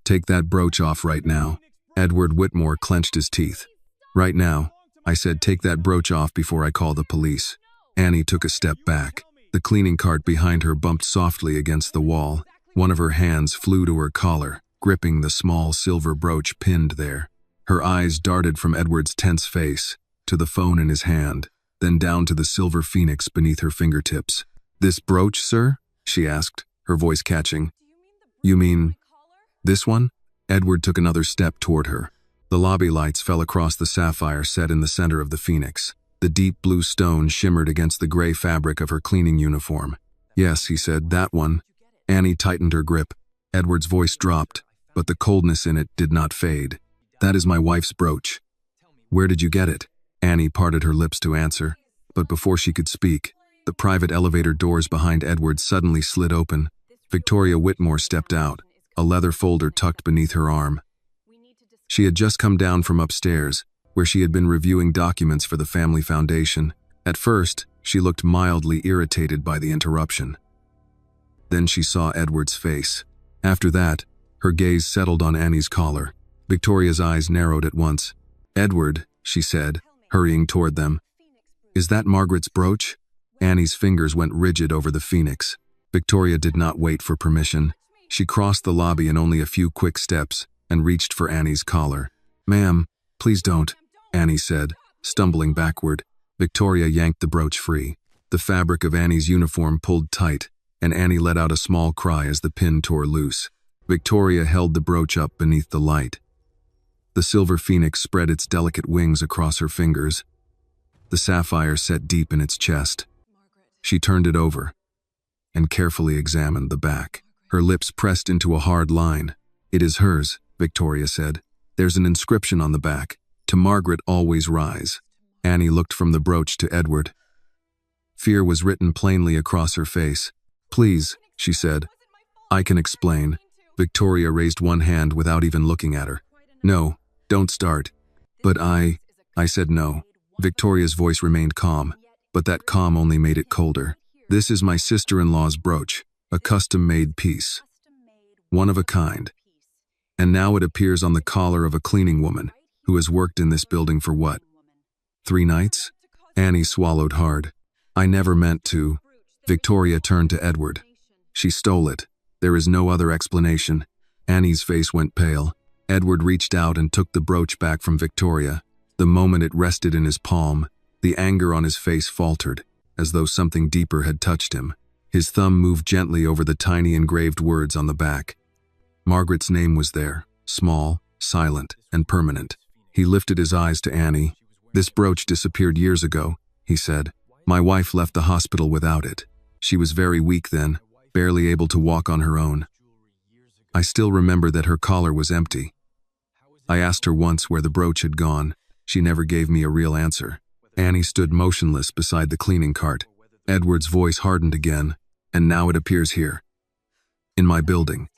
Take that brooch off right now. Edward Whitmore clenched his teeth. Right now. I said take that brooch off before I call the police. Annie took a step back. The cleaning cart behind her bumped softly against the wall. One of her hands flew to her collar, gripping the small silver brooch pinned there. Her eyes darted from Edward's tense face to the phone in his hand, then down to the silver phoenix beneath her fingertips. "This brooch, sir?" she asked, her voice catching. "You mean this one?" Edward took another step toward her. The lobby lights fell across the sapphire set in the center of the phoenix. The deep blue stone shimmered against the gray fabric of her cleaning uniform. "Yes," he said, "that one." Annie tightened her grip. Edward's voice dropped, but the coldness in it did not fade. "That is my wife's brooch." "Where did you get it?" Annie parted her lips to answer, but before she could speak, the private elevator doors behind Edward suddenly slid open. Victoria Whitmore stepped out, a leather folder tucked beneath her arm. She had just come down from upstairs, where she had been reviewing documents for the family foundation. At first, she looked mildly irritated by the interruption. Then she saw Edward's face. After that, her gaze settled on Annie's collar. Victoria's eyes narrowed at once. "Edward," she said, hurrying toward them. "Is that Margaret's brooch?" Annie's fingers went rigid over the phoenix. Victoria did not wait for permission. She crossed the lobby in only a few quick steps and reached for Annie's collar. "Ma'am, please don't," Annie said, stumbling backward. Victoria yanked the brooch free. The fabric of Annie's uniform pulled tight, and Annie let out a small cry as the pin tore loose. Victoria held the brooch up beneath the light. The silver phoenix spread its delicate wings across her fingers. The sapphire set deep in its chest. She turned it over and carefully examined the back. Her lips pressed into a hard line. "It is hers," Victoria said. "There's an inscription on the back. To Margaret always rise." Annie looked from the brooch to Edward. Fear was written plainly across her face. "Please," she said. "I can explain." Victoria raised one hand without even looking at her. "No, don't start." "But I said no." Victoria's voice remained calm, but that calm only made it colder. "This is my sister-in-law's brooch, a custom-made piece. One of a kind. And now it appears on the collar of a cleaning woman who has worked in this building for what? 3 nights?" Annie swallowed hard. "I never meant to." Victoria turned to Edward. "She stole it. There is no other explanation." Annie's face went pale. Edward reached out and took the brooch back from Victoria. The moment it rested in his palm, the anger on his face faltered, as though something deeper had touched him. His thumb moved gently over the tiny engraved words on the back. Margaret's name was there, small, silent, and permanent. He lifted his eyes to Annie. "This brooch disappeared years ago," he said. "My wife left the hospital without it. She was very weak then, barely able to walk on her own. I still remember that her collar was empty. I asked her once where the brooch had gone. She never gave me a real answer." Annie stood motionless beside the cleaning cart. Edward's voice hardened again. "And now it appears here. In my building.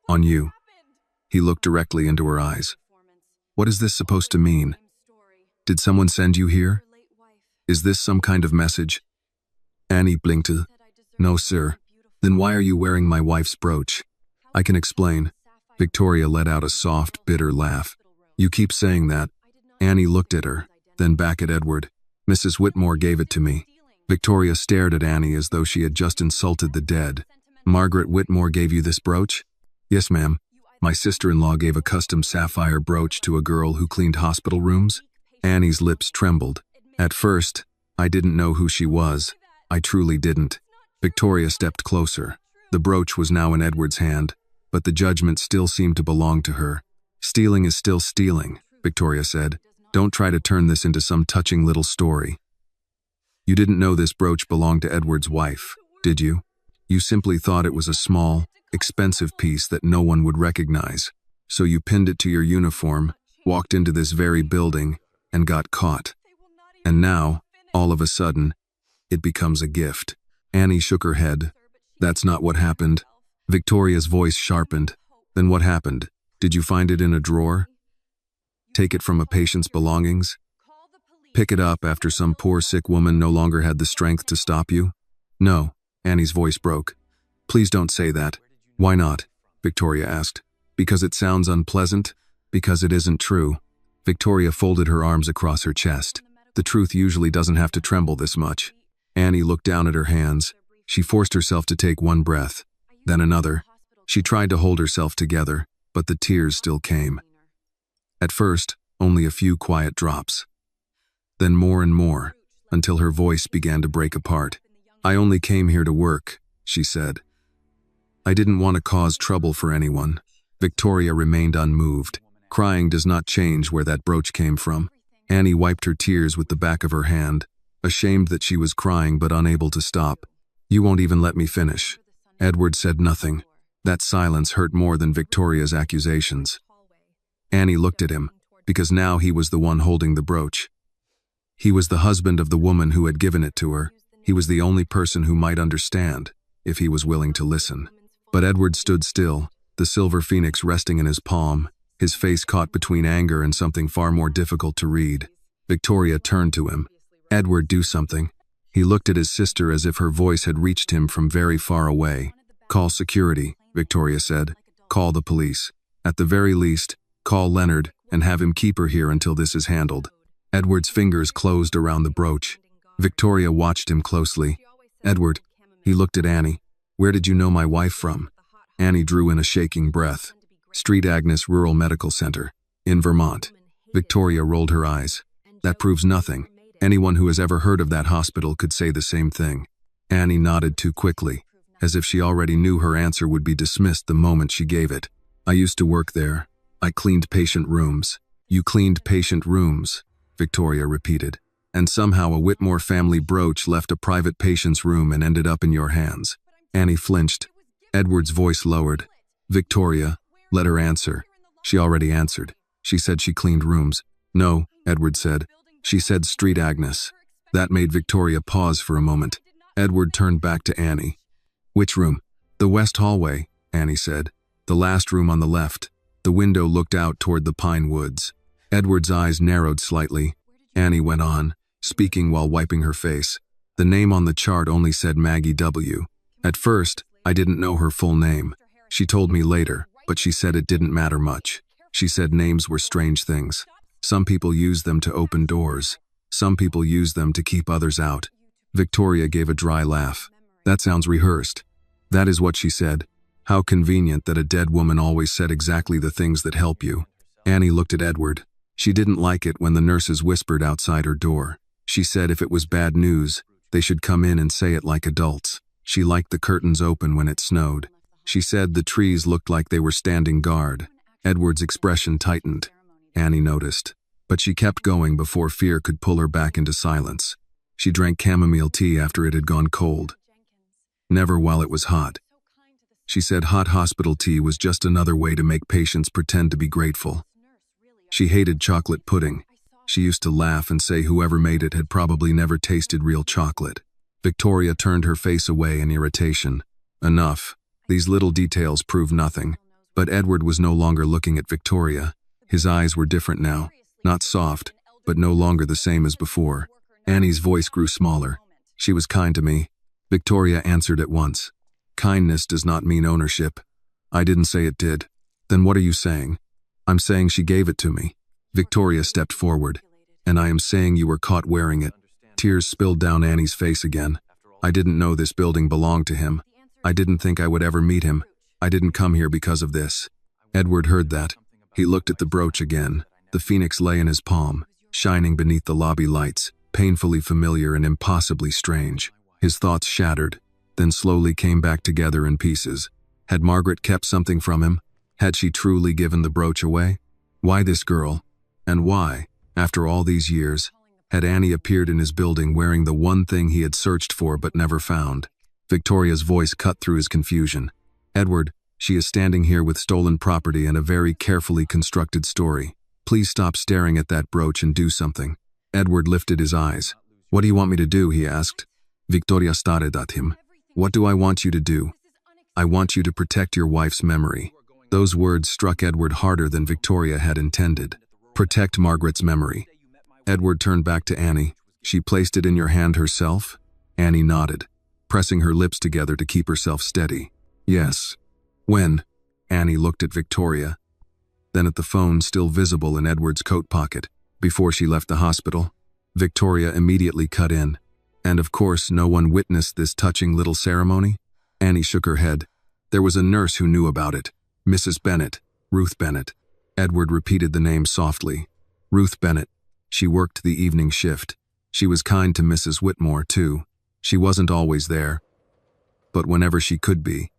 On you." He looked directly into her eyes. "What is this supposed to mean? Did someone send you here? Is this some kind of message?" Annie blinked. "No, sir." "Then why are you wearing my wife's brooch?" "I can explain." Victoria let out a soft, bitter laugh. "You keep saying that." Annie looked at her, then back at Edward. "Mrs. Whitmore gave it to me." Victoria stared at Annie as though she had just insulted the dead. "Margaret Whitmore gave you this brooch?" "Yes, ma'am. My sister-in-law gave a custom sapphire brooch to a girl who cleaned hospital rooms." Annie's lips trembled. "At first, I didn't know who she was. I truly didn't." Victoria stepped closer. The brooch was now in Edward's hand, but the judgment still seemed to belong to her. "Stealing is still stealing," Victoria said. "Don't try to turn this into some touching little story. You didn't know this brooch belonged to Edward's wife, did you? You simply thought it was a small, expensive piece that no one would recognize. So you pinned it to your uniform, walked into this very building, and got caught. And now, all of a sudden, it becomes a gift." Annie shook her head. "That's not what happened." Victoria's voice sharpened. "Then what happened? Did you find it in a drawer? Take it from a patient's belongings? Pick it up after some poor sick woman no longer had the strength to stop you?" "No," Annie's voice broke. "Please don't say that." "Why not?" Victoria asked. Because it sounds unpleasant? Because it isn't true. Victoria folded her arms across her chest. The truth usually doesn't have to tremble this much. Annie looked down at her hands. She forced herself to take one breath, then another. She tried to hold herself together, but the tears still came. At first, only a few quiet drops. Then more and more, until her voice began to break apart. I only came here to work, she said. I didn't want to cause trouble for anyone. Victoria remained unmoved. Crying does not change where that brooch came from. Annie wiped her tears with the back of her hand, ashamed that she was crying but unable to stop. You won't even let me finish. Edward said nothing. That silence hurt more than Victoria's accusations. Annie looked at him, because now he was the one holding the brooch. He was the husband of the woman who had given it to her. He was the only person who might understand, if he was willing to listen. But Edward stood still, the silver phoenix resting in his palm, his face caught between anger and something far more difficult to read. Victoria turned to him. Edward, do something. He looked at his sister as if her voice had reached him from very far away. Call security, Victoria said. Call the police. At the very least, call Leonard and have him keep her here until this is handled. Edward's fingers closed around the brooch. Victoria watched him closely. Edward, he looked at Annie. Where did you know my wife from? Annie drew in a shaking breath. Street Agnes Rural Medical Center, in Vermont. Victoria rolled her eyes. That proves nothing. Anyone who has ever heard of that hospital could say the same thing. Annie nodded too quickly, as if she already knew her answer would be dismissed the moment she gave it. I used to work there. I cleaned patient rooms. You cleaned patient rooms, Victoria repeated. And somehow a Whitmore family brooch left a private patient's room and ended up in your hands. Annie flinched. Edward's voice lowered. Victoria, let her answer. She already answered. She said she cleaned rooms. No, Edward said. She said Street Agnes. That made Victoria pause for a moment. Edward turned back to Annie. Which room? The west hallway, Annie said. The last room on the left. The window looked out toward the pine woods. Edward's eyes narrowed slightly. Annie went on, speaking while wiping her face. The name on the chart only said Maggie W. At first, I didn't know her full name. She told me later, but she said it didn't matter much. She said names were strange things. Some people use them to open doors. Some people use them to keep others out. Victoria gave a dry laugh. That sounds rehearsed. That is what she said. How convenient that a dead woman always said exactly the things that help you. Annie looked at Edward. She didn't like it when the nurses whispered outside her door. She said if it was bad news, they should come in and say it like adults. She liked the curtains open when it snowed. She said the trees looked like they were standing guard. Edward's expression tightened. Annie noticed. But she kept going before fear could pull her back into silence. She drank chamomile tea after it had gone cold. Never while it was hot. She said hot hospital tea was just another way to make patients pretend to be grateful. She hated chocolate pudding. She used to laugh and say whoever made it had probably never tasted real chocolate. Victoria turned her face away in irritation. Enough. These little details prove nothing. But Edward was no longer looking at Victoria. His eyes were different now. Not soft, but no longer the same as before. Annie's voice grew smaller. She was kind to me. Victoria answered at once. Kindness does not mean ownership. I didn't say it did. Then what are you saying? I'm saying she gave it to me. Victoria stepped forward. And I am saying you were caught wearing it. Tears spilled down Annie's face again. I didn't know this building belonged to him. I didn't think I would ever meet him. I didn't come here because of this. Edward heard that. He looked at the brooch again. The phoenix lay in his palm, shining beneath the lobby lights, painfully familiar and impossibly strange. His thoughts shattered, then slowly came back together in pieces. Had Margaret kept something from him? Had she truly given the brooch away? Why this girl? And why, after all these years, had Annie appeared in his building wearing the one thing he had searched for but never found? Victoria's voice cut through his confusion. Edward, she is standing here with stolen property and a very carefully constructed story. Please stop staring at that brooch and do something. Edward lifted his eyes. What do you want me to do? He asked. Victoria stared at him. What do I want you to do? I want you to protect your wife's memory. Those words struck Edward harder than Victoria had intended. Protect Margaret's memory. Edward turned back to Annie. She placed it in your hand herself? Annie nodded, pressing her lips together to keep herself steady. Yes. When? Annie looked at Victoria. then at the phone still visible in Edward's coat pocket. Before she left the hospital, Victoria immediately cut in. And of course, no one witnessed this touching little ceremony? Annie shook her head. There was a nurse who knew about it. Mrs. Bennett, Ruth Bennett. Edward repeated the name softly. Ruth Bennett. She worked the evening shift. She was kind to Mrs. Whitmore, too. She wasn't always there, but whenever she could be,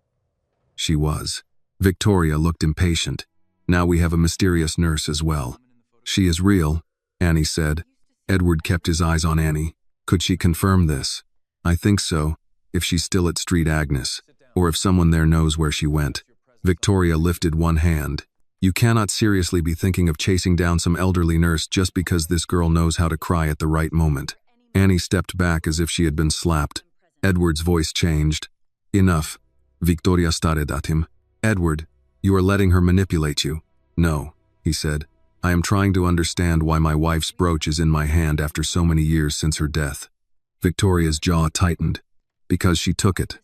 she was. Victoria looked impatient. Now we have a mysterious nurse as well. She is real, Annie said. Edward kept his eyes on Annie. Could she confirm this? I think so, if she's still at Street Agnes, or if someone there knows where she went. Victoria lifted one hand. You cannot seriously be thinking of chasing down some elderly nurse just because this girl knows how to cry at the right moment. Annie stepped back as if she had been slapped. Edward's voice changed. Enough. Victoria stared at him. Edward, you are letting her manipulate you. No, he said. I am trying to understand why my wife's brooch is in my hand after so many years since her death. Victoria's jaw tightened. Because she took it.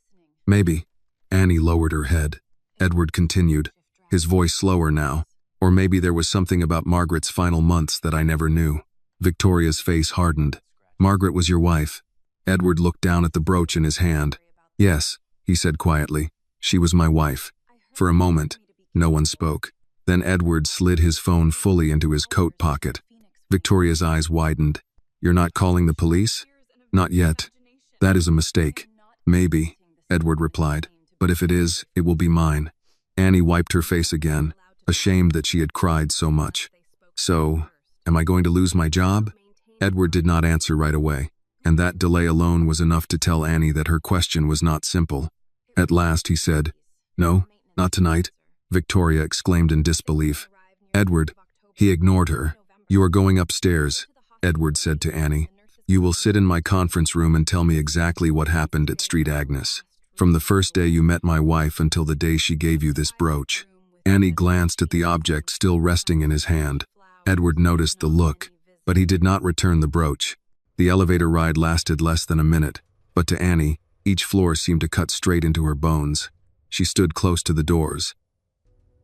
Maybe. Annie lowered her head. Edward continued, his voice slower now. Or maybe there was something about Margaret's final months that I never knew. Victoria's face hardened. Margaret was your wife. Edward looked down at the brooch in his hand. Yes, he said quietly. She was my wife. For a moment, no one spoke. Then Edward slid his phone fully into his coat pocket. Victoria's eyes widened. You're not calling the police? Not yet. That is a mistake. Maybe, Edward replied. But if it is, it will be mine. Annie wiped her face again, ashamed that she had cried so much. So, am I going to lose my job? Edward did not answer right away, and that delay alone was enough to tell Annie that her question was not simple. At last he said, No, not tonight, Victoria exclaimed in disbelief. Edward, he ignored her. You are going upstairs, Edward said to Annie. You will sit in my conference room and tell me exactly what happened at Street Agnes. From the first day you met my wife until the day she gave you this brooch. Annie glanced at the object still resting in his hand. Edward noticed the look, but he did not return the brooch. The elevator ride lasted less than a minute, but to Annie, each floor seemed to cut straight into her bones. She stood close to the doors,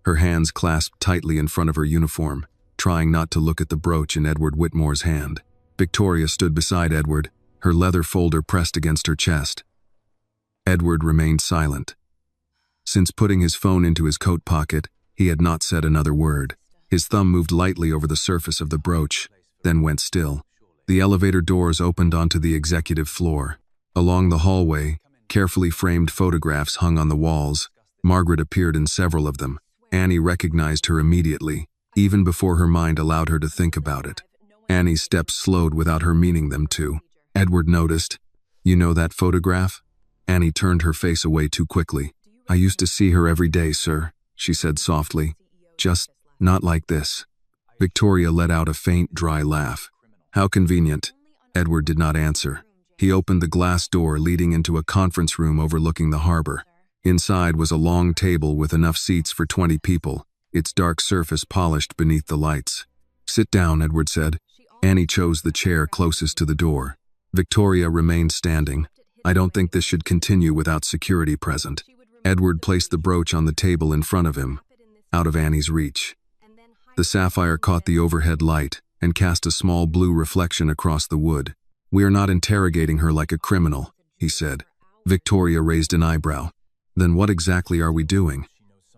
her hands clasped tightly in front of her uniform, trying not to look at the brooch in Edward Whitmore's hand. Victoria stood beside Edward, her leather folder pressed against her chest. Edward remained silent. Since putting his phone into his coat pocket, he had not said another word. His thumb moved lightly over the surface of the brooch, then went still. The elevator doors opened onto the executive floor. Along the hallway, carefully framed photographs hung on the walls. Margaret appeared in several of them. Annie recognized her immediately, even before her mind allowed her to think about it. Annie's steps slowed without her meaning them to. Edward noticed, You know that photograph? Annie turned her face away too quickly. I used to see her every day, sir, she said softly. Just not like this. Victoria let out a faint, dry laugh. How convenient. Edward did not answer. He opened the glass door leading into a conference room overlooking the harbor. Inside was a long table with enough seats for 20 people, its dark surface polished beneath the lights. Sit down, Edward said. Annie chose the chair closest to the door. Victoria remained standing. I don't think this should continue without security present. Edward placed the brooch on the table in front of him, out of Annie's reach. The sapphire caught the overhead light and cast a small blue reflection across the wood. We are not interrogating her like a criminal, he said. Victoria raised an eyebrow. Then what exactly are we doing?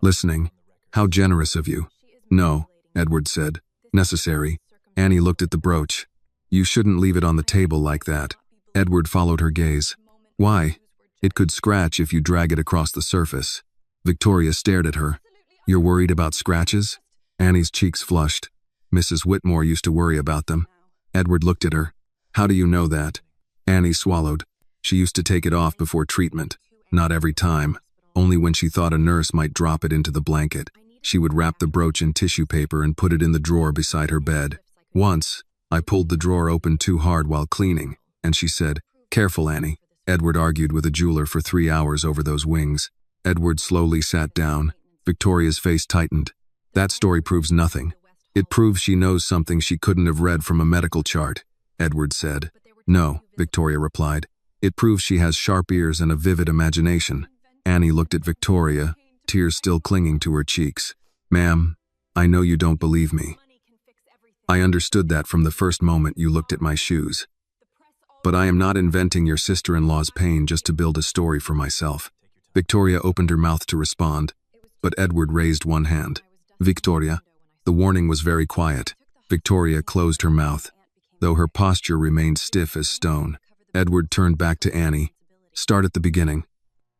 Listening. How generous of you. No, Edward said. Necessary. Annie looked at the brooch. You shouldn't leave it on the table like that. Edward followed her gaze. Why? It could scratch if you drag it across the surface. Victoria stared at her. You're worried about scratches? Annie's cheeks flushed. Mrs. Whitmore used to worry about them. Edward looked at her. How do you know that? Annie swallowed. She used to take it off before treatment. Not every time. Only when she thought a nurse might drop it into the blanket. She would wrap the brooch in tissue paper and put it in the drawer beside her bed. Once, I pulled the drawer open too hard while cleaning, and she said, Careful, Annie. Edward argued with a jeweler for 3 hours over those wings. Edward slowly sat down. Victoria's face tightened. That story proves nothing. It proves she knows something she couldn't have read from a medical chart, Edward said. No, Victoria replied. It proves she has sharp ears and a vivid imagination. Annie looked at Victoria, tears still clinging to her cheeks. Ma'am, I know you don't believe me. I understood that from the first moment you looked at my shoes. But I am not inventing your sister-in-law's pain just to build a story for myself. Victoria opened her mouth to respond, but Edward raised one hand. Victoria. The warning was very quiet. Victoria closed her mouth, though her posture remained stiff as stone. Edward turned back to Annie. Start at the beginning.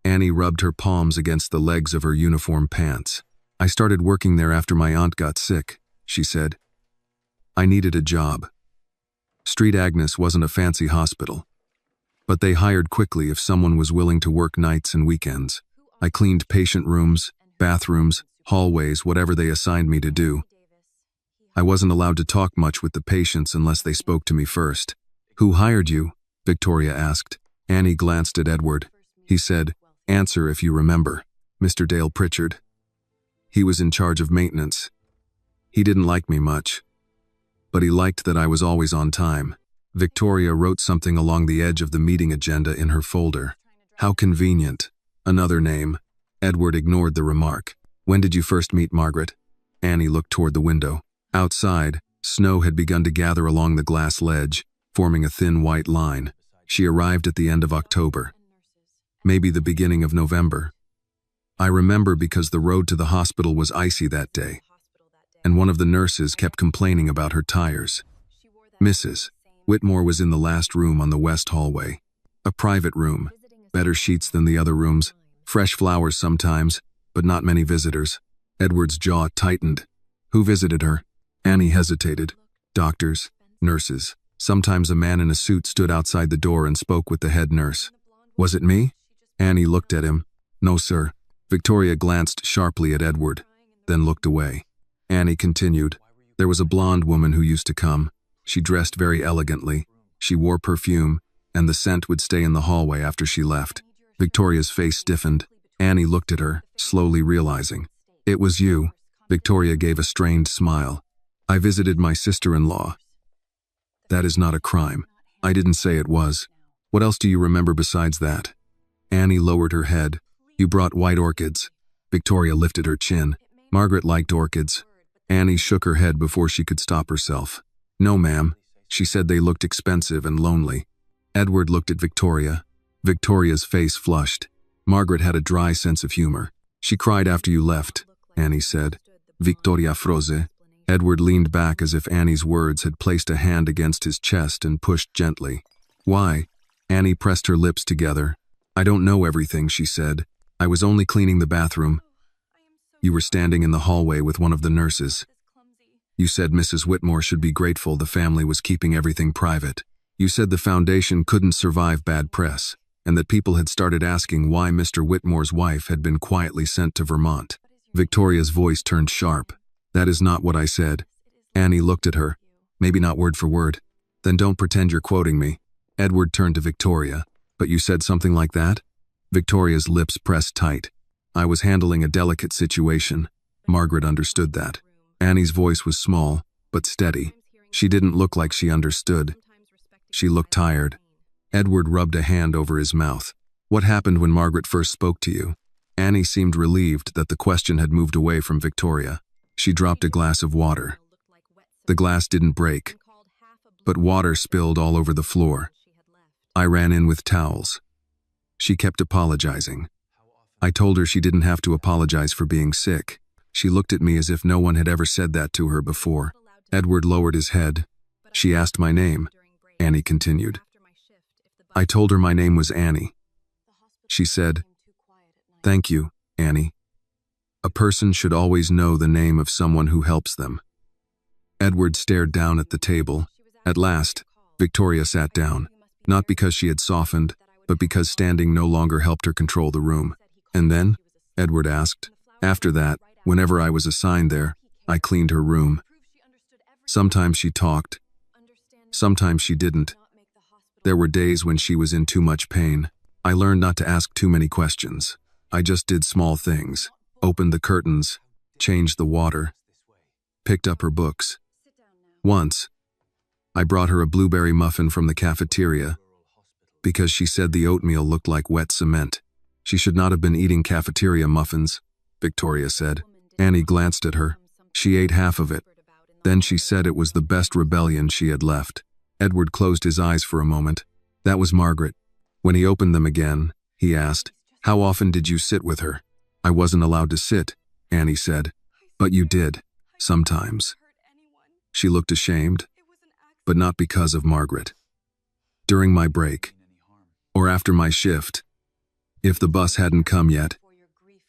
Annie rubbed her palms against the legs of her uniform pants. I started working there after my aunt got sick, she said. I needed a job. Street Agnes wasn't a fancy hospital, but they hired quickly if someone was willing to work nights and weekends. I cleaned patient rooms, bathrooms, hallways, whatever they assigned me to do. I wasn't allowed to talk much with the patients unless they spoke to me first. Who hired you? Victoria asked. Annie glanced at Edward. He said, answer if you remember. Mr. Dale Pritchard. He was in charge of maintenance. He didn't like me much, but he liked that I was always on time. Victoria wrote something along the edge of the meeting agenda in her folder. How convenient. Another name. Edward ignored the remark. When did you first meet Margaret? Annie looked toward the window. Outside, snow had begun to gather along the glass ledge, forming a thin white line. She arrived at the end of October. Maybe the beginning of November. I remember because the road to the hospital was icy that day, and one of the nurses kept complaining about her tires. Mrs. Whitmore was in the last room on the west hallway. A private room, better sheets than the other rooms, fresh flowers sometimes, but not many visitors. Edward's jaw tightened. Who visited her? Annie hesitated. Doctors, nurses. Sometimes a man in a suit stood outside the door and spoke with the head nurse. Was it me? Annie looked at him. No, sir. Victoria glanced sharply at Edward, then looked away. Annie continued. There was a blonde woman who used to come. She dressed very elegantly. She wore perfume, and the scent would stay in the hallway after she left. Victoria's face stiffened. Annie looked at her, slowly realizing. It was you. Victoria gave a strained smile. I visited my sister-in-law. That is not a crime. I didn't say it was. What else do you remember besides that? Annie lowered her head. You brought white orchids. Victoria lifted her chin. Margaret liked orchids. Annie shook her head before she could stop herself. No, ma'am. She said they looked expensive and lonely. Edward looked at Victoria. Victoria's face flushed. Margaret had a dry sense of humor. She cried after you left, Annie said. Victoria froze. Edward leaned back as if Annie's words had placed a hand against his chest and pushed gently. Why? Annie pressed her lips together. I don't know everything, she said. I was only cleaning the bathroom. You were standing in the hallway with one of the nurses. You said Mrs. Whitmore should be grateful the family was keeping everything private. You said the foundation couldn't survive bad press, and that people had started asking why Mr. Whitmore's wife had been quietly sent to Vermont. Victoria's voice turned sharp. That is not what I said. Annie looked at her. Maybe not word for word. Then don't pretend you're quoting me. Edward turned to Victoria. But you said something like that? Victoria's lips pressed tight. I was handling a delicate situation. Margaret understood that. Annie's voice was small, but steady. She didn't look like she understood. She looked tired. Edward rubbed a hand over his mouth. What happened when Margaret first spoke to you? Annie seemed relieved that the question had moved away from Victoria. She dropped a glass of water. The glass didn't break, but water spilled all over the floor. I ran in with towels. She kept apologizing. I told her she didn't have to apologize for being sick. She looked at me as if no one had ever said that to her before. Edward lowered his head. She asked my name. Annie continued. I told her my name was Annie. She said, "Thank you, Annie. A person should always know the name of someone who helps them." Edward stared down at the table. At last, Victoria sat down, not because she had softened, but because standing no longer helped her control the room. And then? Edward asked. After that, whenever I was assigned there, I cleaned her room. Sometimes she talked. Sometimes she didn't. There were days when she was in too much pain. I learned not to ask too many questions. I just did small things. Opened the curtains, changed the water, picked up her books. Once, I brought her a blueberry muffin from the cafeteria because she said the oatmeal looked like wet cement. She should not have been eating cafeteria muffins, Victoria said. Annie glanced at her. She ate half of it. Then she said it was the best rebellion she had left. Edward closed his eyes for a moment. That was Margaret. When he opened them again, he asked, "How often did you sit with her?" "I wasn't allowed to sit," Annie said. "But you did. Sometimes." She looked ashamed, but not because of Margaret. "During my break. Or after my shift. If the bus hadn't come yet."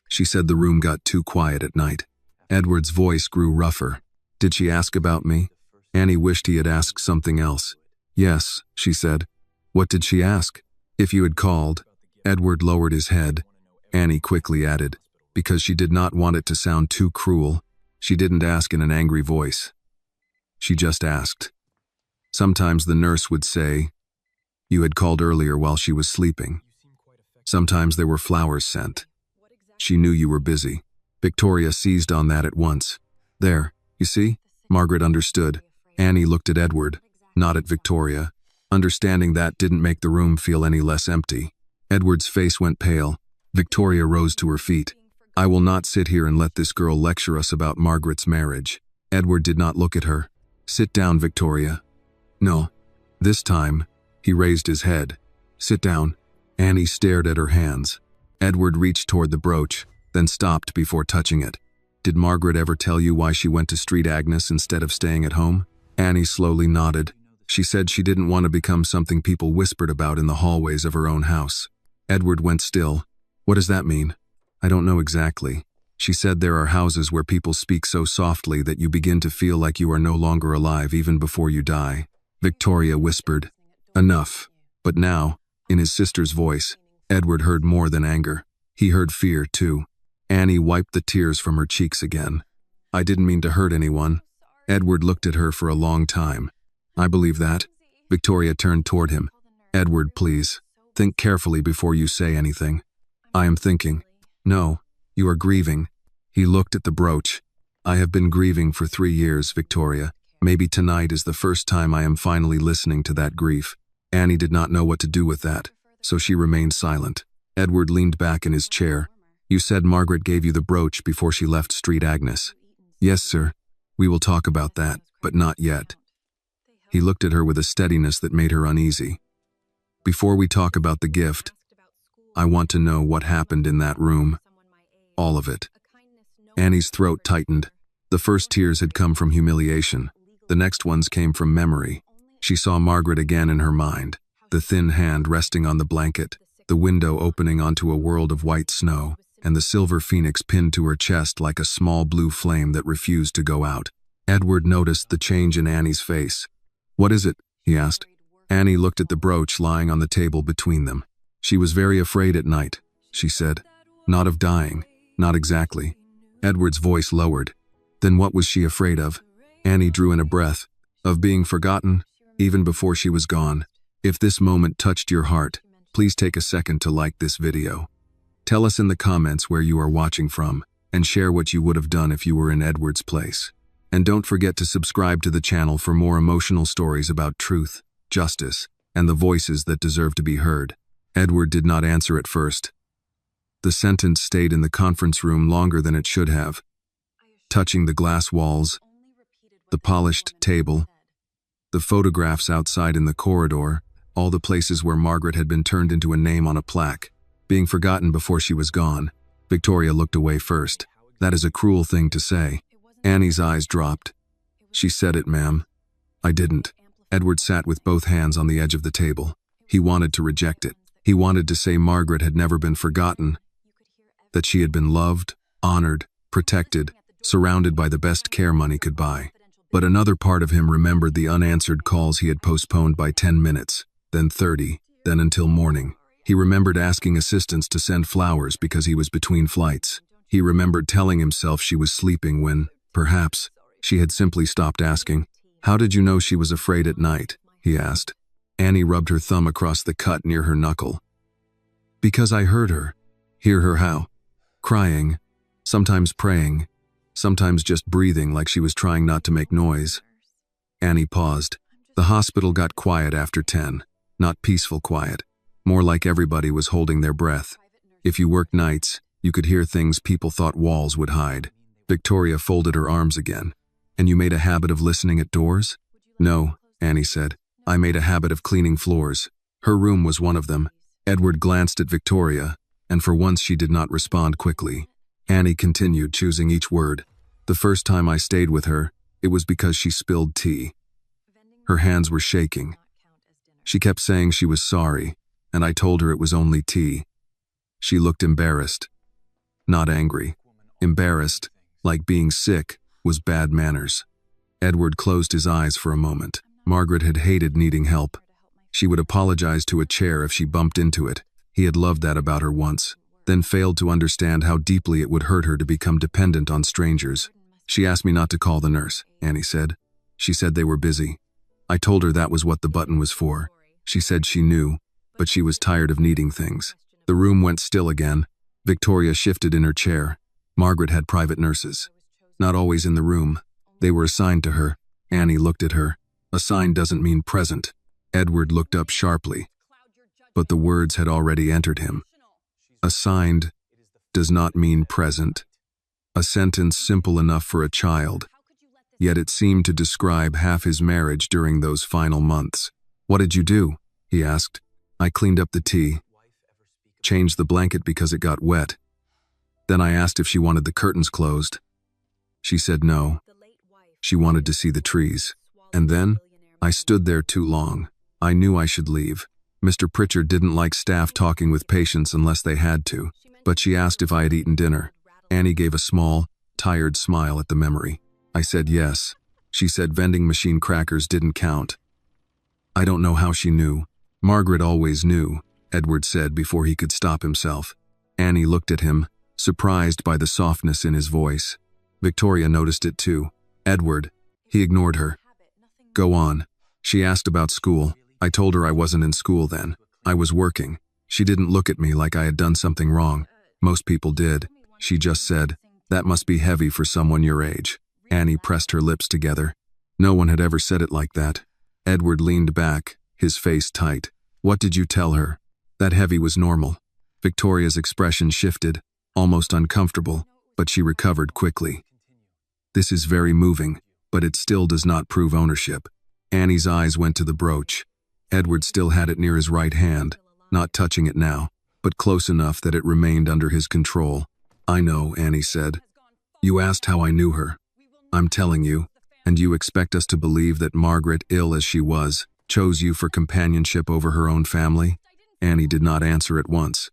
She said the room got too quiet at night. Edward's voice grew rougher. "Did she ask about me?" Annie wished he had asked something else. "Yes," she said. "What did she ask?" "If you had called." Edward lowered his head. Annie quickly added, because she did not want it to sound too cruel. She didn't ask in an angry voice. She just asked. Sometimes the nurse would say, "You had called earlier while she was sleeping." Sometimes there were flowers sent. She knew you were busy. Victoria seized on that at once. "There, you see?" Margaret understood. Annie looked at Edward, not at Victoria. Understanding that didn't make the room feel any less empty. Edward's face went pale. Victoria rose to her feet. "I will not sit here and let this girl lecture us about Margaret's marriage." Edward did not look at her. "Sit down, Victoria." "No." This time, he raised his head. "Sit down." Annie stared at her hands. Edward reached toward the brooch, then stopped before touching it. "Did Margaret ever tell you why she went to Street Agnes instead of staying at home?" Annie slowly nodded. "She said she didn't want to become something people whispered about in the hallways of her own house." Edward went still. "What does that mean?" "I don't know exactly. She said there are houses where people speak so softly that you begin to feel like you are no longer alive even before you die." Victoria whispered, "Enough." But now, in his sister's voice, Edward heard more than anger. He heard fear, too. Annie wiped the tears from her cheeks again. "I didn't mean to hurt anyone." Edward looked at her for a long time. "I believe that." Victoria turned toward him. "Edward, please. Think carefully before you say anything." "I am thinking." "No, you are grieving." He looked at the brooch. "I have been grieving for 3 years, Victoria. Maybe tonight is the first time I am finally listening to that grief." Annie did not know what to do with that, so she remained silent. Edward leaned back in his chair. "You said Margaret gave you the brooch before she left Street Agnes." "Yes, sir. We will talk about that, but not yet." He looked at her with a steadiness that made her uneasy. "Before we talk about the gift, I want to know what happened in that room. All of it." Annie's throat tightened. The first tears had come from humiliation. The next ones came from memory. She saw Margaret again in her mind, the thin hand resting on the blanket, the window opening onto a world of white snow, and the silver phoenix pinned to her chest like a small blue flame that refused to go out. Edward noticed the change in Annie's face. "What is it?" he asked. Annie looked at the brooch lying on the table between them. "She was very afraid at night," she said. "Not of dying. Not exactly." Edward's voice lowered. "Then what was she afraid of?" Annie drew in a breath. "Of being forgotten, even before she was gone." If this moment touched your heart, please take a second to like this video. Tell us in the comments where you are watching from, and share what you would have done if you were in Edward's place. And don't forget to subscribe to the channel for more emotional stories about truth, justice, and the voices that deserve to be heard. Edward did not answer at first. The sentence stayed in the conference room longer than it should have, touching the glass walls, the polished table, the photographs outside in the corridor, all the places where Margaret had been turned into a name on a plaque, being forgotten before she was gone. Victoria looked away first. "That is a cruel thing to say." Annie's eyes dropped. "She said it, ma'am." "I didn't." Edward sat with both hands on the edge of the table. He wanted to reject it. He wanted to say Margaret had never been forgotten, that she had been loved, honored, protected, surrounded by the best care money could buy. But another part of him remembered the unanswered calls he had postponed by 10 minutes, then 30, then until morning. He remembered asking assistants to send flowers because he was between flights. He remembered telling himself she was sleeping when, perhaps, she had simply stopped asking. "How did you know she was afraid at night?" he asked. Annie rubbed her thumb across the cut near her knuckle. "Because I heard her." "Hear her how?" "Crying, sometimes praying, sometimes just breathing like she was trying not to make noise." Annie paused. The hospital got quiet after 10, not peaceful quiet, more like everybody was holding their breath. If you worked nights, you could hear things people thought walls would hide. Victoria folded her arms again. And you made a habit of listening at doors? No, Annie said. I made a habit of cleaning floors. Her room was one of them. Edward glanced at Victoria, and for once she did not respond quickly. Annie continued, choosing each word. The first time I stayed with her, it was because she spilled tea. Her hands were shaking. She kept saying she was sorry, and I told her it was only tea. She looked embarrassed. Not angry. Embarrassed, like being sick, was bad manners. Edward closed his eyes for a moment. Margaret had hated needing help. She would apologize to a chair if she bumped into it. He had loved that about her once, then failed to understand how deeply it would hurt her to become dependent on strangers. She asked me not to call the nurse, Annie said. She said they were busy. I told her that was what the button was for. She said she knew, but she was tired of needing things. The room went still again. Victoria shifted in her chair. Margaret had private nurses. Not always in the room. They were assigned to her. Annie looked at her. Assigned doesn't mean present. Edward looked up sharply. But the words had already entered him. Assigned does not mean present. A sentence simple enough for a child. Yet it seemed to describe half his marriage during those final months. What did you do? He asked. I cleaned up the tea. Changed the blanket because it got wet. Then I asked if she wanted the curtains closed. She said no. She wanted to see the trees. And then, I stood there too long. I knew I should leave. Mr. Pritchard didn't like staff talking with patients unless they had to, but she asked if I had eaten dinner. Annie gave a small, tired smile at the memory. I said yes. She said vending machine crackers didn't count. I don't know how she knew. Margaret always knew, Edward said before he could stop himself. Annie looked at him, surprised by the softness in his voice. Victoria noticed it too. Edward. He ignored her. Go on. She asked about school. I told her I wasn't in school then. I was working. She didn't look at me like I had done something wrong. Most people did. She just said, that must be heavy for someone your age. Annie pressed her lips together. No one had ever said it like that. Edward leaned back, his face tight. What did you tell her? That heavy was normal. Victoria's expression shifted, almost uncomfortable, but she recovered quickly. This is very moving, but it still does not prove ownership. Annie's eyes went to the brooch. Edward still had it near his right hand, not touching it now, but close enough that it remained under his control. I know, Annie said. You asked how I knew her. I'm telling you, and you expect us to believe that Margaret, ill as she was, chose you for companionship over her own family? Annie did not answer at once.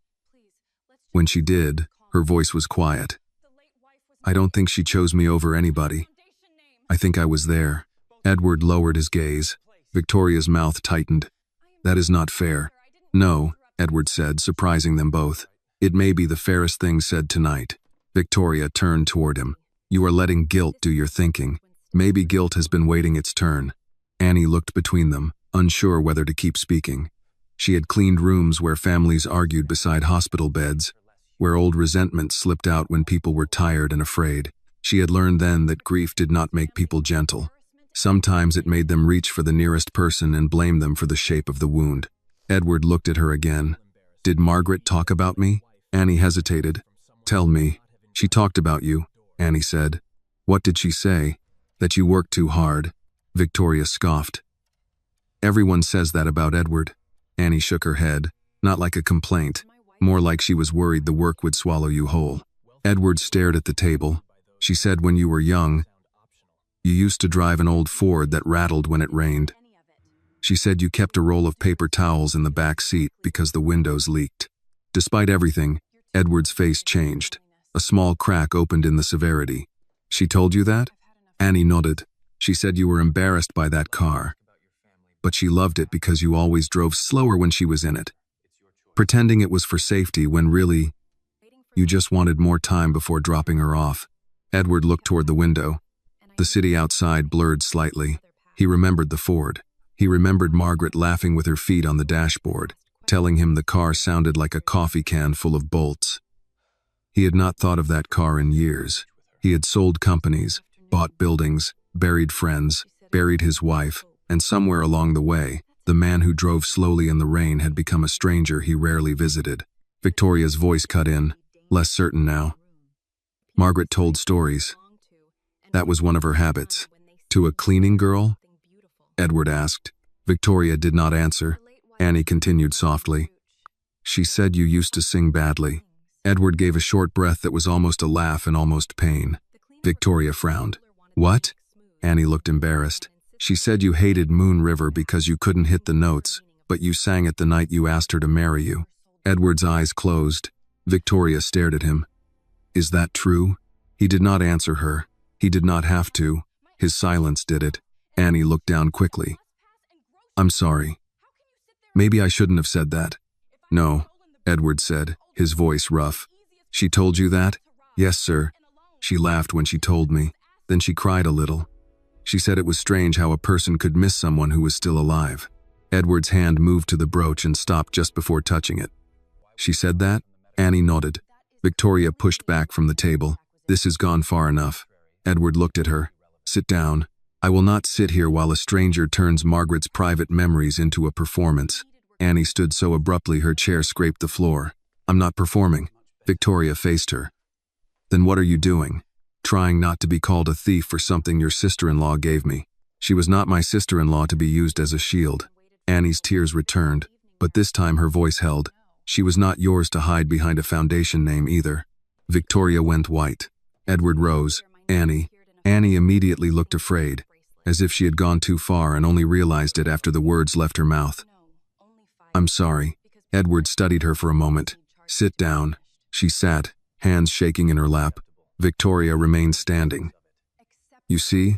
When she did, her voice was quiet. I don't think she chose me over anybody. I think I was there. Edward lowered his gaze. Victoria's mouth tightened. That is not fair. No, Edward said, surprising them both. It may be the fairest thing said tonight. Victoria turned toward him. You are letting guilt do your thinking. Maybe guilt has been waiting its turn. Annie looked between them, unsure whether to keep speaking. She had cleaned rooms where families argued beside hospital beds, where old resentment slipped out when people were tired and afraid. She had learned then that grief did not make people gentle. Sometimes it made them reach for the nearest person and blame them for the shape of the wound. Edward looked at her again. Did Margaret talk about me? Annie hesitated. Tell me. She talked about you, Annie said. What did she say? That you worked too hard. Victoria scoffed. Everyone says that about Edward. Annie shook her head, not like a complaint, more like she was worried the work would swallow you whole. Edward stared at the table. She said when you were young, you used to drive an old Ford that rattled when it rained. She said you kept a roll of paper towels in the back seat because the windows leaked. Despite everything, Edward's face changed. A small crack opened in the severity. She told you that? Annie nodded. She said you were embarrassed by that car. But she loved it because you always drove slower when she was in it. Pretending it was for safety when really, you just wanted more time before dropping her off. Edward looked toward the window. The city outside blurred slightly. He remembered the Ford. He remembered Margaret laughing with her feet on the dashboard, telling him the car sounded like a coffee can full of bolts. He had not thought of that car in years. He had sold companies, bought buildings, buried friends, buried his wife, and somewhere along the way, the man who drove slowly in the rain had become a stranger he rarely visited. Victoria's voice cut in, less certain now. Margaret told stories. That was one of her habits. To a cleaning girl? Edward asked. Victoria did not answer. Annie continued softly. She said you used to sing badly. Edward gave a short breath that was almost a laugh and almost pain. Victoria frowned. What? Annie looked embarrassed. She said you hated Moon River because you couldn't hit the notes, but you sang it the night you asked her to marry you. Edward's eyes closed. Victoria stared at him. Is that true? He did not answer her. He did not have to. His silence did it. Annie looked down quickly. I'm sorry. Maybe I shouldn't have said that. No, Edward said, his voice rough. She told you that? Yes, sir. She laughed when she told me. Then she cried a little. She said it was strange how a person could miss someone who was still alive. Edward's hand moved to the brooch and stopped just before touching it. She said that? Annie nodded. Victoria pushed back from the table. This has gone far enough. Edward looked at her. Sit down. I will not sit here while a stranger turns Margaret's private memories into a performance. Annie stood so abruptly her chair scraped the floor. I'm not performing. Victoria faced her. Then what are you doing? Trying not to be called a thief for something your sister-in-law gave me. She was not my sister-in-law to be used as a shield. Annie's tears returned, but this time her voice held. She was not yours to hide behind a foundation name either. Victoria went white. Edward rose. Annie. Annie immediately looked afraid, as if she had gone too far and only realized it after the words left her mouth. I'm sorry. Edward studied her for a moment. Sit down. She sat, hands shaking in her lap. Victoria remained standing. You see?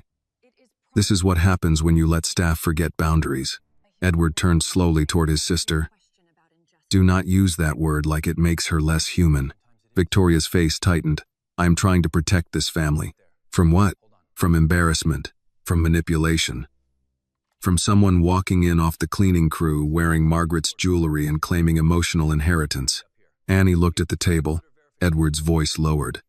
This is what happens when you let staff forget boundaries. Edward turned slowly toward his sister. Do not use that word like it makes her less human. Victoria's face tightened. I am trying to protect this family. From what? From embarrassment. From manipulation. From someone walking in off the cleaning crew wearing Margaret's jewelry and claiming emotional inheritance. Annie looked at the table. Edward's voice lowered.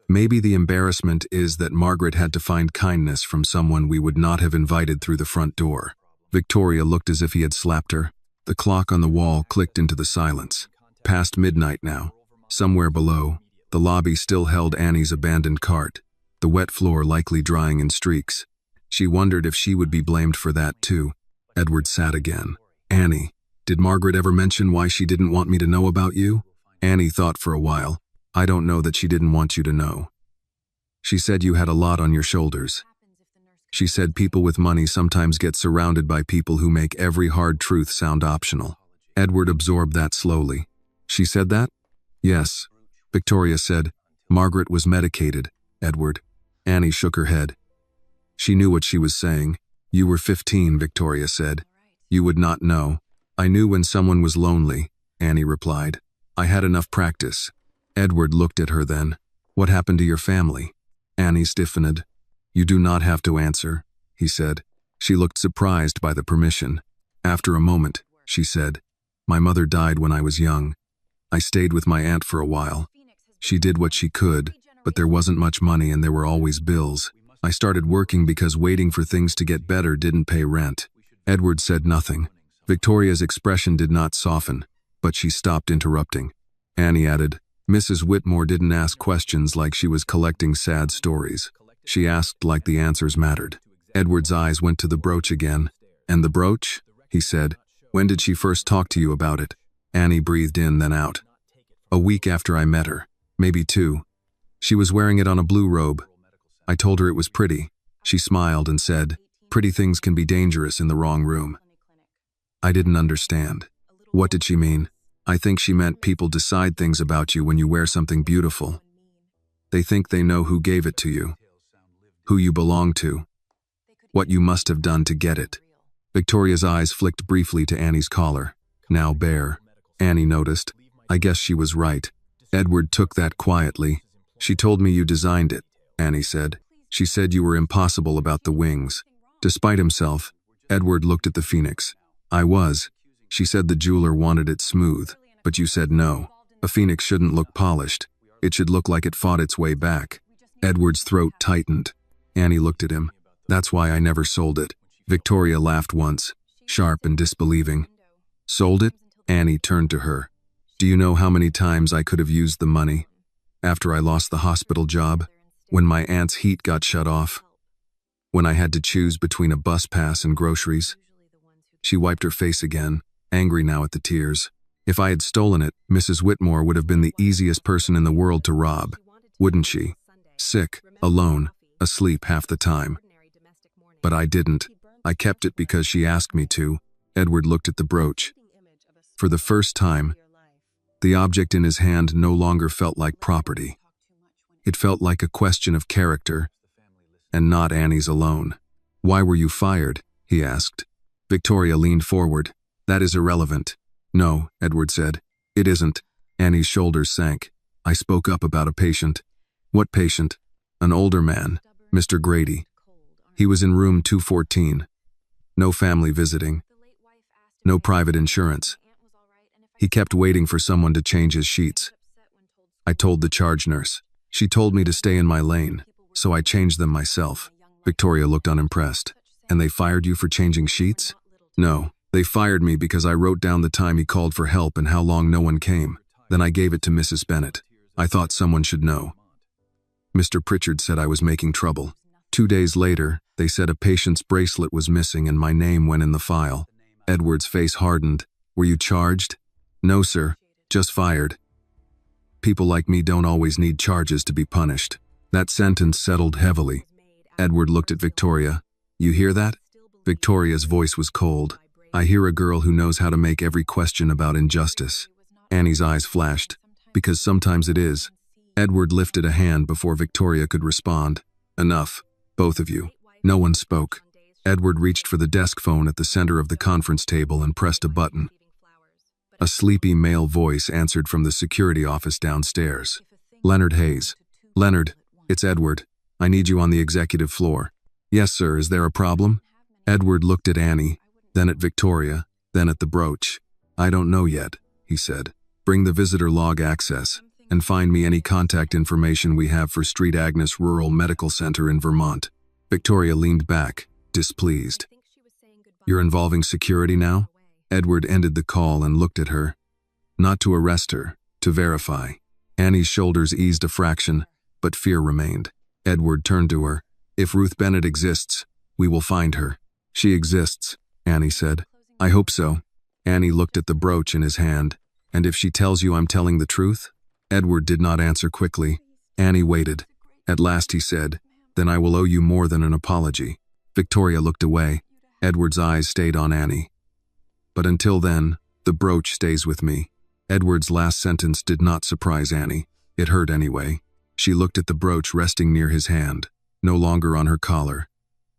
Maybe the embarrassment is that Margaret had to find kindness from someone we would not have invited through the front door. Victoria looked as if he had slapped her. The clock on the wall clicked into the silence. Past midnight now. Somewhere below, the lobby still held Annie's abandoned cart, the wet floor likely drying in streaks. She wondered if she would be blamed for that too. Edward sat again. Annie, did Margaret ever mention why she didn't want me to know about you? Annie thought for a while. I don't know that she didn't want you to know. She said you had a lot on your shoulders. She said people with money sometimes get surrounded by people who make every hard truth sound optional. Edward absorbed that slowly. She said that? Yes. Victoria said. Margaret was medicated, Edward. Annie shook her head. She knew what she was saying. You were 15, Victoria said. You would not know. I knew when someone was lonely, Annie replied. I had enough practice. Edward looked at her then. What happened to your family? Annie stiffened. You do not have to answer, he said. She looked surprised by the permission. After a moment, she said, my mother died when I was young. I stayed with my aunt for a while. She did what she could, but there wasn't much money and there were always bills. I started working because waiting for things to get better didn't pay rent. Edward said nothing. Victoria's expression did not soften, but she stopped interrupting. Annie added, Mrs. Whitmore didn't ask questions like she was collecting sad stories. She asked like the answers mattered. Edward's eyes went to the brooch again. And the brooch? He said. When did she first talk to you about it? Annie breathed in, then out. A week after I met her. Maybe 2. She was wearing it on a blue robe. I told her it was pretty. She smiled and said, pretty things can be dangerous in the wrong room. I didn't understand. What did she mean? I think she meant people decide things about you when you wear something beautiful. They think they know who gave it to you, who you belong to, what you must have done to get it. Victoria's eyes flicked briefly to Annie's collar, now bare. Annie noticed. I guess she was right. Edward took that quietly. She told me you designed it, Annie said. She said you were impossible about the wings. Despite himself, Edward looked at the phoenix. I was. She said the jeweler wanted it smooth, but you said no. A phoenix shouldn't look polished. It should look like it fought its way back. Edward's throat tightened. Annie looked at him. That's why I never sold it. Victoria laughed once, sharp and disbelieving. Sold it? Annie turned to her. Do you know how many times I could have used the money? After I lost the hospital job? When my aunt's heat got shut off. When I had to choose between a bus pass and groceries. She wiped her face again, angry now at the tears. If I had stolen it, Mrs. Whitmore would have been the easiest person in the world to rob, wouldn't she? Sick, alone, asleep half the time. But I didn't. I kept it because she asked me to. Edward looked at the brooch. For the first time, the object in his hand no longer felt like property. It felt like a question of character, and not Annie's alone. "Why were you fired?" he asked. Victoria leaned forward. "That is irrelevant." "No," Edward said. "It isn't." Annie's shoulders sank. "I spoke up about a patient." "What patient?" "An older man, Mr. Grady. He was in room 214. No family visiting. No private insurance. He kept waiting for someone to change his sheets. I told the charge nurse. She told me to stay in my lane, so I changed them myself." Victoria looked unimpressed. "And they fired you for changing sheets?" "No, they fired me because I wrote down the time he called for help and how long no one came. Then I gave it to Mrs. Bennett. I thought someone should know. Mr. Pritchard said I was making trouble. 2 days later, they said a patient's bracelet was missing and my name went in the file." Edward's face hardened. "Were you charged?" "No, sir. Just fired. People like me don't always need charges to be punished." That sentence settled heavily. Edward looked at Victoria. "You hear that?" Victoria's voice was cold. "I hear a girl who knows how to make every question about injustice." Annie's eyes flashed. "Because sometimes it is." Edward lifted a hand before Victoria could respond. "Enough, both of you." No one spoke. Edward reached for the desk phone at the center of the conference table and pressed a button. A sleepy male voice answered from the security office downstairs. "Leonard Hayes." "Leonard, it's Edward. I need you on the executive floor." "Yes, sir. Is there a problem?" Edward looked at Annie, then at Victoria, then at the brooch. "I don't know yet," he said. "Bring the visitor log access, and find me any contact information we have for Street Agnes Rural Medical Center in Vermont." Victoria leaned back, displeased. "You're involving security now?" Edward ended the call and looked at her. Not to arrest her, to verify. Annie's shoulders eased a fraction, but fear remained. Edward turned to her. "If Ruth Bennett exists, we will find her." "She exists," Annie said. "I hope so." Annie looked at the brooch in his hand. "And if she tells you I'm telling the truth?" Edward did not answer quickly. Annie waited. At last he said, "Then I will owe you more than an apology." Victoria looked away. Edward's eyes stayed on Annie. "But until then, the brooch stays with me." Edward's last sentence did not surprise Annie. It hurt anyway. She looked at the brooch resting near his hand, no longer on her collar,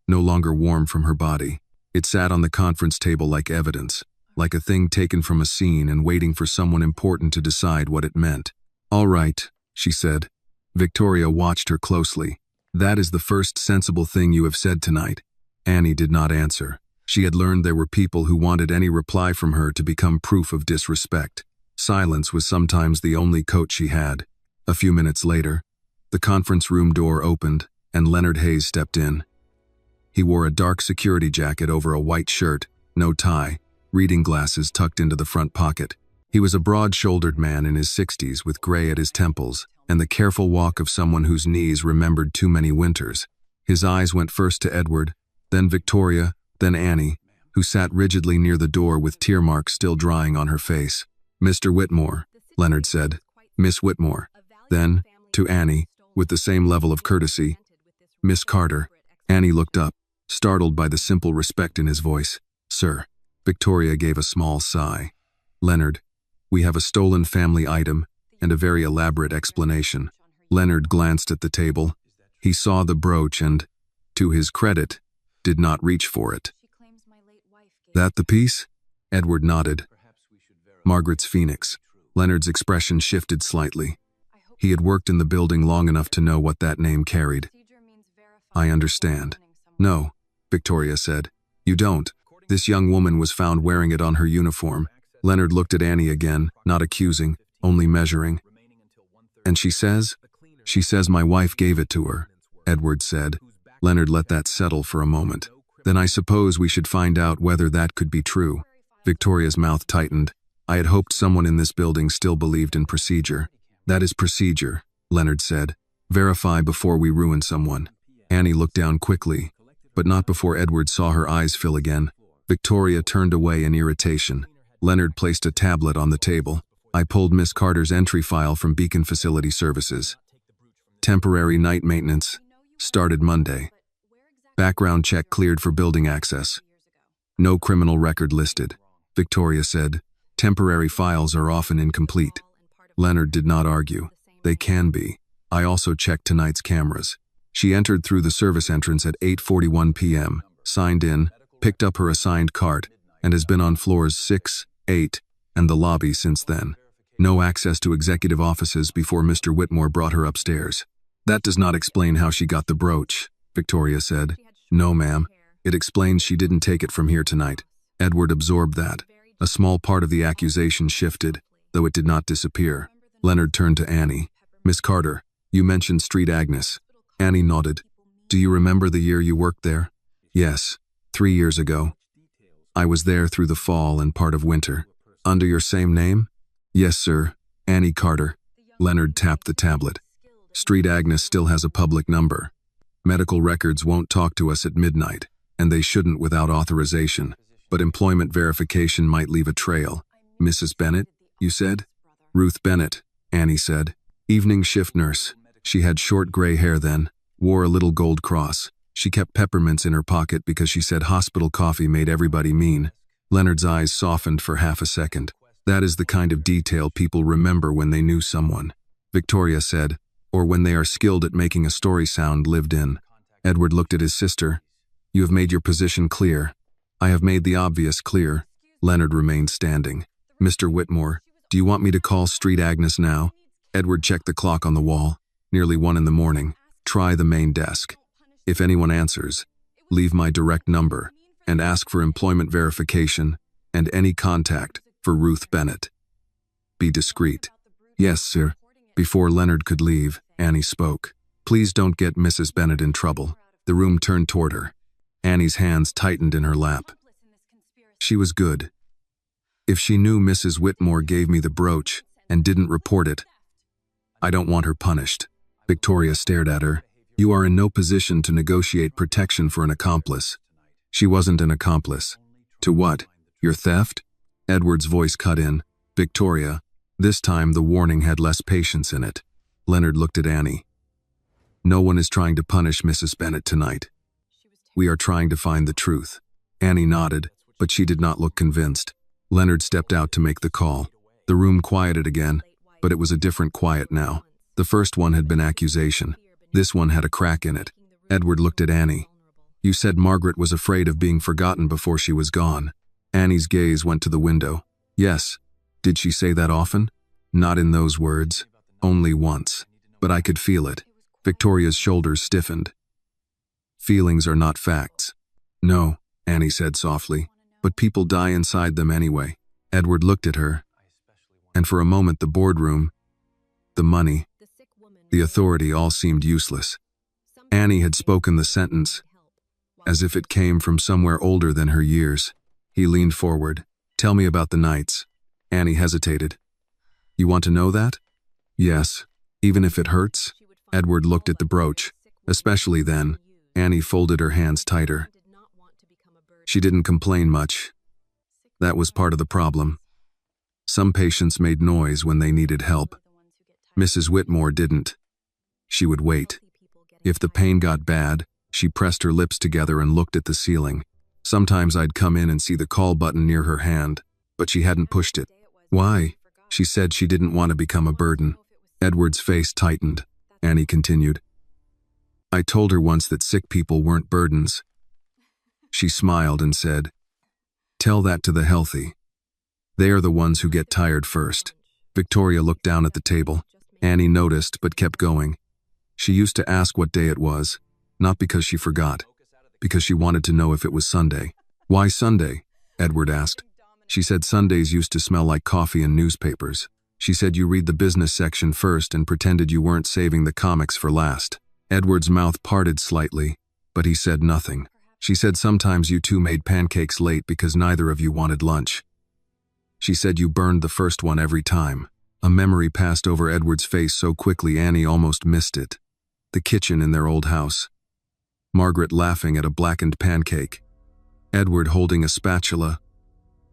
no longer warm from her body. It sat on the conference table like evidence, like a thing taken from a scene and waiting for someone important to decide what it meant. "All right," she said. Victoria watched her closely. "That is the first sensible thing you have said tonight." Annie did not answer. She had learned there were people who wanted any reply from her to become proof of disrespect. Silence was sometimes the only coat she had. A few minutes later, the conference room door opened and Leonard Hayes stepped in. He wore a dark security jacket over a white shirt, no tie, reading glasses tucked into the front pocket. He was a broad-shouldered man in his 60s with gray at his temples and the careful walk of someone whose knees remembered too many winters. His eyes went first to Edward, then Victoria, then Annie, who sat rigidly near the door with tear marks still drying on her face. "Mr. Whitmore," Leonard said. "Miss Whitmore." Then, to Annie, with the same level of courtesy, "Miss Carter." Annie looked up, startled by the simple respect in his voice. "Sir." Victoria gave a small sigh. "Leonard, we have a stolen family item and a very elaborate explanation." Leonard glanced at the table. He saw the brooch and, to his credit, did not reach for it. "That the piece?" Edward nodded. "Margaret's phoenix." Leonard's expression shifted slightly. He had worked in the building long enough to know what that name carried. "I understand." "No," Victoria said. "You don't. This young woman was found wearing it on her uniform." Leonard looked at Annie again, not accusing, only measuring. "And she says?" "She says my wife gave it to her," Edward said. Leonard let that settle for a moment. "Then I suppose we should find out whether that could be true." Victoria's mouth tightened. "I had hoped someone in this building still believed in procedure." "That is procedure," Leonard said. Verify before we ruin someone. Annie looked down quickly, but not before Edward saw her eyes fill again. Victoria turned away in irritation. Leonard placed a tablet on the table. I pulled Miss Carter's entry file from Beacon Facility Services. Temporary night maintenance. Started Monday. Background check cleared for building access. No criminal record listed. Victoria said, temporary files are often incomplete. Leonard did not argue. They can be. I also checked tonight's cameras. She entered through the service entrance at 8:41 p.m., signed in, picked up her assigned cart, and has been on floors 6, 8, and the lobby since then. No access to executive offices before Mr. Whitmore brought her upstairs. That does not explain how she got the brooch, Victoria said. No, ma'am. It explains she didn't take it from here tonight. Edward absorbed that. A small part of the accusation shifted, though it did not disappear. Leonard turned to Annie. Miss Carter, you mentioned Street Agnes. Annie nodded. Do you remember the year you worked there? Yes, 3 years ago. I was there through the fall and part of winter. Under your same name? Yes, sir. Annie Carter. Leonard tapped the tablet. Street Agnes still has a public number. Medical records won't talk to us at midnight, and they shouldn't without authorization, but employment verification might leave a trail. Mrs. Bennett, you said? Ruth Bennett, Annie said. Evening shift nurse. She had short gray hair then, wore a little gold cross. She kept peppermints in her pocket because she said hospital coffee made everybody mean. Leonard's eyes softened for half a second. That is the kind of detail people remember when they knew someone. Victoria said, or when they are skilled at making a story sound lived in. Edward looked at his sister. You have made your position clear. I have made the obvious clear. Leonard remained standing. Mr. Whitmore, do you want me to call Street Agnes now? Edward checked the clock on the wall. Nearly 1 in the morning. Try the main desk. If anyone answers, leave my direct number and ask for employment verification and any contact for Ruth Bennett. Be discreet. Yes, sir. Before Leonard could leave, Annie spoke. Please don't get Mrs. Bennett in trouble. The room turned toward her. Annie's hands tightened in her lap. She was good. If she knew Mrs. Whitmore gave me the brooch and didn't report it, I don't want her punished. Victoria stared at her. You are in no position to negotiate protection for an accomplice. She wasn't an accomplice. To what? Your theft? Edward's voice cut in. Victoria. This time the warning had less patience in it. Leonard looked at Annie. No one is trying to punish Mrs. Bennett tonight. We are trying to find the truth. Annie nodded, but she did not look convinced. Leonard stepped out to make the call. The room quieted again, but it was a different quiet now. The first one had been accusation. This one had a crack in it. Edward looked at Annie. You said Margaret was afraid of being forgotten before she was gone. Annie's gaze went to the window. Yes. Did she say that often? Not in those words. Only once. But I could feel it. Victoria's shoulders stiffened. Feelings are not facts. No, Annie said softly. But people die inside them anyway. Edward looked at her. And for a moment the boardroom, the money, the authority all seemed useless. Annie had spoken the sentence as if it came from somewhere older than her years. He leaned forward. Tell me about the nights. Annie hesitated. You want to know that? Yes, even if it hurts. Edward looked at the brooch. Especially then, Annie folded her hands tighter. She didn't complain much. That was part of the problem. Some patients made noise when they needed help. Mrs. Whitmore didn't. She would wait. If the pain got bad, she pressed her lips together and looked at the ceiling. Sometimes I'd come in and see the call button near her hand, but she hadn't pushed it. Why? She said she didn't want to become a burden. Edward's face tightened. Annie continued. I told her once that sick people weren't burdens. She smiled and said, tell that to the healthy. They are the ones who get tired first. Victoria looked down at the table. Annie noticed but kept going. She used to ask what day it was, not because she forgot, because she wanted to know if it was Sunday. Why Sunday? Edward asked. She said Sundays used to smell like coffee and newspapers. She said you read the business section first and pretended you weren't saving the comics for last. Edward's mouth parted slightly, but he said nothing. She said sometimes you two made pancakes late because neither of you wanted lunch. She said you burned the first one every time. A memory passed over Edward's face so quickly Annie almost missed it. The kitchen in their old house. Margaret laughing at a blackened pancake. Edward holding a spatula.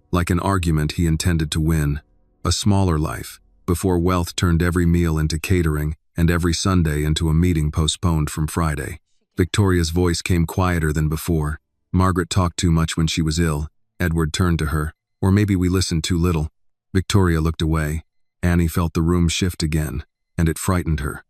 Like an argument he intended to win. A smaller life, before wealth turned every meal into catering and every Sunday into a meeting postponed from Friday. Victoria's voice came quieter than before. Margaret talked too much when she was ill. Edward turned to her. Or maybe we listened too little. Victoria looked away. Annie felt the room shift again, and it frightened her.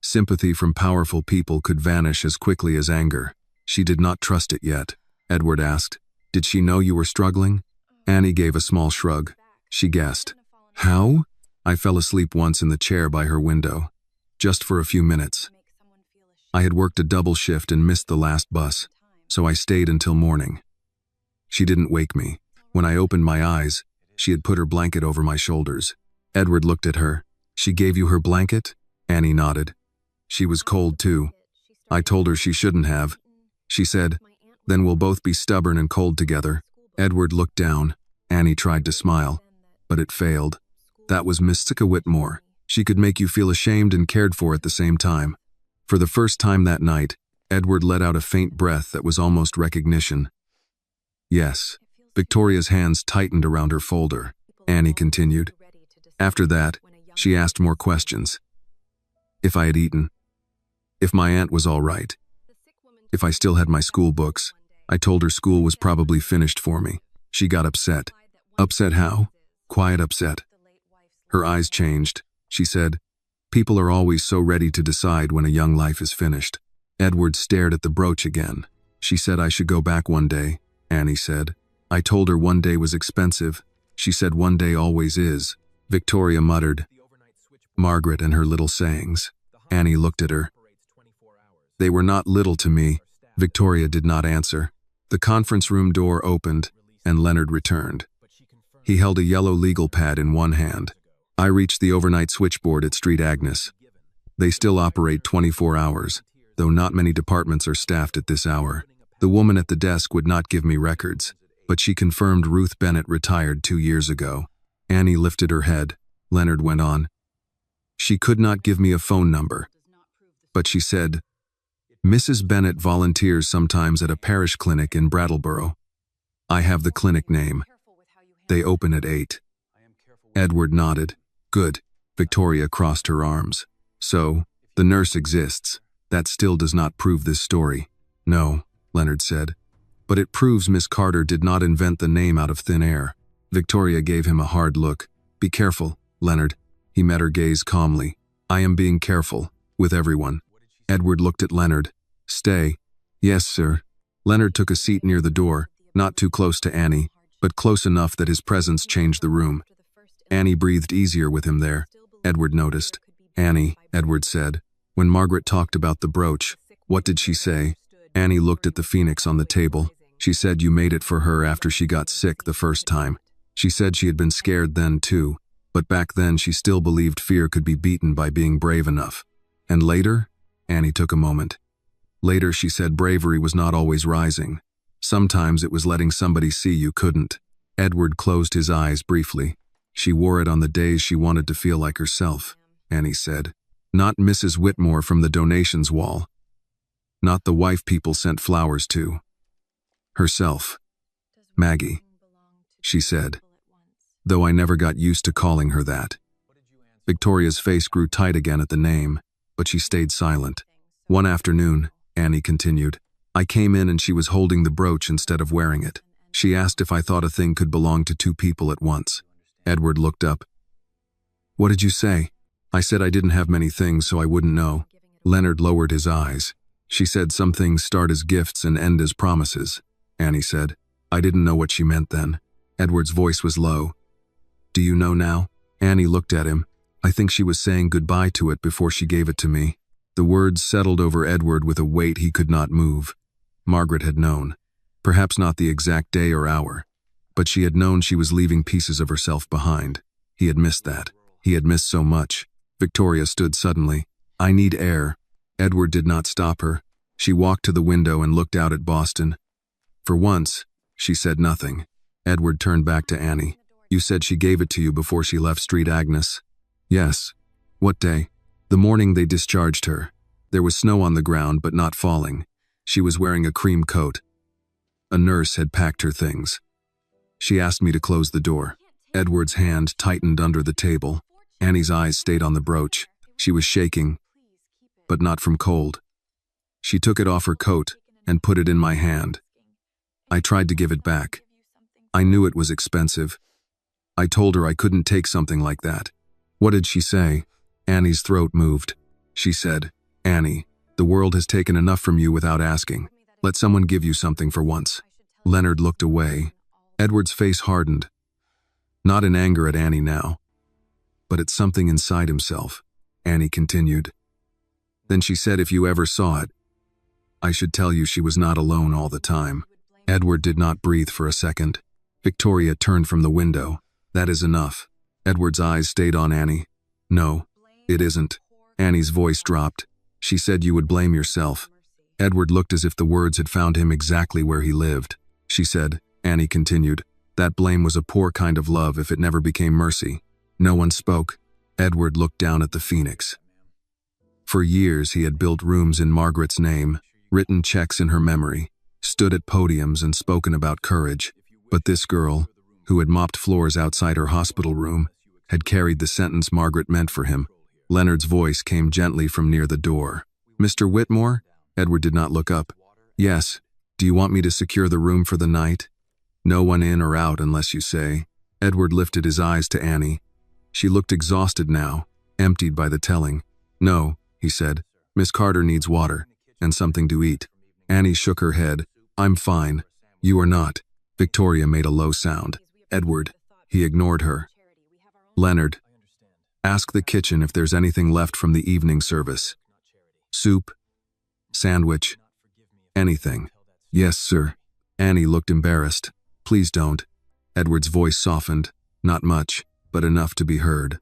Sympathy from powerful people could vanish as quickly as anger. She did not trust it yet. Edward asked, "Did she know you were struggling?" Annie gave a small shrug. She guessed. "How?" "I fell asleep once in the chair by her window. Just for a few minutes. I had worked a double shift and missed the last bus, so I stayed until morning. She didn't wake me. When I opened my eyes, she had put her blanket over my shoulders." Edward looked at her. "She gave you her blanket?" Annie nodded. "She was cold too. I told her she shouldn't have. She said, 'Then we'll both be stubborn and cold together.'" Edward looked down. Annie tried to smile, but it failed. "That was Miss Whitmore. She could make you feel ashamed and cared for at the same time." For the first time that night, Edward let out a faint breath that was almost recognition. "Yes." Victoria's hands tightened around her folder. Annie continued. After that, she asked more questions. If I had eaten. If my aunt was all right. If I still had my school books. I told her school was probably finished for me. She got upset. Upset how? Quiet upset. Her eyes changed. She said, "People are always so ready to decide when a young life is finished." Edward stared at the brooch again. "She said I should go back one day," Annie said. "I told her one day was expensive. She said one day always is." Victoria muttered. Margaret and her little sayings. Annie looked at her. "They were not little to me." Victoria did not answer. The conference room door opened, and Leonard returned. He held a yellow legal pad in one hand. "I reached the overnight switchboard at Street Agnes. They still operate 24 hours, though not many departments are staffed at this hour. The woman at the desk would not give me records, but she confirmed Ruth Bennett retired 2 years ago." Annie lifted her head. Leonard went on. "She could not give me a phone number, but she said, 'Mrs. Bennett volunteers sometimes at a parish clinic in Brattleboro. I have the clinic name. They open at 8. Edward nodded. "Good." Victoria crossed her arms. "So, the nurse exists. That still does not prove this story." "No," Leonard said. "But it proves Miss Carter did not invent the name out of thin air." Victoria gave him a hard look. "Be careful, Leonard." He met her gaze calmly. "I am being careful, with everyone." Edward looked at Leonard. "Stay." "Yes, sir." Leonard took a seat near the door, not too close to Annie, but close enough that his presence changed the room. Annie breathed easier with him there, Edward noticed. "Annie," Edward said, "when Margaret talked about the brooch, what did she say?" Annie looked at the phoenix on the table. "She said you made it for her after she got sick the first time. She said she had been scared then too, but back then she still believed fear could be beaten by being brave enough. And later?" Annie took a moment. "Later she said bravery was not always rising. Sometimes it was letting somebody see you couldn't." Edward closed his eyes briefly. "She wore it on the days she wanted to feel like herself," Annie said. "Not Mrs. Whitmore from the donations wall. Not the wife people sent flowers to. Herself. Maggie," she said, though I never got used to calling her that. Victoria's face grew tight again at the name, but she stayed silent. "One afternoon," Annie continued, "I came in and she was holding the brooch instead of wearing it. She asked if I thought a thing could belong to 2 people at once." Edward looked up. "What did you say?" "I said I didn't have many things so I wouldn't know." Leonard lowered his eyes. "She said some things start as gifts and end as promises," Annie said. "I didn't know what she meant then." Edward's voice was low. "Do you know now?" Annie looked at him. "I think she was saying goodbye to it before she gave it to me." The words settled over Edward with a weight he could not move. Margaret had known. Perhaps not the exact day or hour, but she had known she was leaving pieces of herself behind. He had missed that. He had missed so much. Victoria stood suddenly. "I need air." Edward did not stop her. She walked to the window and looked out at Boston. For once, she said nothing. Edward turned back to Annie. "You said she gave it to you before she left Street Agnes." "Yes." "What day?" "The morning they discharged her. There was snow on the ground, but not falling. She was wearing a cream coat. A nurse had packed her things. She asked me to close the door. Edward's hand tightened under the table. Annie's eyes stayed on the brooch. She was shaking, but not from cold. She took it off her coat and put it in my hand. I tried to give it back. I knew it was expensive. I told her I couldn't take something like that. What did she say? Annie's throat moved. She said, "Annie, the world has taken enough from you without asking. Let someone give you something for once." Leonard looked away. Edward's face hardened. Not in anger at Annie now, but at something inside himself. Annie continued. Then she said if you ever saw it, I should tell you she was not alone all the time. Edward did not breathe for a second. Victoria turned from the window. That is enough. Edward's eyes stayed on Annie. No, it isn't. Annie's voice dropped. She said you would blame yourself. Edward looked as if the words had found him exactly where he lived. She said, Annie continued, that blame was a poor kind of love if it never became mercy. No one spoke. Edward looked down at the phoenix. For years he had built rooms in Margaret's name, written checks in her memory, stood at podiums and spoken about courage. But this girl, who had mopped floors outside her hospital room, had carried the sentence Margaret meant for him. Leonard's voice came gently from near the door. Mr. Whitmore? Edward did not look up. Yes. Do you want me to secure the room for the night? No one in or out unless you say. Edward lifted his eyes to Annie. She looked exhausted now, emptied by the telling. No, he said. Miss Carter needs water and something to eat. Annie shook her head. I'm fine. You are not. Victoria made a low sound. Edward. He ignored her. Leonard. Ask the kitchen if there's anything left from the evening service. Soup. Sandwich. Anything. Yes, sir. Annie looked embarrassed. Please don't. Edward's voice softened. Not much, but enough to be heard.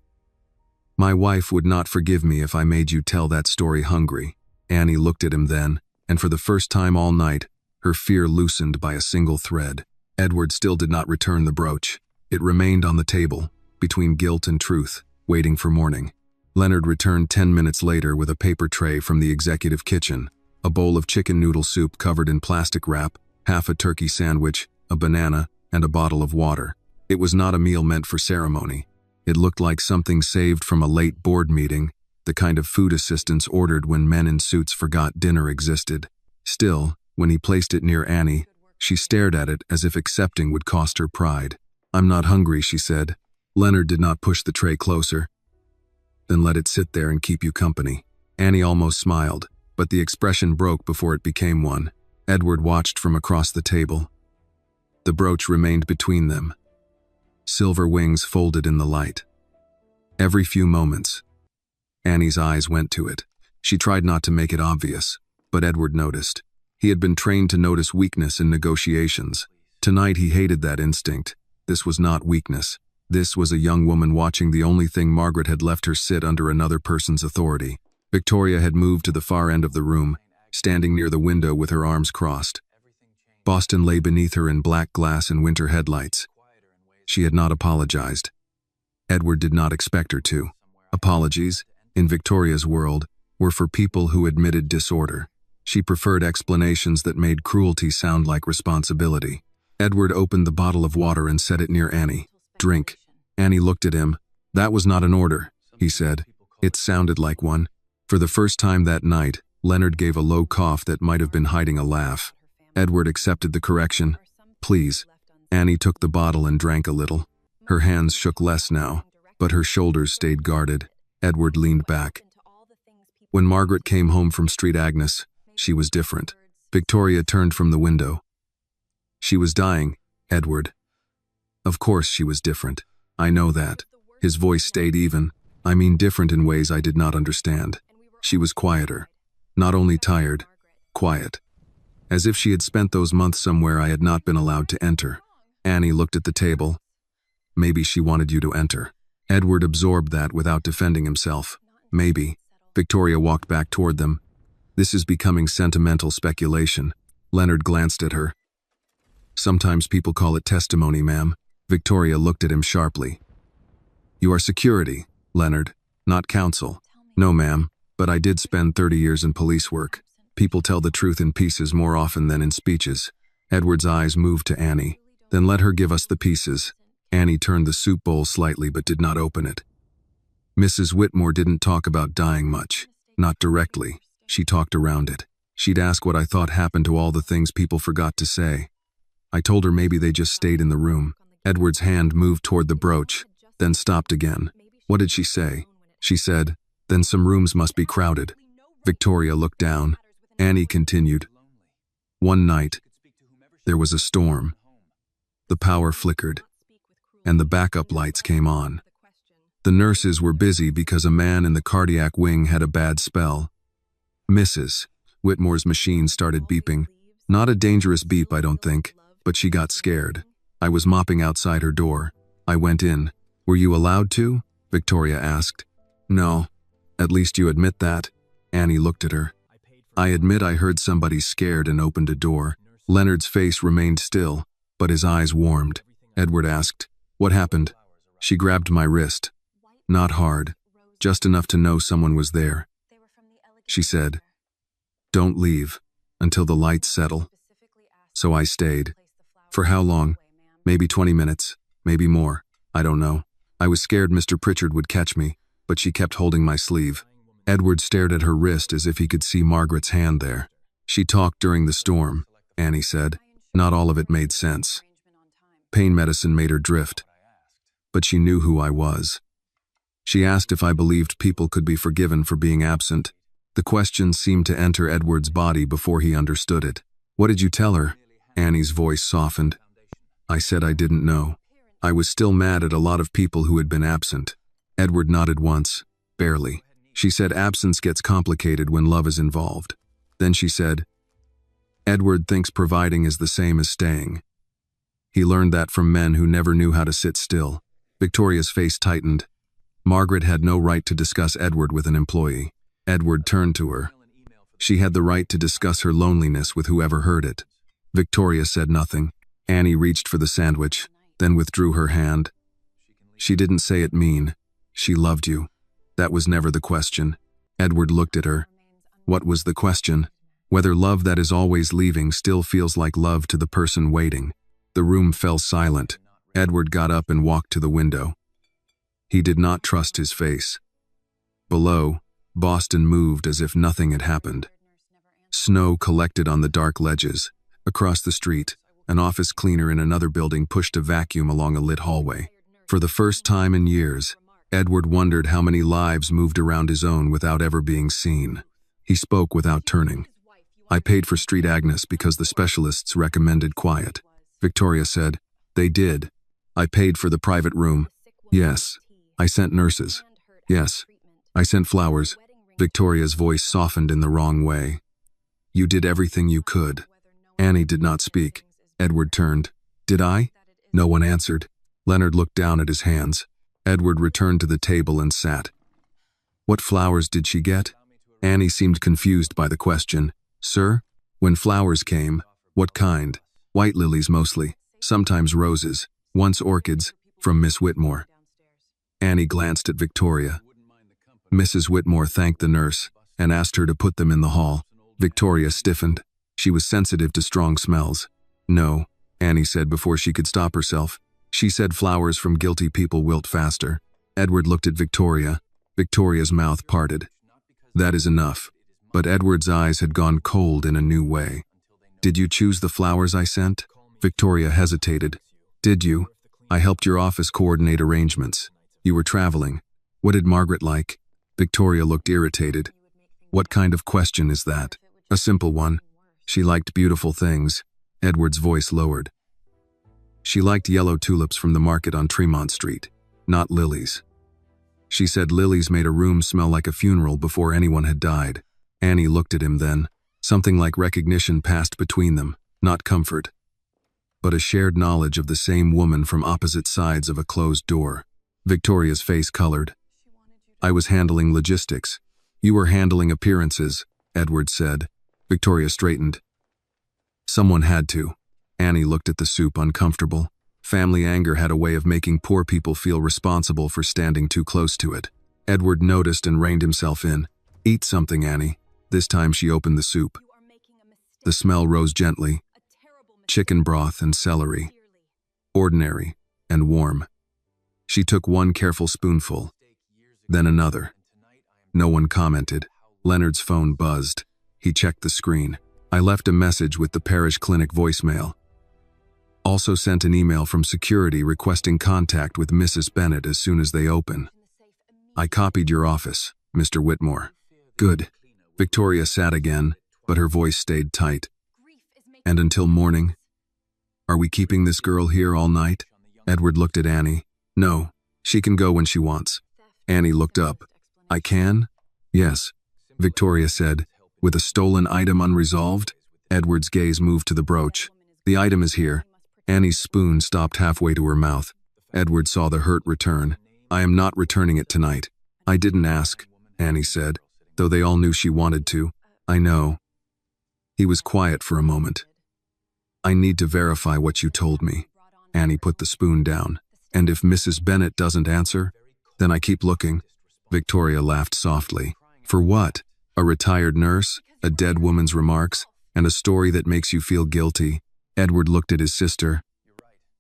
My wife would not forgive me if I made you tell that story hungry. Annie looked at him then, and for the first time all night, her fear loosened by a single thread. Edward still did not return the brooch. It remained on the table, between guilt and truth, waiting for morning. Leonard returned 10 minutes later with a paper tray from the executive kitchen, a bowl of chicken noodle soup covered in plastic wrap, half a turkey sandwich, a banana, and a bottle of water. It was not a meal meant for ceremony. It looked like something saved from a late board meeting, the kind of food assistants ordered when men in suits forgot dinner existed. Still, when he placed it near Annie, she stared at it as if accepting would cost her pride. I'm not hungry, she said. Leonard did not push the tray closer. Then let it sit there and keep you company. Annie almost smiled, but the expression broke before it became one. Edward watched from across the table. The brooch remained between them. Silver wings folded in the light. Every few moments, Annie's eyes went to it. She tried not to make it obvious, but Edward noticed. He had been trained to notice weakness in negotiations. Tonight he hated that instinct. This was not weakness. This was a young woman watching the only thing Margaret had left her sit under another person's authority. Victoria had moved to the far end of the room, standing near the window with her arms crossed. Boston lay beneath her in black glass and winter headlights. She had not apologized. Edward did not expect her to. Apologies, in Victoria's world, were for people who admitted disorder. She preferred explanations that made cruelty sound like responsibility. Edward opened the bottle of water and set it near Annie. Drink. Annie looked at him. That was not an order, he said. It sounded like one. For the first time that night, Leonard gave a low cough that might have been hiding a laugh. Edward accepted the correction. Please. Annie took the bottle and drank a little. Her hands shook less now, but her shoulders stayed guarded. Edward leaned back. When Margaret came home from Street Agnes, she was different. Victoria turned from the window. She was dying, Edward. Of course she was different. I know that. His voice stayed even. I mean different in ways I did not understand. She was quieter. Not only tired, quiet. As if she had spent those months somewhere I had not been allowed to enter. Annie looked at the table. Maybe she wanted you to enter. Edward absorbed that without defending himself. Maybe. Victoria walked back toward them. This is becoming sentimental speculation. Leonard glanced at her. Sometimes people call it testimony, ma'am. Victoria looked at him sharply. You are security, Leonard, not counsel. No, ma'am. But I did spend 30 years in police work. People tell the truth in pieces more often than in speeches. Edward's eyes moved to Annie. Then let her give us the pieces. Annie turned the soup bowl slightly but did not open it. Mrs. Whitmore didn't talk about dying much. Not directly. She talked around it. She'd ask what I thought happened to all the things people forgot to say. I told her maybe they just stayed in the room. Edward's hand moved toward the brooch, then stopped again. What did she say? She said, "Then some rooms must be crowded." Victoria looked down. Annie continued. One night, there was a storm. The power flickered, and the backup lights came on. The nurses were busy because a man in the cardiac wing had a bad spell. Mrs. Whitmore's machine started beeping. Not a dangerous beep, I don't think, but she got scared. I was mopping outside her door. I went in. "Were you allowed to?" Victoria asked. "No. At least you admit that." Annie looked at her. "I admit I heard somebody scared and opened a door." Leonard's face remained still, but his eyes warmed. Edward asked, "What happened?" She grabbed my wrist. "Not hard. Just enough to know someone was there." She said, "Don't leave until the lights settle." So I stayed. For how long? Maybe 20 minutes, maybe more. I don't know. I was scared Mr. Pritchard would catch me, but she kept holding my sleeve. Edward stared at her wrist as if he could see Margaret's hand there. "She talked during the storm," Annie said. "Not all of it made sense. Pain medicine made her drift. But she knew who I was. She asked if I believed people could be forgiven for being absent. The question seemed to enter Edward's body before he understood it. "What did you tell her?" Annie's voice softened. I said I didn't know. I was still mad at a lot of people who had been absent. Edward nodded once, barely. She said absence gets complicated when love is involved. Then she said, "Edward thinks providing is the same as staying. He learned that from men who never knew how to sit still." Victoria's face tightened. Margaret had no right to discuss Edward with an employee. Edward turned to her. She had the right to discuss her loneliness with whoever heard it. Victoria said nothing. Annie reached for the sandwich, then withdrew her hand. "She didn't say it mean. She loved you. That was never the question." Edward looked at her. "What was the question?" "Whether love that is always leaving still feels like love to the person waiting." The room fell silent. Edward got up and walked to the window. He did not trust his face. Below, Boston moved as if nothing had happened. Snow collected on the dark ledges. Across the street, an office cleaner in another building pushed a vacuum along a lit hallway. For the first time in years, Edward wondered how many lives moved around his own without ever being seen. He spoke without turning. "I paid for Street Agnes because the specialists recommended quiet." Victoria said, "They did. I paid for the private room." "Yes. I sent nurses." "Yes. I sent flowers." Victoria's voice softened in the wrong way. "You did everything you could." Annie did not speak. Edward turned. "Did I?" No one answered. Leonard looked down at his hands. Edward returned to the table and sat. "What flowers did she get?" Annie seemed confused by the question. "Sir? When flowers came, what kind?" "White lilies mostly, sometimes roses, once orchids, from Miss Whitmore." Annie glanced at Victoria. Mrs. Whitmore thanked the nurse and asked her to put them in the hall. Victoria stiffened. She was sensitive to strong smells. "No," Annie said before she could stop herself. She said flowers from guilty people wilt faster. Edward looked at Victoria. Victoria's mouth parted. "That is enough." But Edward's eyes had gone cold in a new way. "Did you choose the flowers I sent?" Victoria hesitated. "Did you? I helped your office coordinate arrangements. You were traveling. What did Margaret like?" Victoria looked irritated. "What kind of question is that?" "A simple one. She liked beautiful things." Edward's voice lowered. "She liked yellow tulips from the market on Tremont Street, not lilies. She said lilies made a room smell like a funeral before anyone had died." Annie looked at him then. Something like recognition passed between them, not comfort, but a shared knowledge of the same woman from opposite sides of a closed door. Victoria's face colored. "I was handling logistics. You were handling appearances," Edward said. Victoria straightened. "Someone had to." Annie looked at the soup, uncomfortable. Family anger had a way of making poor people feel responsible for standing too close to it. Edward noticed and reined himself in. Eat something, Annie. This time she opened the soup. The smell rose gently. Chicken broth and celery. Ordinary and warm. She took one careful spoonful, then another. No one commented. Leonard's phone buzzed. He checked the screen. I left a message with the parish clinic voicemail. Also sent an email from security requesting contact with Mrs. Bennett as soon as they open. I copied your office, Mr. Whitmore. Good. Victoria sat again, but her voice stayed tight. And until morning? Are we keeping this girl here all night? Edward looked at Annie. No, she can go when she wants. Annie looked up. I can? Yes, Victoria said. With a stolen item unresolved? Edward's gaze moved to the brooch. The item is here. Annie's spoon stopped halfway to her mouth. Edward saw the hurt return. I am not returning it tonight. I didn't ask, Annie said, though they all knew she wanted to. I know. He was quiet for a moment. I need to verify what you told me. Annie put the spoon down. And if Mrs. Bennett doesn't answer, then I keep looking. Victoria laughed softly. For what? A retired nurse, a dead woman's remarks, and a story that makes you feel guilty. Edward looked at his sister.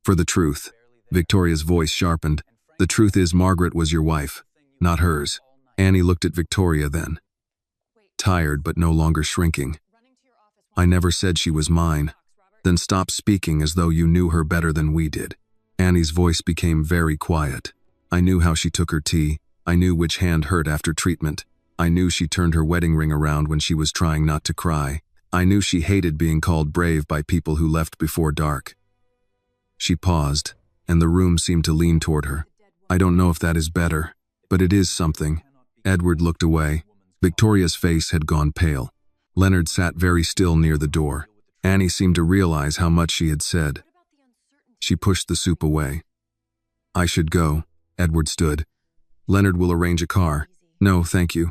For the truth. Victoria's voice sharpened. The truth is Margaret was your wife, not hers. Annie looked at Victoria then. Tired but no longer shrinking. I never said she was mine. Then stop speaking as though you knew her better than we did. Annie's voice became very quiet. I knew how she took her tea. I knew which hand hurt after treatment. I knew she turned her wedding ring around when she was trying not to cry. I knew she hated being called brave by people who left before dark. She paused, and the room seemed to lean toward her. I don't know if that is better, but it is something. Edward looked away. Victoria's face had gone pale. Leonard sat very still near the door. Annie seemed to realize how much she had said. She pushed the soup away. I should go. Edward stood. Leonard will arrange a car. No, thank you.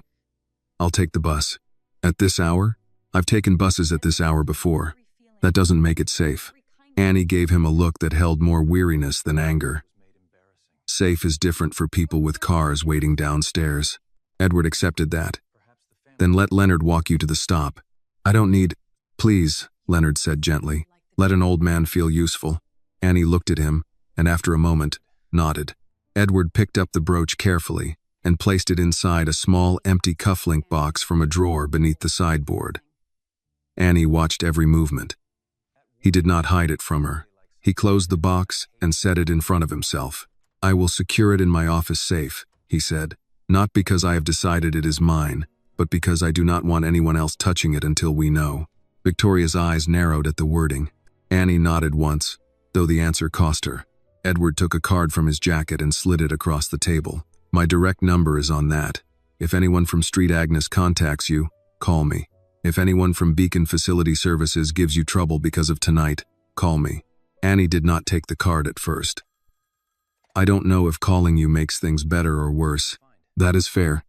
I'll take the bus. At this hour? I've taken buses at this hour before. That doesn't make it safe. Annie gave him a look that held more weariness than anger. Safe is different for people with cars waiting downstairs. Edward accepted that. Then let Leonard walk you to the stop. I don't need... Please, Leonard said gently. Let an old man feel useful. Annie looked at him, and after a moment, nodded. Edward picked up the brooch carefully and placed it inside a small empty cufflink box from a drawer beneath the sideboard. Annie watched every movement. He did not hide it from her. He closed the box and set it in front of himself. I will secure it in my office safe, he said, not because I have decided it is mine, but because I do not want anyone else touching it until we know. Victoria's eyes narrowed at the wording. Annie nodded once, though the answer cost her. Edward took a card from his jacket and slid it across the table. My direct number is on that. If anyone from Street Agnes contacts you, call me. If anyone from Beacon Facility Services gives you trouble because of tonight, call me. Annie did not take the card at first. I don't know if calling you makes things better or worse. That is fair.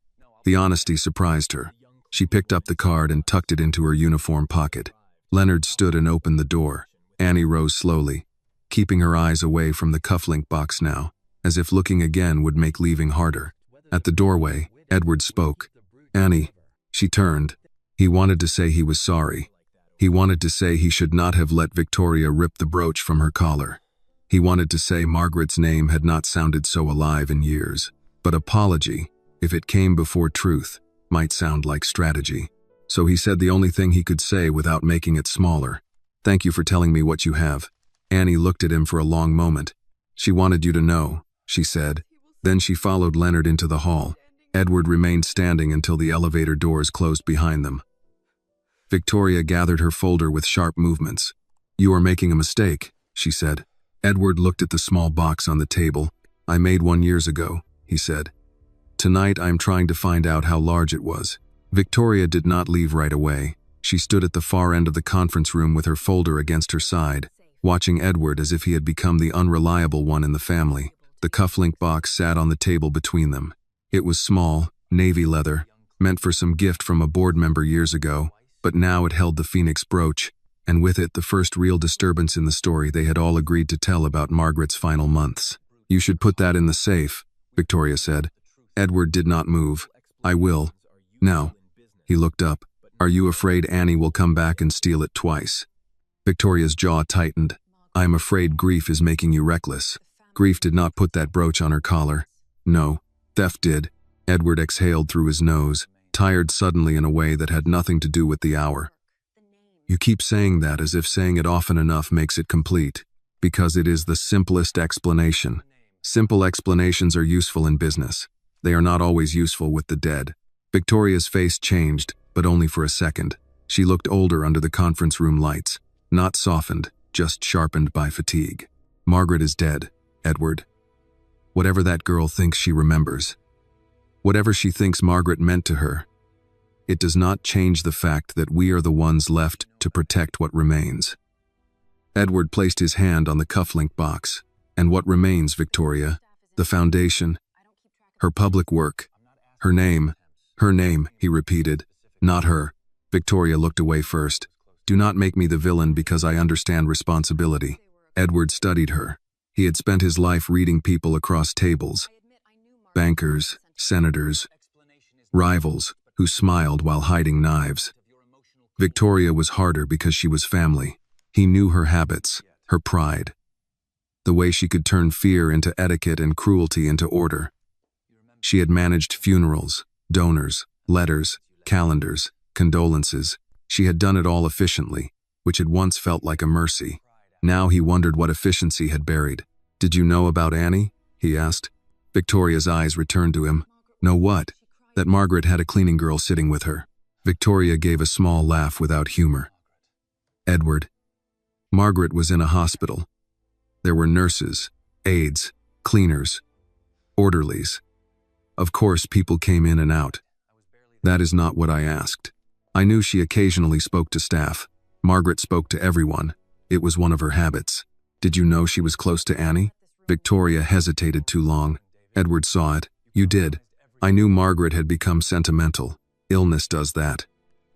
The honesty surprised her. She picked up the card and tucked it into her uniform pocket. Leonard stood and opened the door. Annie rose slowly, keeping her eyes away from the cufflink box now, as if looking again would make leaving harder. At the doorway, Edward spoke. Annie. She turned. He wanted to say he was sorry. He wanted to say he should not have let Victoria rip the brooch from her collar. He wanted to say Margaret's name had not sounded so alive in years. But apology, if it came before truth, might sound like strategy. So he said the only thing he could say without making it smaller. Thank you for telling me what you have. Annie looked at him for a long moment. She wanted you to know, she said. Then she followed Leonard into the hall. Edward remained standing until the elevator doors closed behind them. Victoria gathered her folder with sharp movements. You are making a mistake, she said. Edward looked at the small box on the table. I made one years ago, he said. Tonight I am trying to find out how large it was. Victoria did not leave right away. She stood at the far end of the conference room with her folder against her side, watching Edward as if he had become the unreliable one in the family. The cufflink box sat on the table between them. It was small, navy leather, meant for some gift from a board member years ago, but now it held the Phoenix brooch, and with it the first real disturbance in the story they had all agreed to tell about Margaret's final months. You should put that in the safe, Victoria said. Edward did not move. I will. Now, He looked up. Are you afraid Annie will come back and steal it twice? Victoria's jaw tightened. I am afraid grief is making you reckless. Grief did not put that brooch on her collar. No, theft did. Edward exhaled through his nose, tired suddenly in a way that had nothing to do with the hour. You keep saying that as if saying it often enough makes it complete, because it is the simplest explanation. Simple explanations are useful in business. They are not always useful with the dead. Victoria's face changed, but only for a second. She looked older under the conference room lights, not softened, just sharpened by fatigue. Margaret is dead, Edward. Whatever that girl thinks she remembers. Whatever she thinks Margaret meant to her. It does not change the fact that we are the ones left to protect what remains. Edward placed his hand on the cufflink box. And what remains, Victoria? The foundation. Her public work. Her name, he repeated. Not her. Victoria looked away first. Do not make me the villain because I understand responsibility. Edward studied her. He had spent his life reading people across tables. Bankers, senators, rivals who smiled while hiding knives. Victoria was harder because she was family. He knew her habits, her pride. The way she could turn fear into etiquette and cruelty into order. She had managed funerals, donors, letters, calendars, condolences. She had done it all efficiently, which had once felt like a mercy. Now he wondered what efficiency had buried. Did you know about Annie? He asked. Victoria's eyes returned to him. Know what? That Margaret had a cleaning girl sitting with her. Victoria gave a small laugh without humor. Edward. Margaret was in a hospital. There were nurses, aides, cleaners, orderlies. Of course, people came in and out. That is not what I asked. I knew she occasionally spoke to staff. Margaret spoke to everyone. It was one of her habits. Did you know she was close to Annie? Victoria hesitated too long. Edward saw it. You did. I knew Margaret had become sentimental. Illness does that.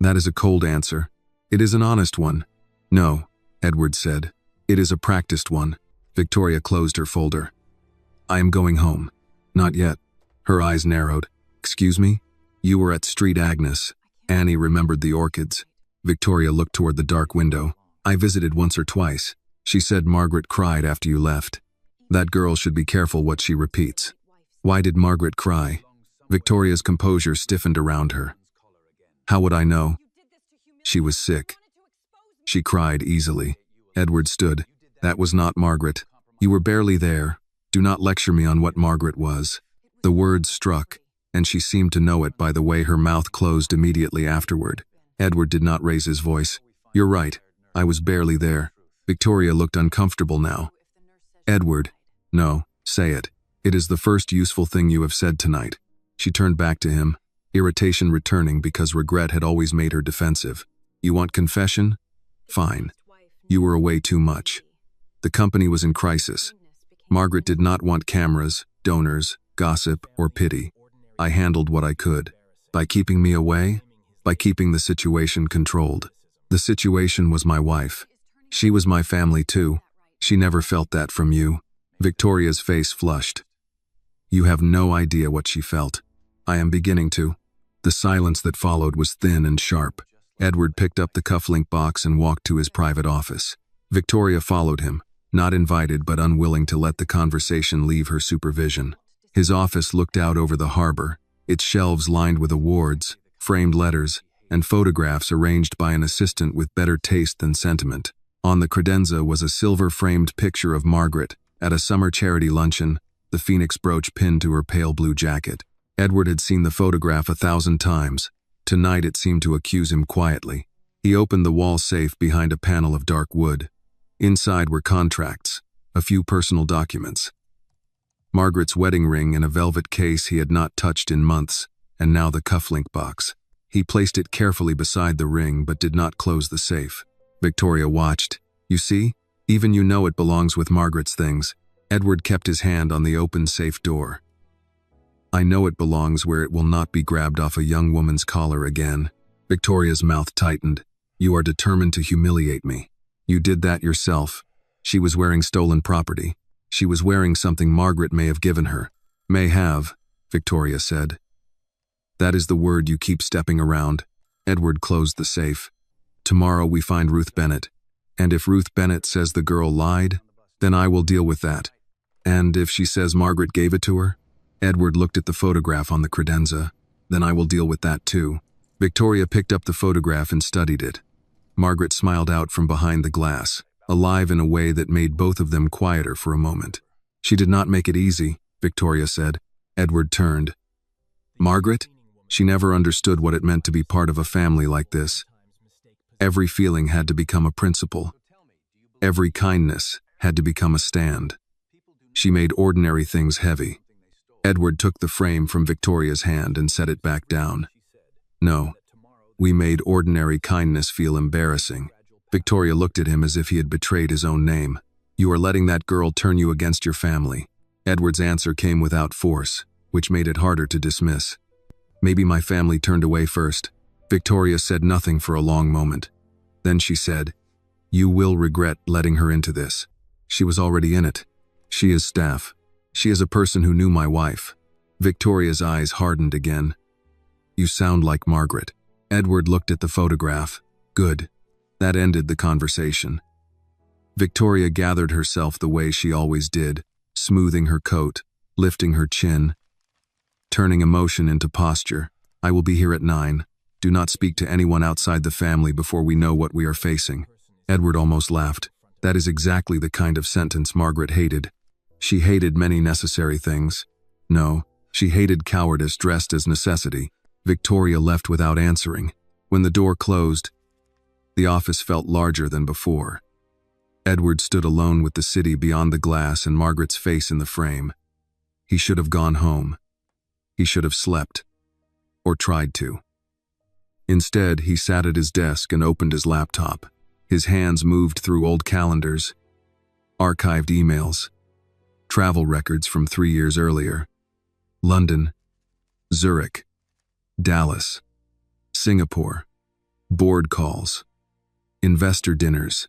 That is a cold answer. It is an honest one. No, Edward said. It is a practiced one. Victoria closed her folder. I am going home. Not yet. Her eyes narrowed. Excuse me? You were at Street Agnes. Annie remembered the orchids. Victoria looked toward the dark window. I visited once or twice. She said Margaret cried after you left. That girl should be careful what she repeats. Why did Margaret cry? Victoria's composure stiffened around her. How would I know? She was sick. She cried easily. Edward stood. That was not Margaret. You were barely there. Do not lecture me on what Margaret was. The words struck, and she seemed to know it by the way her mouth closed immediately afterward. Edward did not raise his voice. You're right. I was barely there. Victoria looked uncomfortable now. Edward. No, say it. It is the first useful thing you have said tonight. She turned back to him, irritation returning because regret had always made her defensive. You want confession? Fine. You were away too much. The company was in crisis. Margaret did not want cameras, donors, gossip, or pity. I handled what I could. By keeping me away, by keeping the situation controlled. The situation was my wife. She was my family too. She never felt that from you. Victoria's face flushed. You have no idea what she felt. I am beginning to. The silence that followed was thin and sharp. Edward picked up the cufflink box and walked to his private office. Victoria followed him, not invited but unwilling to let the conversation leave her supervision. His office looked out over the harbor, its shelves lined with awards, framed letters, and photographs arranged by an assistant with better taste than sentiment. On the credenza was a silver-framed picture of Margaret at a summer charity luncheon, the phoenix brooch pinned to her pale blue jacket. Edward had seen the photograph 1,000 times. Tonight it seemed to accuse him quietly. He opened the wall safe behind a panel of dark wood. Inside were contracts, a few personal documents. Margaret's wedding ring in a velvet case he had not touched in months, and now the cufflink box. He placed it carefully beside the ring but did not close the safe. Victoria watched. You see? Even you know it belongs with Margaret's things. Edward kept his hand on the open safe door. I know it belongs where it will not be grabbed off a young woman's collar again. Victoria's mouth tightened. You are determined to humiliate me. You did that yourself. She was wearing stolen property. She was wearing something Margaret may have given her. May have, Victoria said. That is the word you keep stepping around. Edward closed the safe. Tomorrow we find Ruth Bennett. And if Ruth Bennett says the girl lied, then I will deal with that. And if she says Margaret gave it to her? Edward looked at the photograph on the credenza. Then I will deal with that too. Victoria picked up the photograph and studied it. Margaret smiled out from behind the glass, alive in a way that made both of them quieter for a moment. She did not make it easy, Victoria said. Edward turned. Margaret? She never understood what it meant to be part of a family like this. Every feeling had to become a principle. Every kindness had to become a stand. She made ordinary things heavy. Edward took the frame from Victoria's hand and set it back down. No, we made ordinary kindness feel embarrassing. Victoria looked at him as if he had betrayed his own name. You are letting that girl turn you against your family. Edward's answer came without force, which made it harder to dismiss. Maybe my family turned away first. Victoria said nothing for a long moment. Then she said, You will regret letting her into this. She was already in it. She is staff. She is a person who knew my wife. Victoria's eyes hardened again. You sound like Margaret. Edward looked at the photograph. Good. That ended the conversation. Victoria gathered herself the way she always did, smoothing her coat, lifting her chin, turning emotion into posture. I will be here at 9. Do not speak to anyone outside the family before we know what we are facing. Edward almost laughed. That is exactly the kind of sentence Margaret hated. She hated many necessary things. No, she hated cowardice dressed as necessity. Victoria left without answering. When the door closed, the office felt larger than before. Edward stood alone with the city beyond the glass and Margaret's face in the frame. He should have gone home. He should have slept. Or tried to. Instead, he sat at his desk and opened his laptop. His hands moved through old calendars, archived emails, travel records from 3 years earlier. London, Zurich, Dallas, Singapore, board calls, investor dinners,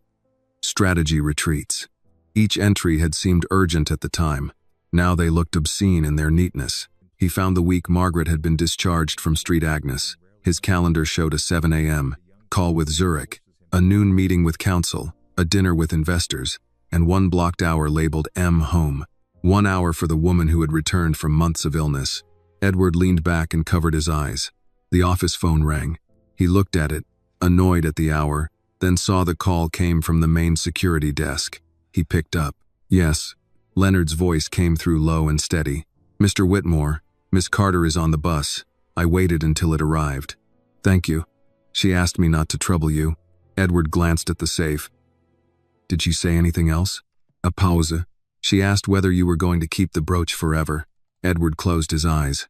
strategy retreats. Each entry had seemed urgent at the time. Now they looked obscene in their neatness. He found the week Margaret had been discharged from Street Agnes. His calendar showed a 7 a.m. call with Zurich, a noon meeting with council, a dinner with investors, and one blocked hour labeled M home. 1 hour for the woman who had returned from months of illness. Edward leaned back and covered his eyes. The office phone rang. He looked at it, annoyed at the hour, then saw the call came from the main security desk. He picked up. Yes. Leonard's voice came through low and steady. Mr. Whitmore, Miss Carter is on the bus. I waited until it arrived. Thank you. She asked me not to trouble you. Edward glanced at the safe. Did she say anything else? A pause. She asked whether you were going to keep the brooch forever. Edward closed his eyes.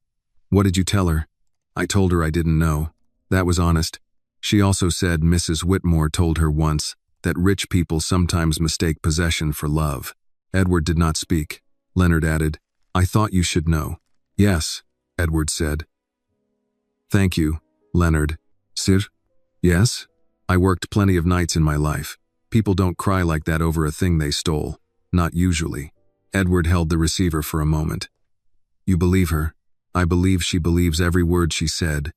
What did you tell her? I told her I didn't know. That was honest. She also said Mrs. Whitmore told her once that rich people sometimes mistake possession for love. Edward did not speak. Leonard added, I thought you should know. Yes, Edward said. Thank you, Leonard. Sir? Yes? I worked plenty of nights in my life. People don't cry like that over a thing they stole. Not usually. Edward held the receiver for a moment. You believe her? I believe she believes every word she said.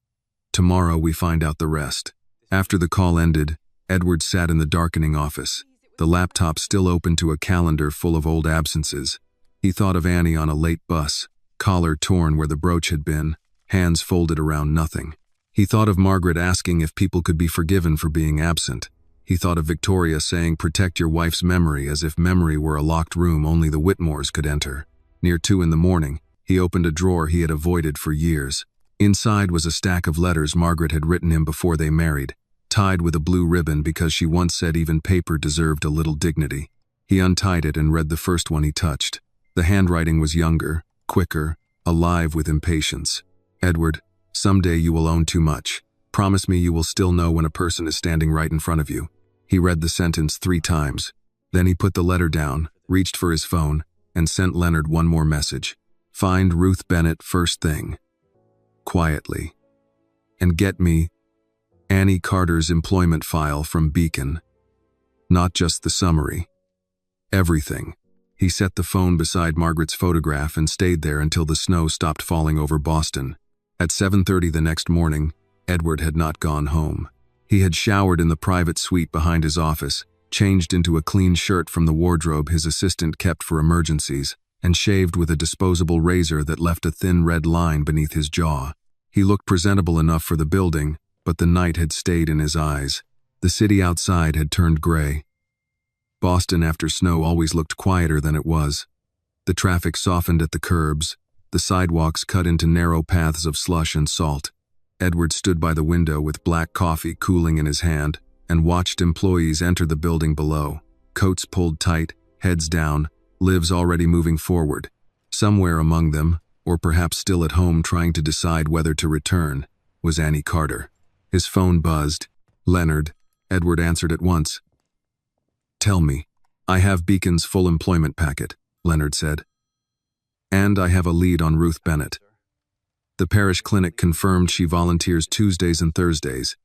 Tomorrow we find out the rest. After the call ended, Edward sat in the darkening office, the laptop still open to a calendar full of old absences. He thought of Annie on a late bus, collar torn where the brooch had been, hands folded around nothing. He thought of Margaret asking if people could be forgiven for being absent. He thought of Victoria saying protect your wife's memory as if memory were a locked room only the Whitmores could enter. Near 2 in the morning, he opened a drawer he had avoided for years. Inside was a stack of letters Margaret had written him before they married, tied with a blue ribbon because she once said even paper deserved a little dignity. He untied it and read the first one he touched. The handwriting was younger, quicker, alive with impatience. Edward, someday you will own too much. Promise me you will still know when a person is standing right in front of you. He read the sentence 3 times. Then he put the letter down, reached for his phone, and sent Leonard one more message. Find Ruth Bennett first thing. Quietly. And get me Annie Carter's employment file from Beacon. Not just the summary. Everything. He set the phone beside Margaret's photograph and stayed there until the snow stopped falling over Boston. At 7:30 the next morning, Edward had not gone home. He had showered in the private suite behind his office, changed into a clean shirt from the wardrobe his assistant kept for emergencies, and shaved with a disposable razor that left a thin red line beneath his jaw. He looked presentable enough for the building, but the night had stayed in his eyes. The city outside had turned gray. Boston after snow always looked quieter than it was. The traffic softened at the curbs, the sidewalks cut into narrow paths of slush and salt. Edward stood by the window with black coffee cooling in his hand and watched employees enter the building below, coats pulled tight, heads down, lives already moving forward. Somewhere among them, or perhaps still at home trying to decide whether to return, was Annie Carter. His phone buzzed. Leonard. Edward answered at once. "Tell me. I have Beacon's full employment packet," Leonard said. "And I have a lead on Ruth Bennett. The parish clinic confirmed she volunteers Tuesdays and Thursdays.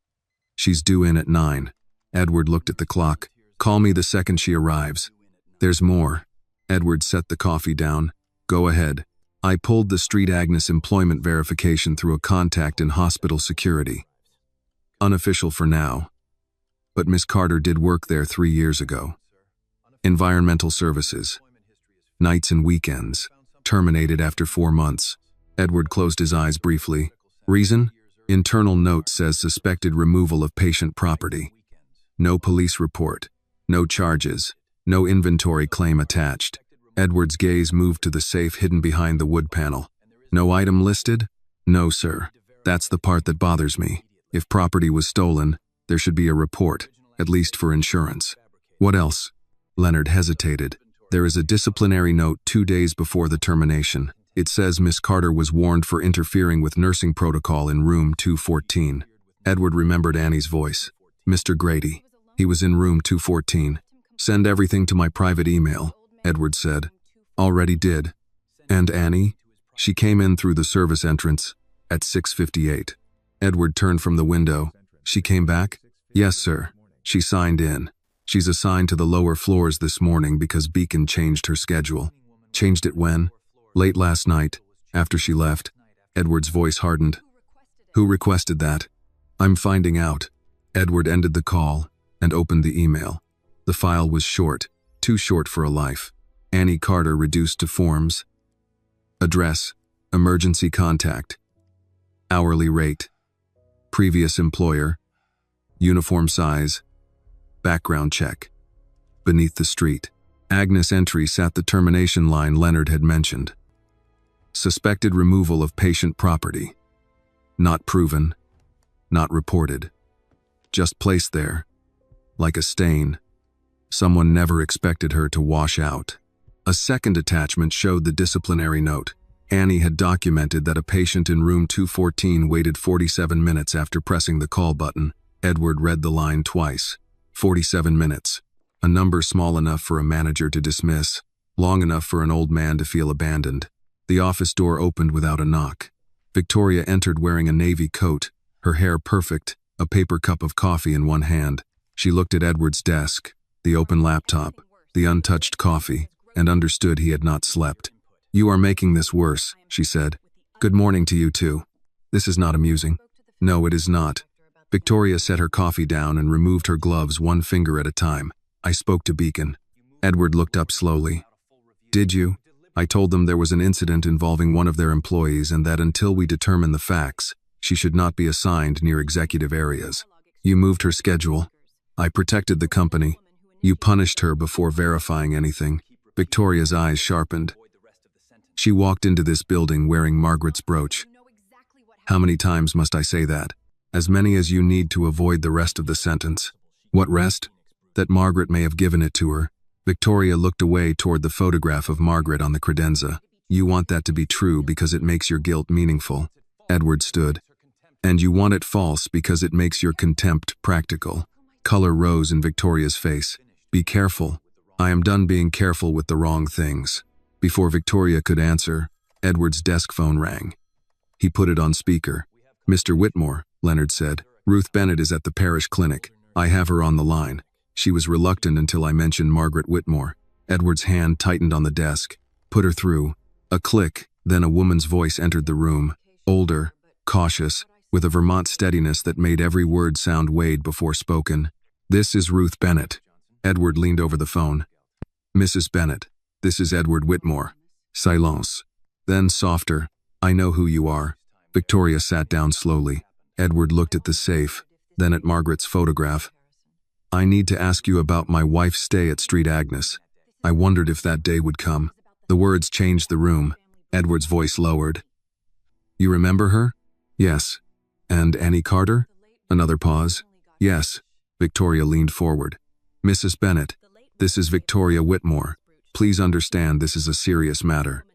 She's due in at 9. Edward looked at the clock. "Call me the second she arrives." "There's more." Edward set the coffee down. "Go ahead." I pulled the Street Agnes employment verification through a contact in hospital security. Unofficial for now. But Miss Carter did work there 3 years ago. Environmental services. Nights and weekends. Terminated after 4 months. Edward closed his eyes briefly. Reason? Internal note says suspected removal of patient property. No police report. No charges. No inventory claim attached. Edward's gaze moved to the safe hidden behind the wood panel. No item listed? No, sir. That's the part that bothers me. If property was stolen, there should be a report, at least for insurance. What else? Leonard hesitated. There is a disciplinary note 2 days before the termination. It says Miss Carter was warned for interfering with nursing protocol in room 214. Edward remembered Annie's voice. Mr. Grady. He was in room 214. Send everything to my private email, Edward said. Already did. And Annie? She came in through the service entrance at 6:58. Edward turned from the window. She came back? Yes, sir. She signed in. She's assigned to the lower floors this morning because Beacon changed her schedule. Changed it when? Late last night, after she left. Edward's voice hardened. Who requested that? I'm finding out. Edward ended the call and opened the email. The file was short, too short for a life. Annie Carter reduced to forms. Address, emergency contact. Hourly rate. Previous employer. Uniform size. Background check. Beneath the street. Agnes' entry sat the termination line Leonard had mentioned. Suspected removal of patient property. Not proven. Not reported. Just placed there. Like a stain. Someone never expected her to wash out. A second attachment showed the disciplinary note. Annie had documented that a patient in room 214 waited 47 minutes after pressing the call button. Edward read the line twice. 47 minutes. A number small enough for a manager to dismiss, long enough for an old man to feel abandoned. The office door opened without a knock. Victoria entered wearing a navy coat, her hair perfect, a paper cup of coffee in one hand. She looked at Edward's desk, the open laptop, the untouched coffee, and understood he had not slept. You are making this worse, she said. Good morning to you too. This is not amusing. No, it is not. Victoria set her coffee down and removed her gloves one finger at a time. I spoke to Beacon. Edward looked up slowly. Did you? I told them there was an incident involving one of their employees and that until we determine the facts, she should not be assigned near executive areas. You moved her schedule. I protected the company. You punished her before verifying anything. Victoria's eyes sharpened. She walked into this building wearing Margaret's brooch. How many times must I say that? As many as you need to avoid the rest of the sentence. What rest? That Margaret may have given it to her. Victoria looked away toward the photograph of Margaret on the credenza. You want that to be true because it makes your guilt meaningful. Edward stood. And you want it false because it makes your contempt practical. Color rose in Victoria's face. Be careful. I am done being careful with the wrong things. Before Victoria could answer, Edward's desk phone rang. He put it on speaker. Mr. Whitmore, Leonard said. Ruth Bennett is at the parish clinic. I have her on the line. She was reluctant until I mentioned Margaret Whitmore. Edward's hand tightened on the desk. Put her through. A click, then a woman's voice entered the room. Older, cautious, with a Vermont steadiness that made every word sound weighed before spoken. "This is Ruth Bennett." Edward leaned over the phone. "Mrs. Bennett, this is Edward Whitmore." Silence. Then softer, "I know who you are." Victoria sat down slowly. Edward looked at the safe, then at Margaret's photograph. "I need to ask you about my wife's stay at Street Agnes. I wondered if that day would come." The words changed the room. Edward's voice lowered. "You remember her?" "Yes." "And Annie Carter?" Another pause. "Yes." Victoria leaned forward. "Mrs. Bennett, this is Victoria Whitmore. Please understand this is a serious matter.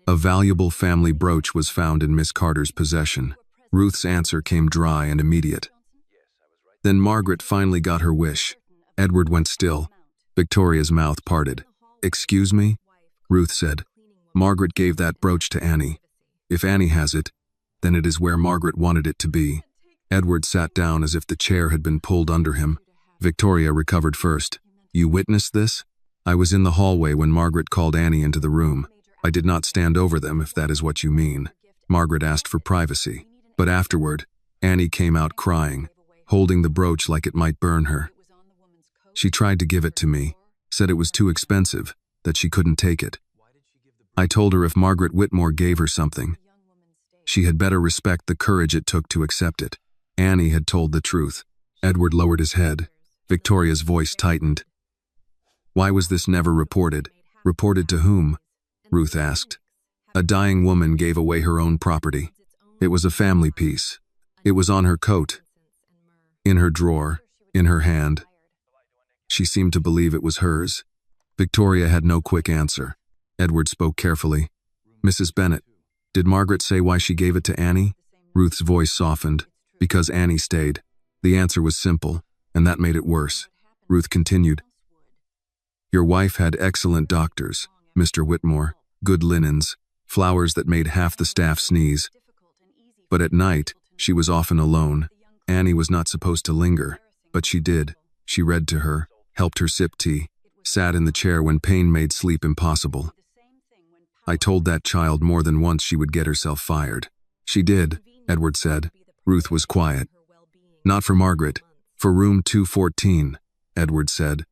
A valuable family brooch was found in Miss Carter's possession." Ruth's answer came dry and immediate. Then Margaret finally got her wish. Edward went still. Victoria's mouth parted. "Excuse me?" Ruth said. "Margaret gave that brooch to Annie. If Annie has it, then it is where Margaret wanted it to be." Edward sat down as if the chair had been pulled under him. Victoria recovered first. "You witnessed this?" "I was in the hallway when Margaret called Annie into the room. I did not stand over them, if that is what you mean. Margaret asked for privacy. But afterward, Annie came out crying, holding the brooch like it might burn her. She tried to give it to me, said it was too expensive, that she couldn't take it. I told her if Margaret Whitmore gave her something, she had better respect the courage it took to accept it. Annie had told the truth." Edward lowered his head. Victoria's voice tightened. "Why was this never reported?" "Reported to whom?" Ruth asked. "A dying woman gave away her own property. It was a family piece. It was on her coat, in her drawer, in her hand. She seemed to believe it was hers." Victoria had no quick answer. Edward spoke carefully. "Mrs. Bennett, did Margaret say why she gave it to Annie?" Ruth's voice softened. "Because Annie stayed." The answer was simple, and that made it worse. Ruth continued. "Your wife had excellent doctors, Mr. Whitmore, good linens, flowers that made half the staff sneeze. But at night, she was often alone. Annie was not supposed to linger, but she did. She read to her, helped her sip tea, sat in the chair when pain made sleep impossible. I told that child more than once she would get herself fired." "She did," Edward said. Ruth was quiet. "Not for Margaret, for room 214, Edward said.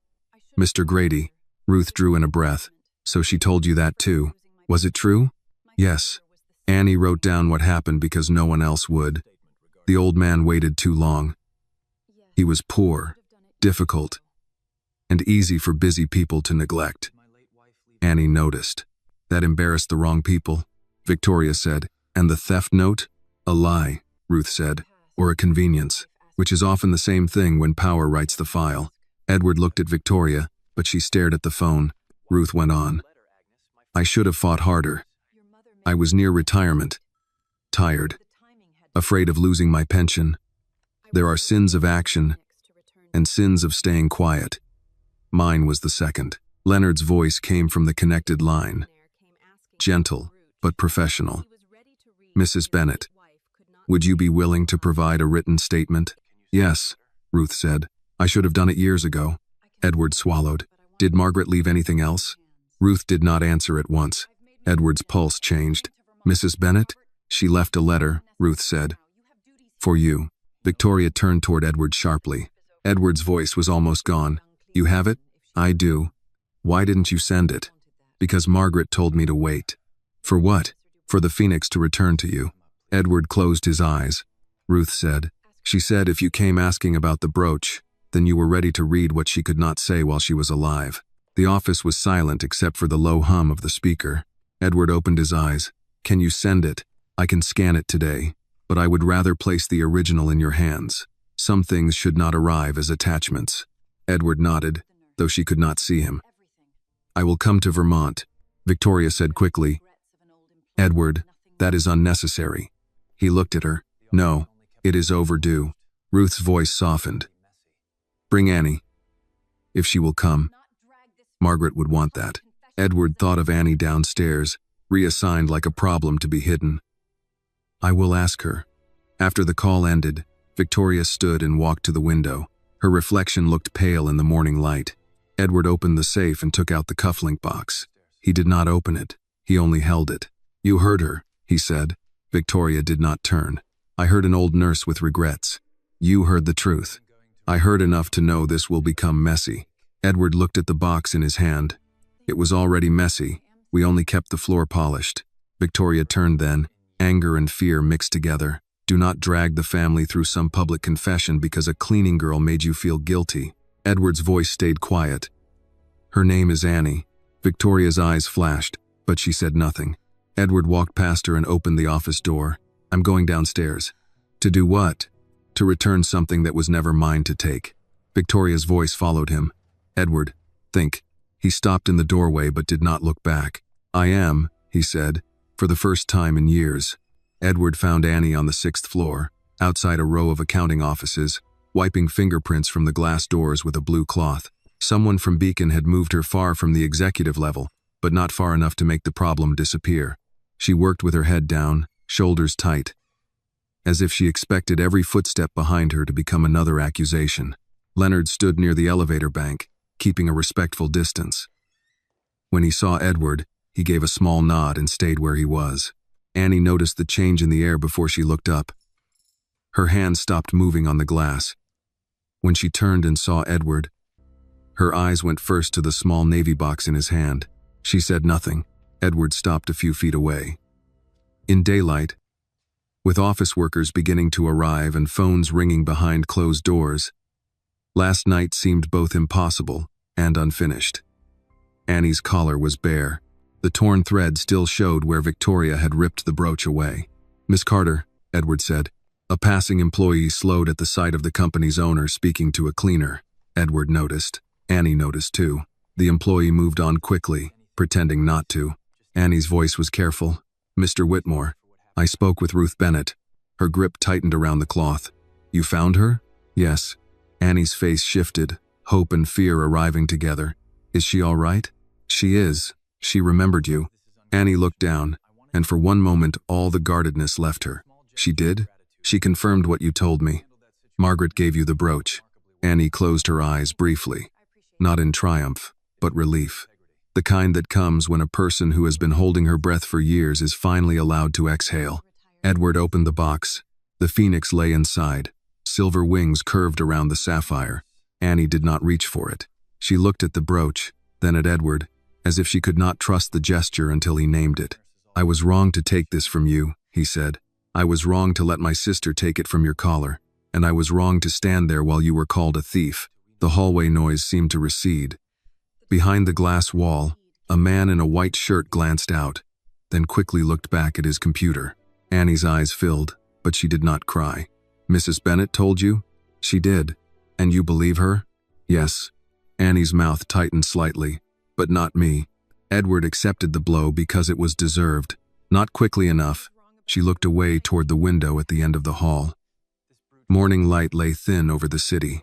"Mr. Grady." Ruth drew in a breath. "So she told you that too. Was it true?" "Yes. Annie wrote down what happened because no one else would. The old man waited too long. He was poor, difficult, and easy for busy people to neglect." Annie noticed. "That embarrassed the wrong people," Victoria said. "And the theft note?" "A lie," Ruth said, "or a convenience, which is often the same thing when power writes the file." Edward looked at Victoria, but she stared at the phone. Ruth went on. "I should have fought harder. I was near retirement, tired, afraid of losing my pension. There are sins of action and sins of staying quiet. Mine was the second." Leonard's voice came from the connected line, gentle but professional. "Mrs. Bennett, would you be willing to provide a written statement?" "Yes," Ruth said. "I should have done it years ago." Edward swallowed. "Did Margaret leave anything else?" Ruth did not answer at once. Edward's pulse changed. "Mrs. Bennett?" "She left a letter," Ruth said. "For you." Victoria turned toward Edward sharply. Edward's voice was almost gone. "You have it?" "I do." "Why didn't you send it?" "Because Margaret told me to wait." "For what?" "For the Phoenix to return to you." Edward closed his eyes. Ruth said, "She said if you came asking about the brooch, then you were ready to read what she could not say while she was alive." The office was silent except for the low hum of the speaker. Edward opened his eyes. "Can you send it? I can scan it today, but I would rather place the original in your hands. Some things should not arrive as attachments." Edward nodded, though she could not see him. "I will come to Vermont," Victoria said quickly. "Edward, that is unnecessary." He looked at her. "No, it is overdue." Ruth's voice softened. "Bring Annie, if she will come. Margaret would want that." Edward thought of Annie downstairs, reassigned like a problem to be hidden. "I will ask her." After the call ended, Victoria stood and walked to the window. Her reflection looked pale in the morning light. Edward opened the safe and took out the cufflink box. He did not open it. He only held it. "You heard her," he said. Victoria did not turn. I heard an old nurse with regrets. You heard the truth. I heard enough to know this will become messy. Edward looked at the box in his hand. It was already messy. We only kept the floor polished. Victoria turned then, anger and fear mixed together. Do not drag the family through some public confession because a cleaning girl made you feel guilty. Edward's voice stayed quiet. Her name is Annie. Victoria's eyes flashed, but she said nothing. Edward walked past her and opened the office door. I'm going downstairs. To do what? To return something that was never mine to take. Victoria's voice followed him. Edward, think. He stopped in the doorway but did not look back. I am, he said, for the first time in years. Edward found Annie on the 6th floor, outside a row of accounting offices, wiping fingerprints from the glass doors with a blue cloth. Someone from Beacon had moved her far from the executive level, but not far enough to make the problem disappear. She worked with her head down, shoulders tight, as if she expected every footstep behind her to become another accusation. Leonard stood near the elevator bank, keeping a respectful distance. When he saw Edward, he gave a small nod and stayed where he was. Annie noticed the change in the air before she looked up. Her hand stopped moving on the glass. When she turned and saw Edward, her eyes went first to the small navy box in his hand. She said nothing. Edward stopped a few feet away. In daylight, with office workers beginning to arrive and phones ringing behind closed doors, last night seemed both impossible and unfinished. Annie's collar was bare. The torn thread still showed where Victoria had ripped the brooch away. Miss Carter, Edward said. A passing employee slowed at the sight of the company's owner speaking to a cleaner. Edward noticed. Annie noticed too. The employee moved on quickly, pretending not to. Annie's voice was careful. Mr. Whitmore, I spoke with Ruth Bennett. Her grip tightened around the cloth. You found her? Yes. Annie's face shifted, hope and fear arriving together. Is she all right? She is. She remembered you. Annie looked down, and for one moment all the guardedness left her. She did? She confirmed what you told me. Margaret gave you the brooch. Annie closed her eyes briefly. Not in triumph, but relief. The kind that comes when a person who has been holding her breath for years is finally allowed to exhale. Edward opened the box. The phoenix lay inside. Silver wings curved around the sapphire. Annie did not reach for it. She looked at the brooch, then at Edward, as if she could not trust the gesture until he named it. I was wrong to take this from you, he said. I was wrong to let my sister take it from your collar, and I was wrong to stand there while you were called a thief. The hallway noise seemed to recede. Behind the glass wall, a man in a white shirt glanced out, then quickly looked back at his computer. Annie's eyes filled, but she did not cry. Mrs. Bennett told you? She did. And you believe her? Yes. Annie's mouth tightened slightly. But not me. Edward accepted the blow because it was deserved. Not quickly enough. She looked away toward the window at the end of the hall. Morning light lay thin over the city,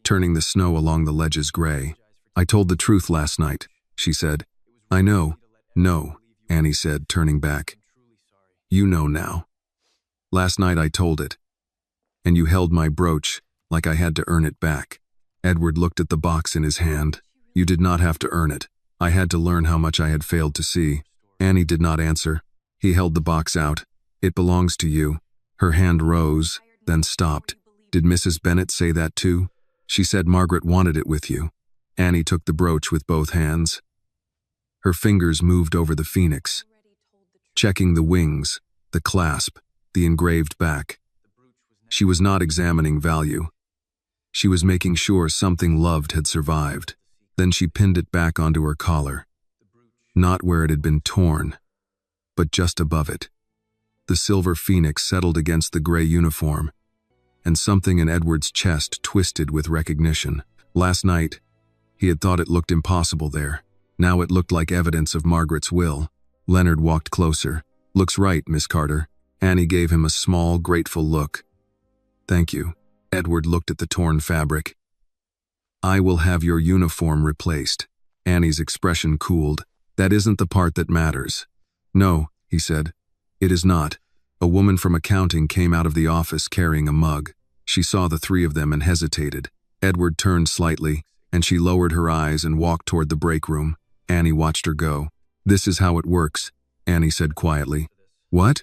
turning the snow along the ledges gray. I told the truth last night, she said. I know. No, Annie said, turning back. You know now. Last night I told it. And you held my brooch like I had to earn it back. Edward looked at the box in his hand. You did not have to earn it. I had to learn how much I had failed to see. Annie did not answer. He held the box out. It belongs to you. Her hand rose, then stopped. Did Mrs. Bennett say that too? She said Margaret wanted it with you. Annie took the brooch with both hands. Her fingers moved over the phoenix, checking the wings, the clasp, the engraved back. She was not examining value. She was making sure something loved had survived. Then she pinned it back onto her collar. Not where it had been torn, but just above it. The silver phoenix settled against the gray uniform, and something in Edward's chest twisted with recognition. Last night, he had thought it looked impossible there. Now it looked like evidence of Margaret's will. Leonard walked closer. Looks right, Miss Carter. Annie gave him a small, grateful look. Thank you. Edward looked at the torn fabric. I will have your uniform replaced. Annie's expression cooled. That isn't the part that matters. No, he said. It is not. A woman from accounting came out of the office carrying a mug. She saw the three of them and hesitated. Edward turned slightly, and she lowered her eyes and walked toward the break room. Annie watched her go. This is how it works, Annie said quietly. What?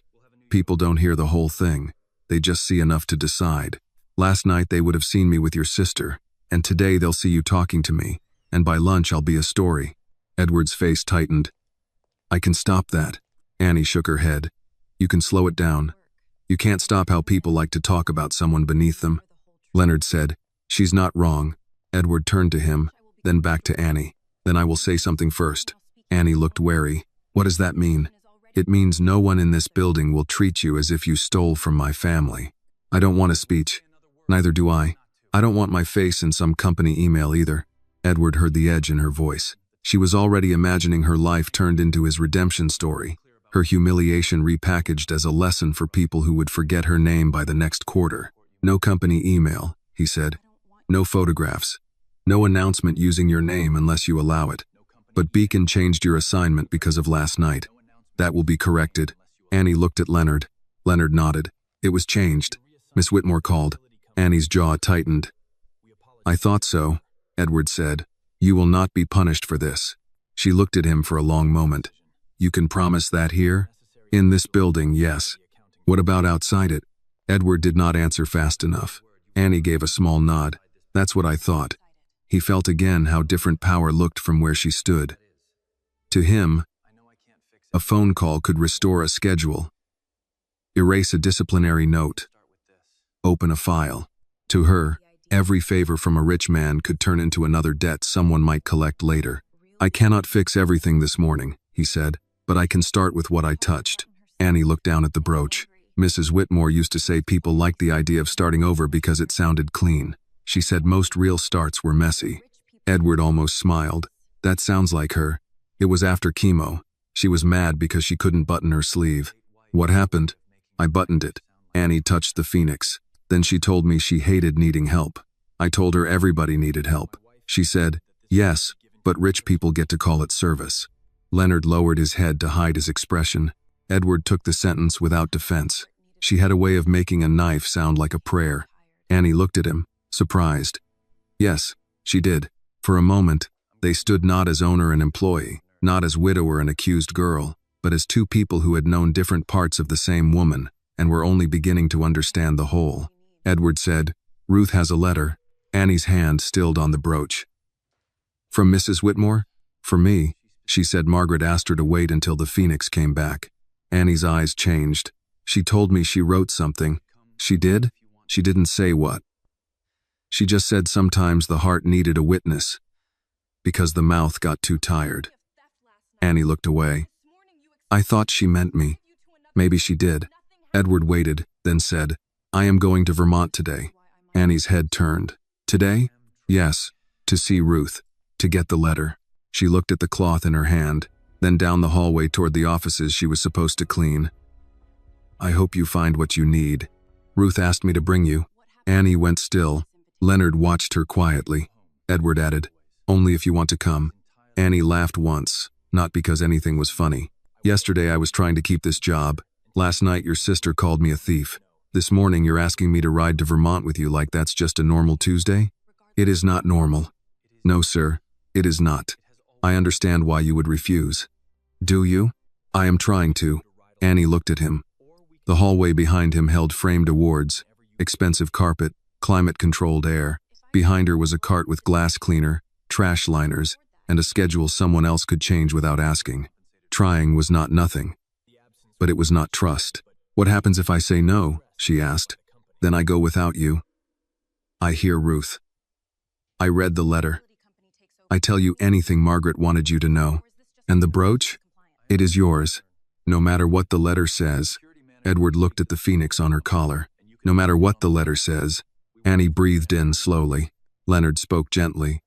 People don't hear the whole thing. They just see enough to decide. Last night they would have seen me with your sister, and today they'll see you talking to me, and by lunch I'll be a story. Edward's face tightened. I can stop that. Annie shook her head. You can slow it down. You can't stop how people like to talk about someone beneath them. Leonard said, She's not wrong. Edward turned to him, then back to Annie. Then I will say something first. Annie looked wary. What does that mean? It means no one in this building will treat you as if you stole from my family. I don't want a speech. Neither do I. I don't want my face in some company email either. Edward heard the edge in her voice. She was already imagining her life turned into his redemption story, her humiliation repackaged as a lesson for people who would forget her name by the next quarter. No company email, he said. No photographs. No announcement using your name unless you allow it. But Beacon changed your assignment because of last night. That will be corrected. Annie looked at Leonard. Leonard nodded. It was changed. Miss Whitmore called. Annie's jaw tightened. I thought so, Edward said. You will not be punished for this. She looked at him for a long moment. You can promise that here? In this building, yes. What about outside it? Edward did not answer fast enough. Annie gave a small nod. That's what I thought. He felt again how different power looked from where she stood. To him, a phone call could restore a schedule, erase a disciplinary note, open a file. To her, every favor from a rich man could turn into another debt someone might collect later. I cannot fix everything this morning, he said, but I can start with what I touched. Annie looked down at the brooch. Mrs. Whitmore used to say people liked the idea of starting over because it sounded clean. She said most real starts were messy. Edward almost smiled. That sounds like her. It was after chemo. She was mad because she couldn't button her sleeve. What happened? I buttoned it. Annie touched the phoenix. Then she told me she hated needing help. I told her everybody needed help. She said, yes, but rich people get to call it service. Leonard lowered his head to hide his expression. Edward took the sentence without defense. She had a way of making a knife sound like a prayer. Annie looked at him, surprised. Yes, she did. For a moment, they stood not as owner and employee, not as widower and accused girl, but as two people who had known different parts of the same woman and were only beginning to understand the whole. Edward said, Ruth has a letter. Annie's hand stilled on the brooch. From Mrs. Whitmore? For me, she said. Margaret asked her to wait until the phoenix came back. Annie's eyes changed. She told me she wrote something. She did? She didn't say what. She just said sometimes the heart needed a witness, because the mouth got too tired. Annie looked away. I thought she meant me. Maybe she did. Edward waited, then said, I am going to Vermont today. Annie's head turned. Today? Yes, to see Ruth, to get the letter. She looked at the cloth in her hand, then down the hallway toward the offices she was supposed to clean. I hope you find what you need. Ruth asked me to bring you. Annie went still. Leonard watched her quietly. Edward added, only if you want to come. Annie laughed once, not because anything was funny. Yesterday I was trying to keep this job. Last night your sister called me a thief. This morning you're asking me to ride to Vermont with you like that's just a normal Tuesday? It is not normal. No, sir, it is not. I understand why you would refuse. Do you? I am trying to. Annie looked at him. The hallway behind him held framed awards, expensive carpet, climate-controlled air. Behind her was a cart with glass cleaner, trash liners, and a schedule someone else could change without asking. Trying was not nothing. But it was not trust. What happens if I say no? She asked. Then I go without you. I hear Ruth. I read the letter. I tell you anything Margaret wanted you to know. And the brooch? It is yours. No matter what the letter says. Edward looked at the phoenix on her collar. No matter what the letter says. Annie breathed in slowly. Leonard spoke gently.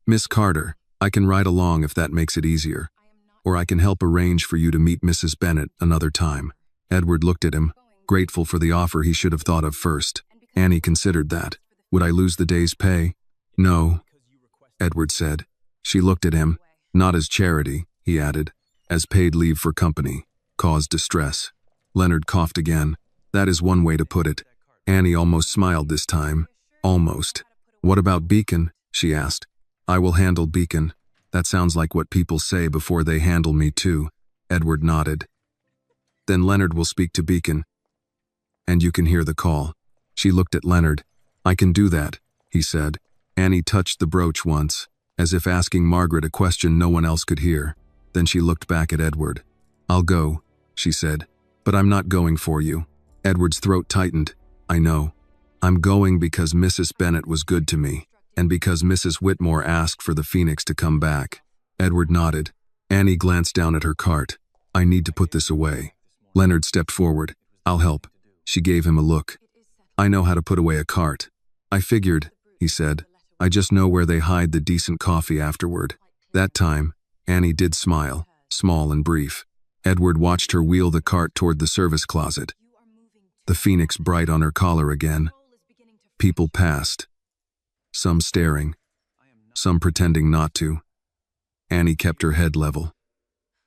Miss Carter, I can ride along if that makes it easier. Or I can help arrange for you to meet Mrs. Bennet another time. Edward looked at him, grateful for the offer he should have thought of first. Annie considered that. Would I lose the day's pay? No, Edward said. She looked at him, not as charity, he added, as paid leave for company, caused distress. Leonard coughed again. That is one way to put it. Annie almost smiled this time. Almost. What about Beacon? She asked. I will handle Beacon. That sounds like what people say before they handle me too. Edward nodded. Then Leonard will speak to Beacon. and you can hear the call. She looked at Leonard. I can do that, he said. Annie touched the brooch once, as if asking Margaret a question no one else could hear. Then she looked back at Edward. I'll go, she said, but I'm not going for you. Edward's throat tightened. I know. I'm going because Mrs. Bennet was good to me, and because Mrs. Whitmore asked for the Phoenix to come back. Edward nodded. Annie glanced down at her cart. I need to put this away. Leonard stepped forward. I'll help. She gave him a look. I know how to put away a cart. I figured, he said. I just know where they hide the decent coffee afterward. That time, Annie did smile, small and brief. Edward watched her wheel the cart toward the service closet. The Phoenix bright on her collar again. People passed. Some staring. Some pretending not to. Annie kept her head level.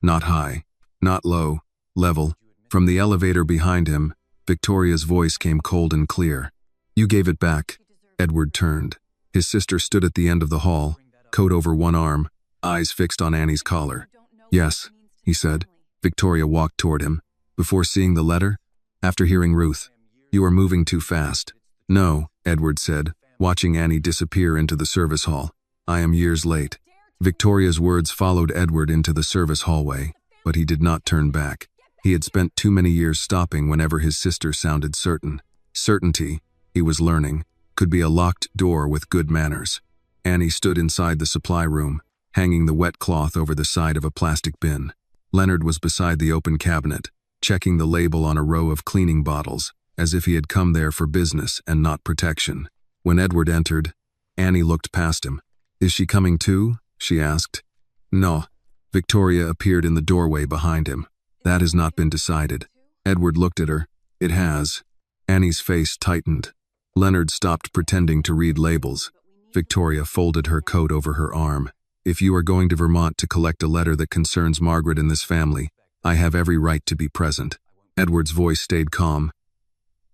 Not high, not low, level. From the elevator behind him, Victoria's voice came cold and clear. You gave it back. Edward turned. His sister stood at the end of the hall, coat over one arm, eyes fixed on Annie's collar. Yes, he said. Victoria walked toward him. Before seeing the letter? After hearing Ruth. You are moving too fast. No, Edward said, watching Annie disappear into the service hall. I am years late. Victoria's words followed Edward into the service hallway, but he did not turn back. He had spent too many years stopping whenever his sister sounded certain. Certainty, he was learning, could be a locked door with good manners. Annie stood inside the supply room, hanging the wet cloth over the side of a plastic bin. Leonard was beside the open cabinet, checking the label on a row of cleaning bottles, as if he had come there for business and not protection. When Edward entered, Annie looked past him. Is she coming too? She asked. No. Victoria appeared in the doorway behind him. That has not been decided. Edward looked at her. It has. Annie's face tightened. Leonard stopped pretending to read labels. Victoria folded her coat over her arm. If you are going to Vermont to collect a letter that concerns Margaret and this family, I have every right to be present. Edward's voice stayed calm.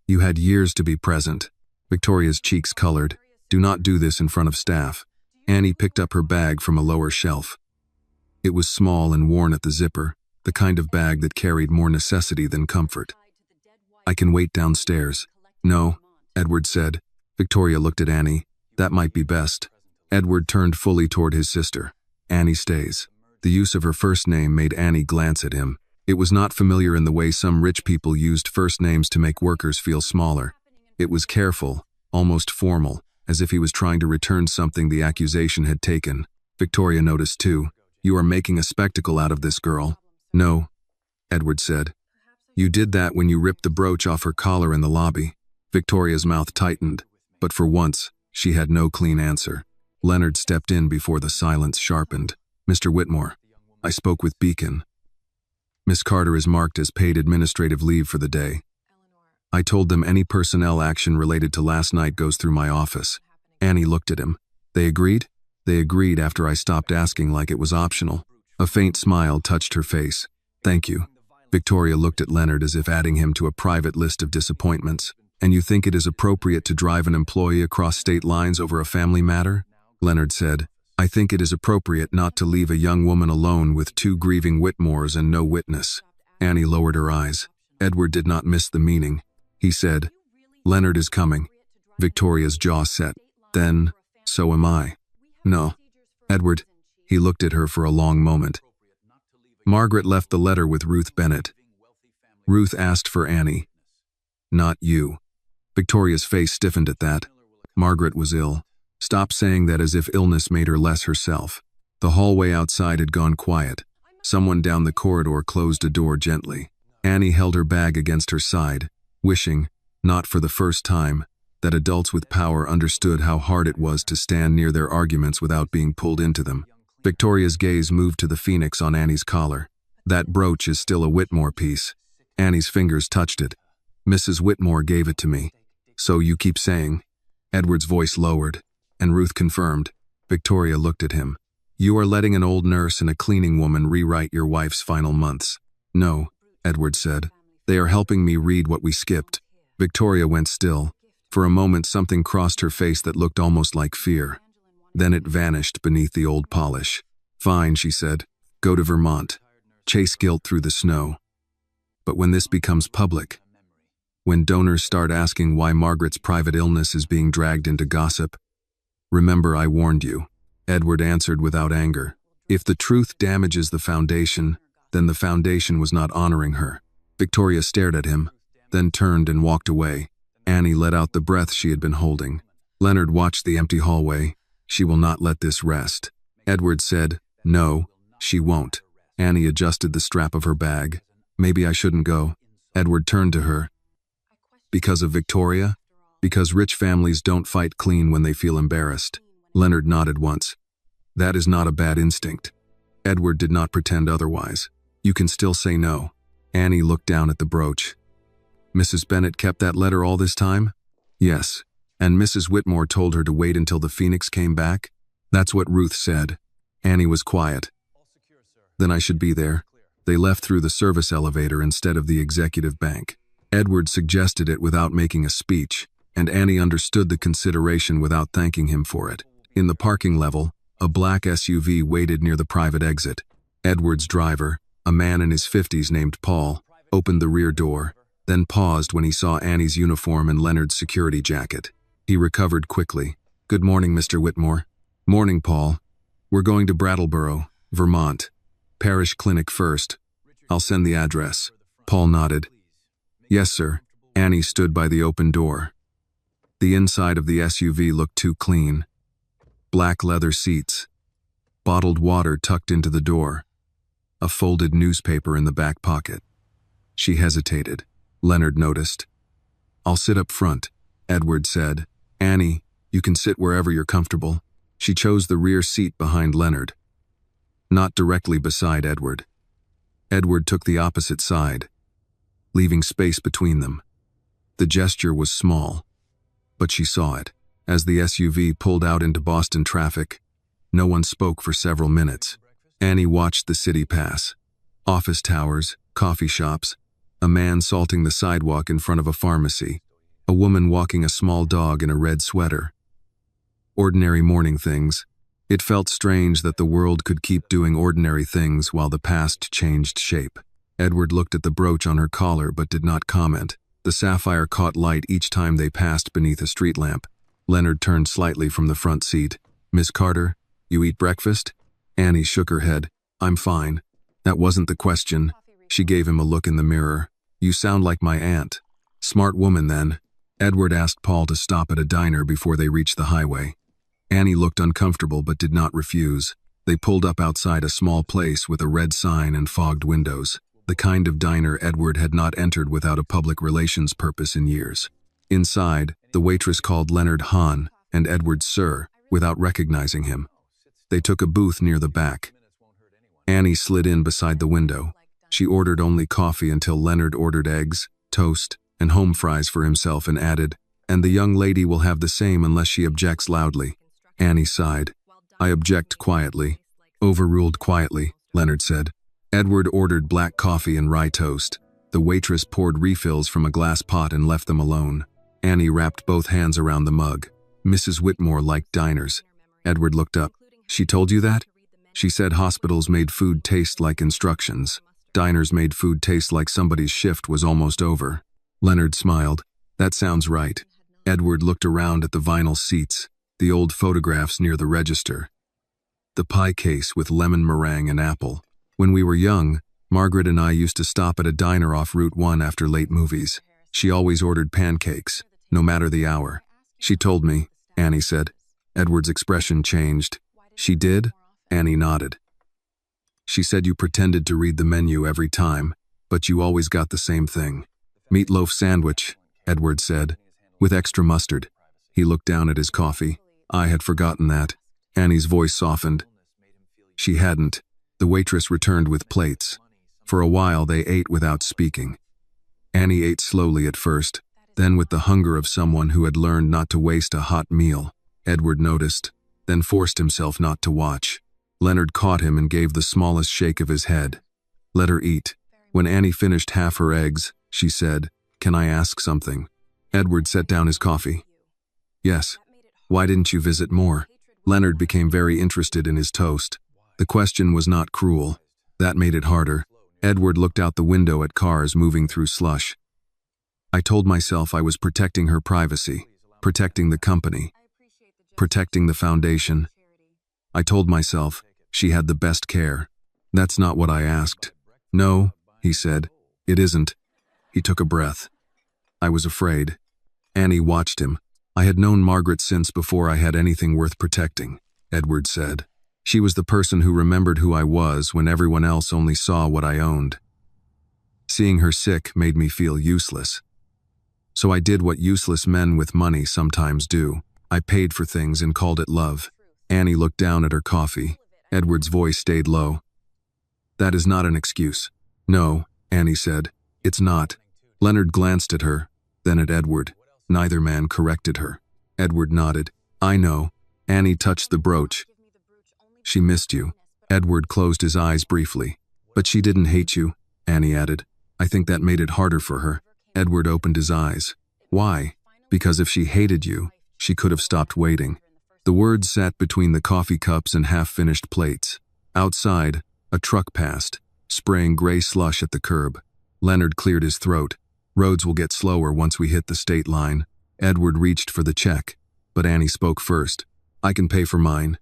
You had years to be present. Victoria's cheeks colored. Do not do this in front of staff. Annie picked up her bag from a lower shelf. It was small and worn at the zipper, the kind of bag that carried more necessity than comfort. I can wait downstairs. No, Edward said. Victoria looked at Annie. That might be best. Edward turned fully toward his sister. Annie stays. The use of her first name made Annie glance at him. It was not familiar in the way some rich people used first names to make workers feel smaller. It was careful, almost formal, as if he was trying to return something the accusation had taken. Victoria noticed too. You are making a spectacle out of this girl. No, Edward said. You did that when you ripped the brooch off her collar in the lobby. Victoria's mouth tightened, but for once, she had no clean answer. Leonard stepped in before the silence sharpened. Mr. Whitmore, I spoke with Beacon. Miss Carter is marked as paid administrative leave for the day. I told them any personnel action related to last night goes through my office. Annie looked at him. They agreed? They agreed after I stopped asking like it was optional. A faint smile touched her face. Thank you. Victoria looked at Leonard as if adding him to a private list of disappointments. And you think it is appropriate to drive an employee across state lines over a family matter? Leonard said. I think it is appropriate not to leave a young woman alone with two grieving Whitmores and no witness. Annie lowered her eyes. Edward did not miss the meaning. He said, Leonard is coming. Victoria's jaw set. Then, so am I. No. Edward, he looked at her for a long moment. Margaret left the letter with Ruth Bennet. Ruth asked for Annie. Not you. Victoria's face stiffened at that. Margaret was ill. Stop saying that as if illness made her less herself. The hallway outside had gone quiet. Someone down the corridor closed a door gently. Annie held her bag against her side, wishing, not for the first time, that adults with power understood how hard it was to stand near their arguments without being pulled into them. Victoria's gaze moved to the Phoenix on Annie's collar. That brooch is still a Whitmore piece. Annie's fingers touched it. Mrs. Whitmore gave it to me. So you keep saying? Edward's voice lowered, and Ruth confirmed. Victoria looked at him. You are letting an old nurse and a cleaning woman rewrite your wife's final months. No, Edward said. They are helping me read what we skipped. Victoria went still. For a moment something crossed her face that looked almost like fear. Then it vanished beneath the old polish. Fine, she said. Go to Vermont. Chase guilt through the snow. But when this becomes public, When donors start asking why Margaret's private illness is being dragged into gossip. Remember, I warned you. Edward answered without anger. If the truth damages the foundation, then the foundation was not honoring her. Victoria stared at him, then turned and walked away. Annie let out the breath she had been holding. Leonard watched the empty hallway. She will not let this rest. Edward said, no, she won't. Annie adjusted the strap of her bag. Maybe I shouldn't go. Edward turned to her. Because of Victoria? Because rich families don't fight clean when they feel embarrassed. Leonard nodded once. That is not a bad instinct. Edward did not pretend otherwise. You can still say no. Annie looked down at the brooch. Mrs. Bennet kept that letter all this time? Yes. And Mrs. Whitmore told her to wait until the Phoenix came back? That's what Ruth said. Annie was quiet. Then I should be there. They left through the service elevator instead of the executive bank. Edward suggested it without making a speech, and Annie understood the consideration without thanking him for it. In the parking level, a black SUV waited near the private exit. Edward's driver, a man in his 50s named Paul, opened the rear door, then paused when he saw Annie's uniform and Leonard's security jacket. He recovered quickly. Good morning, Mr. Whitmore. Morning, Paul. We're going to Brattleboro, Vermont. Parish clinic first. I'll send the address. Paul nodded. Yes, sir. Annie stood by the open door. The inside of the SUV looked too clean. Black leather seats. Bottled water tucked into the door. A folded newspaper in the back pocket. She hesitated. Leonard noticed. I'll sit up front, Edward said. Annie, you can sit wherever you're comfortable. She chose the rear seat behind Leonard. Not directly beside Edward. Edward took the opposite side, leaving space between them. The gesture was small, but she saw it. As the SUV pulled out into Boston traffic, no one spoke for several minutes. Annie watched the city pass. Office towers, coffee shops, a man salting the sidewalk in front of a pharmacy, a woman walking a small dog in a red sweater. Ordinary morning things. It felt strange that the world could keep doing ordinary things while the past changed shape. Edward looked at the brooch on her collar but did not comment. The sapphire caught light each time they passed beneath a street lamp. Leonard turned slightly from the front seat. Miss Carter, you eat breakfast? Annie shook her head. I'm fine. That wasn't the question. She gave him a look in the mirror. You sound like my aunt. Smart woman, then. Edward asked Paul to stop at a diner before they reached the highway. Annie looked uncomfortable but did not refuse. They pulled up outside a small place with a red sign and fogged windows, the kind of diner Edward had not entered without a public relations purpose in years. Inside, the waitress called Leonard Hahn and Edward Sir, without recognizing him. They took a booth near the back. Annie slid in beside the window. She ordered only coffee until Leonard ordered eggs, toast, and home fries for himself and added, and the young lady will have the same unless she objects loudly. Annie sighed. I object quietly. Overruled quietly, Leonard said. Edward ordered black coffee and rye toast. The waitress poured refills from a glass pot and left them alone. Annie wrapped both hands around the mug. Mrs. Whitmore liked diners. Edward looked up. She told you that? She said hospitals made food taste like instructions. Diners made food taste like somebody's shift was almost over. Leonard smiled. That sounds right. Edward looked around at the vinyl seats, the old photographs near the register, the pie case with lemon meringue and apple. When we were young, Margaret and I used to stop at a diner off Route 1 after late movies. She always ordered pancakes, no matter the hour. She told me, Annie said. Edward's expression changed. She did? Annie nodded. She said you pretended to read the menu every time, but you always got the same thing. Meatloaf sandwich, Edward said, with extra mustard. He looked down at his coffee. I had forgotten that. Annie's voice softened. She hadn't. The waitress returned with plates. For a while they ate without speaking. Annie ate slowly at first, then with the hunger of someone who had learned not to waste a hot meal. Edward noticed, then forced himself not to watch. Leonard caught him and gave the smallest shake of his head. Let her eat. When Annie finished half her eggs, she said, Can I ask something? Edward set down his coffee. Yes. Why didn't you visit more? Leonard became very interested in his toast. The question was not cruel. That made it harder. Edward looked out the window at cars moving through slush. I told myself I was protecting her privacy, protecting the company, protecting the foundation. I told myself she had the best care. That's not what I asked. No, he said. It isn't. He took a breath. I was afraid. Annie watched him. I had known Margaret since before I had anything worth protecting, Edward said. She was the person who remembered who I was when everyone else only saw what I owned. Seeing her sick made me feel useless. So I did what useless men with money sometimes do. I paid for things and called it love. Annie looked down at her coffee. Edward's voice stayed low. That is not an excuse. No, Annie said. It's not. Leonard glanced at her, then at Edward. Neither man corrected her. Edward nodded. I know. Annie touched the brooch. She missed you. Edward closed his eyes briefly. But she didn't hate you, Annie added. I think that made it harder for her. Edward opened his eyes. Why? Because if she hated you, she could have stopped waiting. The words sat between the coffee cups and half-finished plates. Outside, a truck passed, spraying gray slush at the curb. Leonard cleared his throat. Roads will get slower once we hit the state line. Edward reached for the check, but Annie spoke first. I can pay for mine.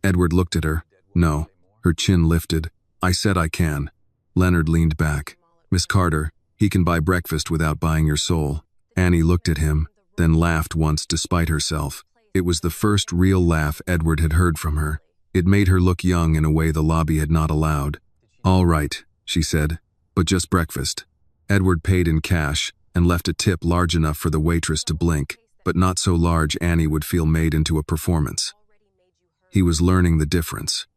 Edward looked at her. No. Her chin lifted. I said I can. Leonard leaned back. Miss Carter, he can buy breakfast without buying your soul. Annie looked at him, then laughed once despite herself. It was the first real laugh Edward had heard from her. It made her look young in a way the lobby had not allowed. All right, she said, but just breakfast. Edward paid in cash and left a tip large enough for the waitress to blink, but not so large Annie would feel made into a performance. He was learning the difference.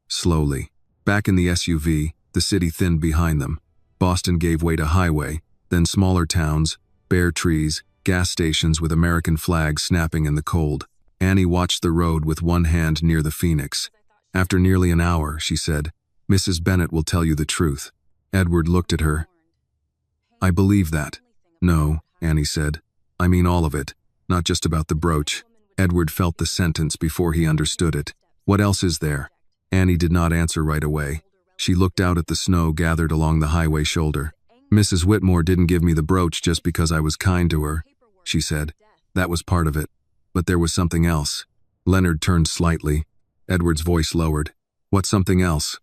Slowly. Back in the SUV, the city thinned behind them. Boston gave way to highway, then smaller towns, bare trees, gas stations with American flags snapping in the cold. Annie watched the road with one hand near the Phoenix. After nearly an hour, she said, Mrs. Bennet will tell you the truth. Edward looked at her. I believe that. No, Annie said. I mean all of it, not just about the brooch. Edward felt the sentence before he understood it. What else is there? Annie did not answer right away. She looked out at the snow gathered along the highway shoulder. Mrs. Whitmore didn't give me the brooch just because I was kind to her, she said. That was part of it. But there was something else. Leonard turned slightly. Edward's voice lowered. What's something else?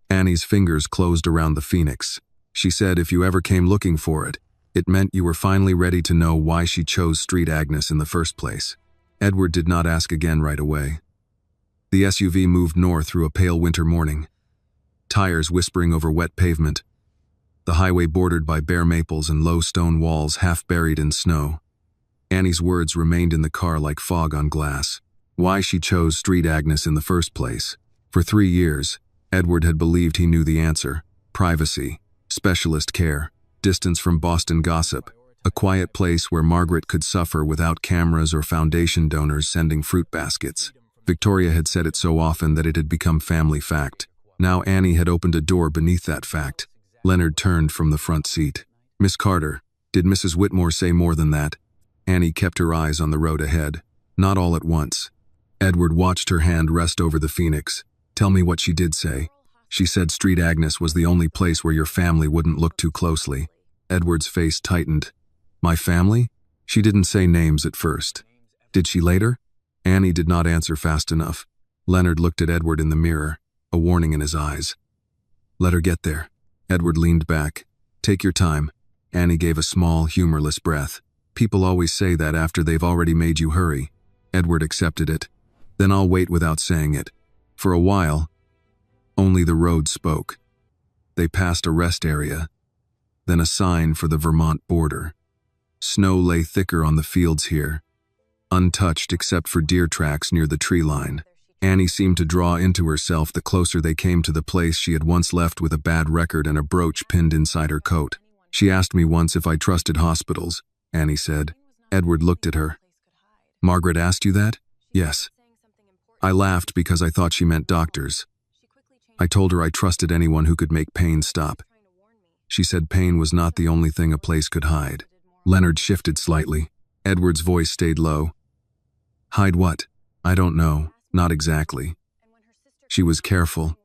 Annie's fingers closed around the Phoenix. She said if you ever came looking for it, it meant you were finally ready to know why she chose Street Agnes in the first place. Edward did not ask again right away. The SUV moved north through a pale winter morning. Tires whispering over wet pavement. The highway bordered by bare maples and low stone walls half buried in snow. Annie's words remained in the car like fog on glass. Why she chose Street Agnes in the first place. For 3 years, Edward had believed he knew the answer. Privacy, specialist care, distance from Boston gossip, a quiet place where Margaret could suffer without cameras or foundation donors sending fruit baskets. Victoria had said it so often that it had become family fact. Now Annie had opened a door beneath that fact. Leonard turned from the front seat. Miss Carter, did Mrs. Whitmore say more than that? Annie kept her eyes on the road ahead. Not all at once. Edward watched her hand rest over the Phoenix. Tell me what she did say. She said Street Agnes was the only place where your family wouldn't look too closely. Edward's face tightened. My family? She didn't say names at first. Did she later? Annie did not answer fast enough. Leonard looked at Edward in the mirror, a warning in his eyes. Let her get there. Edward leaned back. Take your time. Annie gave a small, humorless breath. People always say that after they've already made you hurry. Edward accepted it. Then I'll wait without saying it. For a while, only the road spoke. They passed a rest area, then a sign for the Vermont border. Snow lay thicker on the fields here, untouched except for deer tracks near the tree line. Annie seemed to draw into herself the closer they came to the place she had once left with a bad record and a brooch pinned inside her coat. She asked me once if I trusted hospitals, Annie said. Edward looked at her. Margaret asked you that? Yes. I laughed because I thought she meant doctors. I told her I trusted anyone who could make pain stop. She said pain was not the only thing a place could hide. Leonard shifted slightly. Edward's voice stayed low. Hide what? I don't know. Not exactly. She was careful.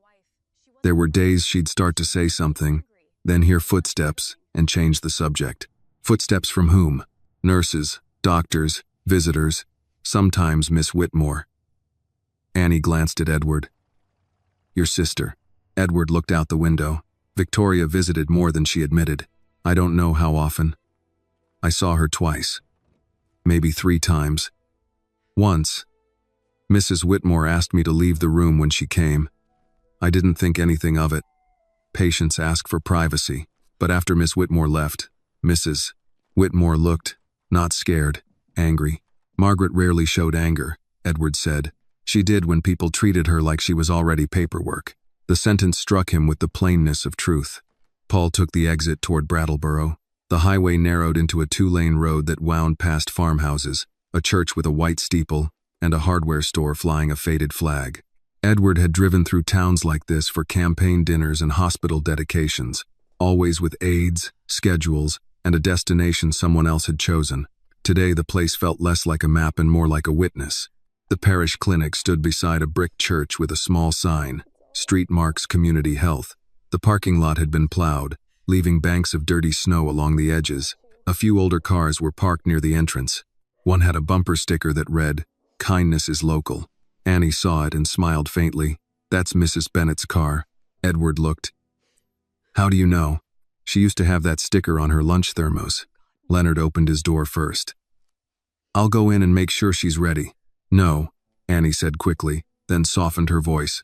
There were days she'd start to say something, then hear footsteps and change the subject. Footsteps from whom? Nurses, doctors, visitors, sometimes Miss Whitmore. Annie glanced at Edward. Your sister. Edward looked out the window. Victoria visited more than she admitted. I don't know how often. I saw her twice. Maybe 3 times. Once, Mrs. Whitmore asked me to leave the room when she came. I didn't think anything of it. Patients ask for privacy. But after Miss Whitmore left, Mrs. Whitmore looked, not scared, angry. Margaret rarely showed anger, Edward said. She did when people treated her like she was already paperwork. The sentence struck him with the plainness of truth. Paul took the exit toward Brattleboro. The highway narrowed into a 2-lane road that wound past farmhouses, a church with a white steeple, and a hardware store flying a faded flag. Edward had driven through towns like this for campaign dinners and hospital dedications, always with aides, schedules, and a destination someone else had chosen. Today the place felt less like a map and more like a witness. The parish clinic stood beside a brick church with a small sign, Street Marks Community Health. The parking lot had been plowed, leaving banks of dirty snow along the edges. A few older cars were parked near the entrance. One had a bumper sticker that read, "Kindness is local." Annie saw it and smiled faintly. That's Mrs. Bennett's car. Edward looked. How do you know? She used to have that sticker on her lunch thermos. Leonard opened his door first. I'll go in and make sure she's ready. No, Annie said quickly, then softened her voice.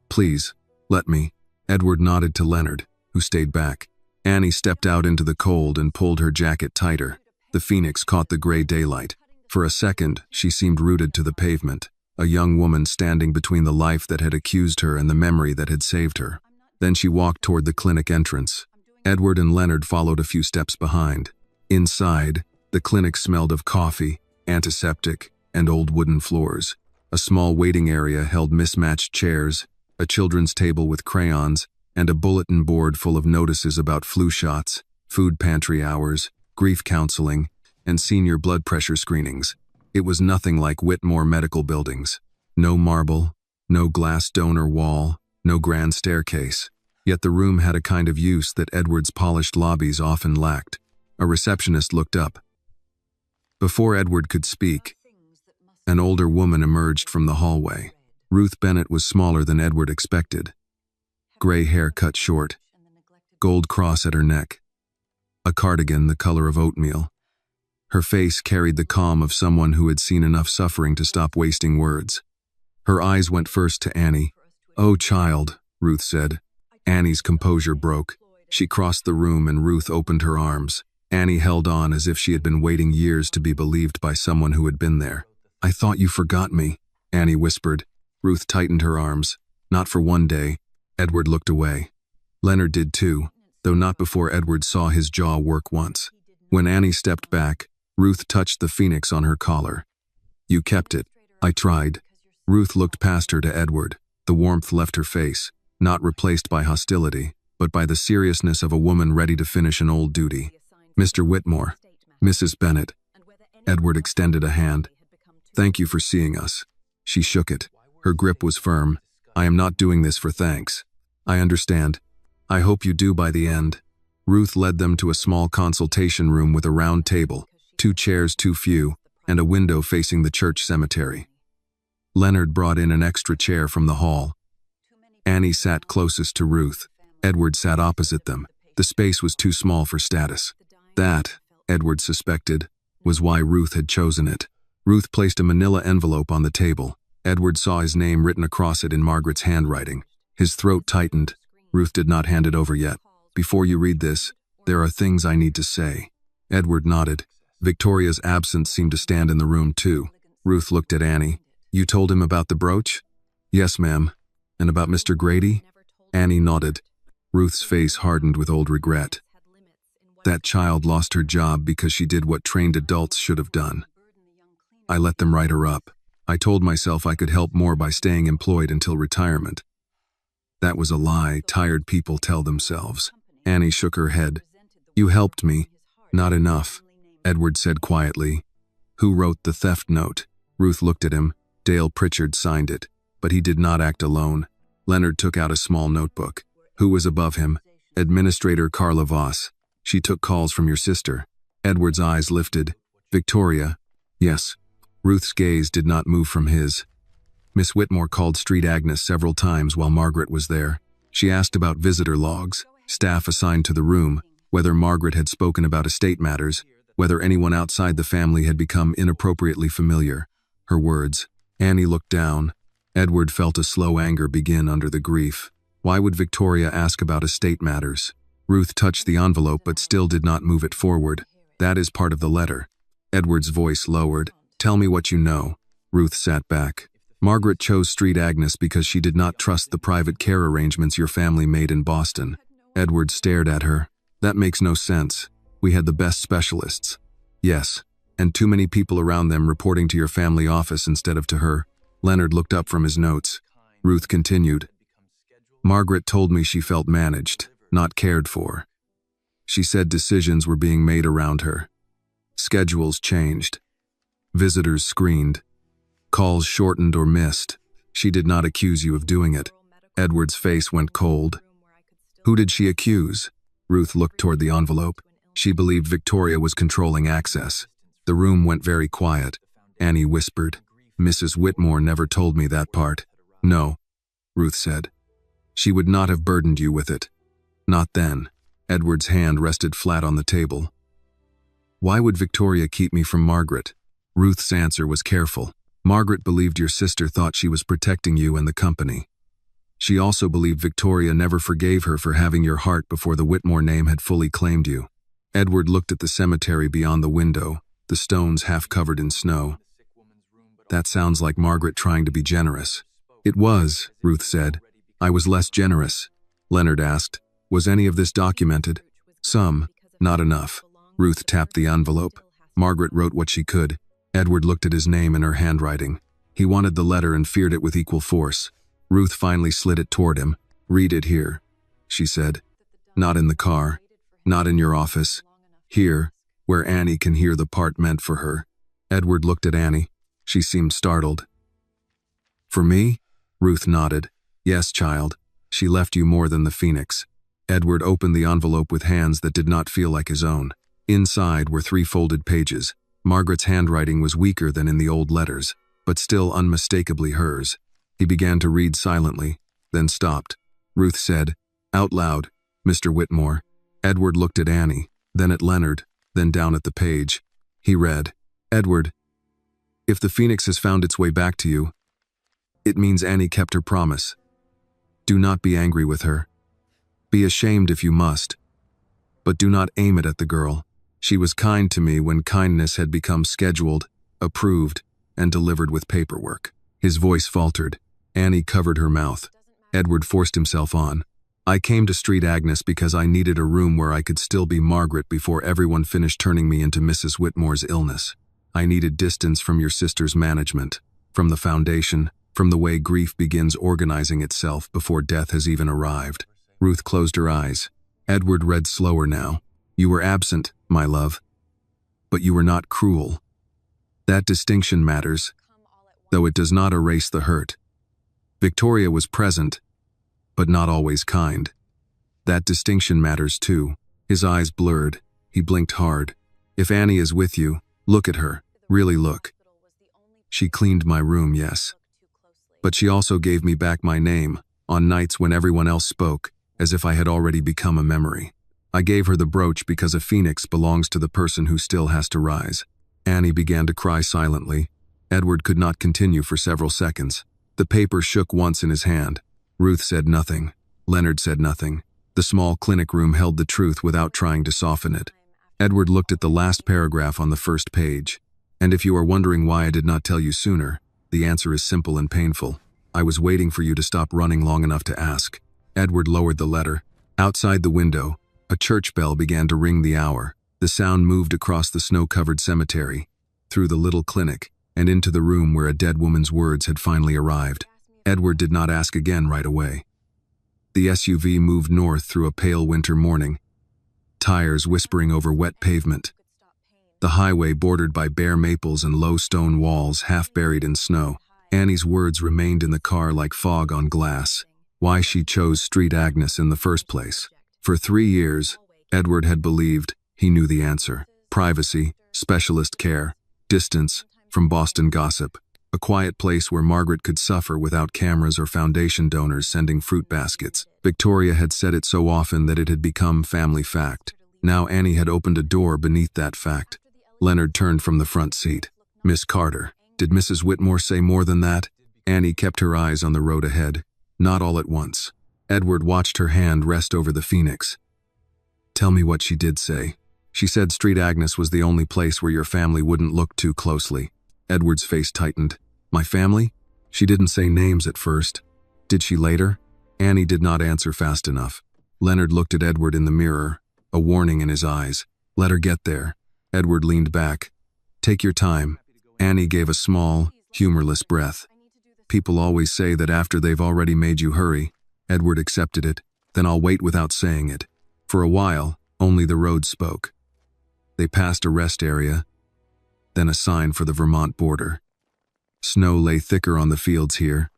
Please, let me. Edward nodded to Leonard, who stayed back. Annie stepped out into the cold and pulled her jacket tighter. The phoenix caught the gray daylight. For a second, she seemed rooted to the pavement, a young woman standing between the life that had accused her and the memory that had saved her. Then she walked toward the clinic entrance. Edward and Leonard followed a few steps behind. Inside, the clinic smelled of coffee, antiseptic, and old wooden floors. A small waiting area held mismatched chairs, a children's table with crayons, and a bulletin board full of notices about flu shots, food pantry hours, grief counseling, and senior blood pressure screenings. It was nothing like Whitmore medical buildings. No marble, no glass donor wall, no grand staircase. Yet the room had a kind of use that Edward's polished lobbies often lacked. A receptionist looked up. Before Edward could speak, an older woman emerged from the hallway. Ruth Bennett was smaller than Edward expected. Gray hair cut short, gold cross at her neck, a cardigan the color of oatmeal. Her face carried the calm of someone who had seen enough suffering to stop wasting words. Her eyes went first to Annie. "Oh, child," Ruth said. Annie's composure broke. She crossed the room and Ruth opened her arms. Annie held on as if she had been waiting years to be believed by someone who had been there. "I thought you forgot me," Annie whispered. Ruth tightened her arms. Not for one day. Edward looked away. Leonard did too, though not before Edward saw his jaw work once. When Annie stepped back, Ruth touched the phoenix on her collar. "You kept it." "I tried." Ruth looked past her to Edward. The warmth left her face, not replaced by hostility, but by the seriousness of a woman ready to finish an old duty. "Mr. Whitmore." "Mrs. Bennett." Edward extended a hand. "Thank you for seeing us." She shook it. Her grip was firm. "I am not doing this for thanks. I understand. I hope you do by the end." Ruth led them to a small consultation room with a round table, 2 chairs too few, and a window facing the church cemetery. Leonard brought in an extra chair from the hall. Annie sat closest to Ruth. Edward sat opposite them. The space was too small for status. That, Edward suspected, was why Ruth had chosen it. Ruth placed a manila envelope on the table. Edward saw his name written across it in Margaret's handwriting. His throat tightened. Ruth did not hand it over yet. "Before you read this, there are things I need to say." Edward nodded. Victoria's absence seemed to stand in the room too. Ruth looked at Annie. "You told him about the brooch?" "Yes, ma'am." "And about Mr. Grady?" Annie nodded. Ruth's face hardened with old regret. That child lost her job because she did what trained adults should have done. I let them write her up. I told myself I could help more by staying employed until retirement. That was a lie tired people tell themselves. Annie shook her head. "You helped me. Not enough," Edward said quietly. "Who wrote the theft note?" Ruth looked at him. Dale Pritchard signed it, but he did not act alone. Leonard took out a small notebook. "Who was above him?" "Administrator Carla Voss. She took calls from your sister." Edward's eyes lifted. Victoria? Yes. Ruth's gaze did not move from his. Miss Whitmore called Street Agnes several times while Margaret was there. She asked about visitor logs, staff assigned to the room, whether Margaret had spoken about estate matters, whether anyone outside the family had become inappropriately familiar. Her words. Annie looked down. Edward felt a slow anger begin under the grief. Why would Victoria ask about estate matters? Ruth touched the envelope but still did not move it forward. That is part of the letter. Edward's voice lowered. Tell me what you know. Ruth sat back. Margaret chose Street Agnes because she did not trust the private care arrangements your family made in Boston. Edward stared at her. That makes no sense. We had the best specialists. Yes, and too many people around them reporting to your family office instead of to her. Leonard looked up from his notes. Ruth continued. Margaret told me she felt managed, not cared for. She said decisions were being made around her. Schedules changed. Visitors screened. Calls shortened or missed. She did not accuse you of doing it. Edward's face went cold. Who did she accuse? Ruth looked toward the envelope. She believed Victoria was controlling access. The room went very quiet. Annie whispered. Mrs. Whitmore never told me that part. No, Ruth said. She would not have burdened you with it. Not then. Edward's hand rested flat on the table. Why would Victoria keep me from Margaret? Ruth's answer was careful. Margaret believed your sister thought she was protecting you and the company. She also believed Victoria never forgave her for having your heart before the Whitmore name had fully claimed you. Edward looked at the cemetery beyond the window, the stones half covered in snow. That sounds like Margaret trying to be generous. It was, Ruth said. I was less generous. Leonard asked, was any of this documented? Some, not enough. Ruth tapped the envelope. Margaret wrote what she could. Edward looked at his name in her handwriting. He wanted the letter and feared it with equal force. Ruth finally slid it toward him. Read it here, she said. Not in the car. Not in your office. Here, where Annie can hear the part meant for her. Edward looked at Annie. She seemed startled. For me? Ruth nodded. Yes, child. She left you more than the phoenix. Edward opened the envelope with hands that did not feel like his own. Inside were 3 folded pages. Margaret's handwriting was weaker than in the old letters, but still unmistakably hers. He began to read silently, then stopped. Ruth said, out loud, Mr. Whitmore. Edward looked at Annie, then at Leonard, then down at the page. He read, Edward, if the phoenix has found its way back to you, it means Annie kept her promise. Do not be angry with her. Be ashamed if you must, but do not aim it at the girl. She was kind to me when kindness had become scheduled, approved, and delivered with paperwork. His voice faltered. Annie covered her mouth. Edward forced himself on. I came to Street Agnes because I needed a room where I could still be Margaret before everyone finished turning me into Mrs. Whitmore's illness. I needed distance from your sister's management, from the foundation, from the way grief begins organizing itself before death has even arrived. Ruth closed her eyes. Edward read slower now. You were absent, my love, but you were not cruel. That distinction matters, though it does not erase the hurt. Victoria was present, but not always kind. That distinction matters too. His eyes blurred. He blinked hard. If Annie is with you, look at her. Really look. She cleaned my room, yes. But she also gave me back my name, on nights when everyone else spoke, as if I had already become a memory. I gave her the brooch because a phoenix belongs to the person who still has to rise. Annie began to cry silently. Edward could not continue for several seconds. The paper shook once in his hand. Ruth said nothing. Leonard said nothing. The small clinic room held the truth without trying to soften it. Edward looked at the last paragraph on the first page. And if you are wondering why I did not tell you sooner, the answer is simple and painful. I was waiting for you to stop running long enough to ask. Edward lowered the letter. Outside the window, a church bell began to ring the hour. The sound moved across the snow-covered cemetery, through the little clinic, and into the room where a dead woman's words had finally arrived. Edward did not ask again right away. The SUV moved north through a pale winter morning, tires whispering over wet pavement. The highway bordered by bare maples and low stone walls half buried in snow. Annie's words remained in the car like fog on glass. Why she chose Street Agnes in the first place. For 3 years, Edward had believed he knew the answer. Privacy, specialist care, distance from Boston gossip. A quiet place where Margaret could suffer without cameras or foundation donors sending fruit baskets. Victoria had said it so often that it had become family fact. Now Annie had opened a door beneath that fact. Leonard turned from the front seat. Miss Carter. Did Mrs. Whitmore say more than that? Annie kept her eyes on the road ahead. Not all at once. Edward watched her hand rest over the phoenix. Tell me what she did say. She said Street Agnes was the only place where your family wouldn't look too closely. Edward's face tightened. My family? She didn't say names at first. Did she later? Annie did not answer fast enough. Leonard looked at Edward in the mirror, a warning in his eyes. Let her get there. Edward leaned back. Take your time. Annie gave a small, humorless breath. People always say that after they've already made you hurry. Edward accepted it. Then I'll wait without saying it. For a while, only the road spoke. They passed a rest area, then a sign for the Vermont border. Snow lay thicker on the fields here,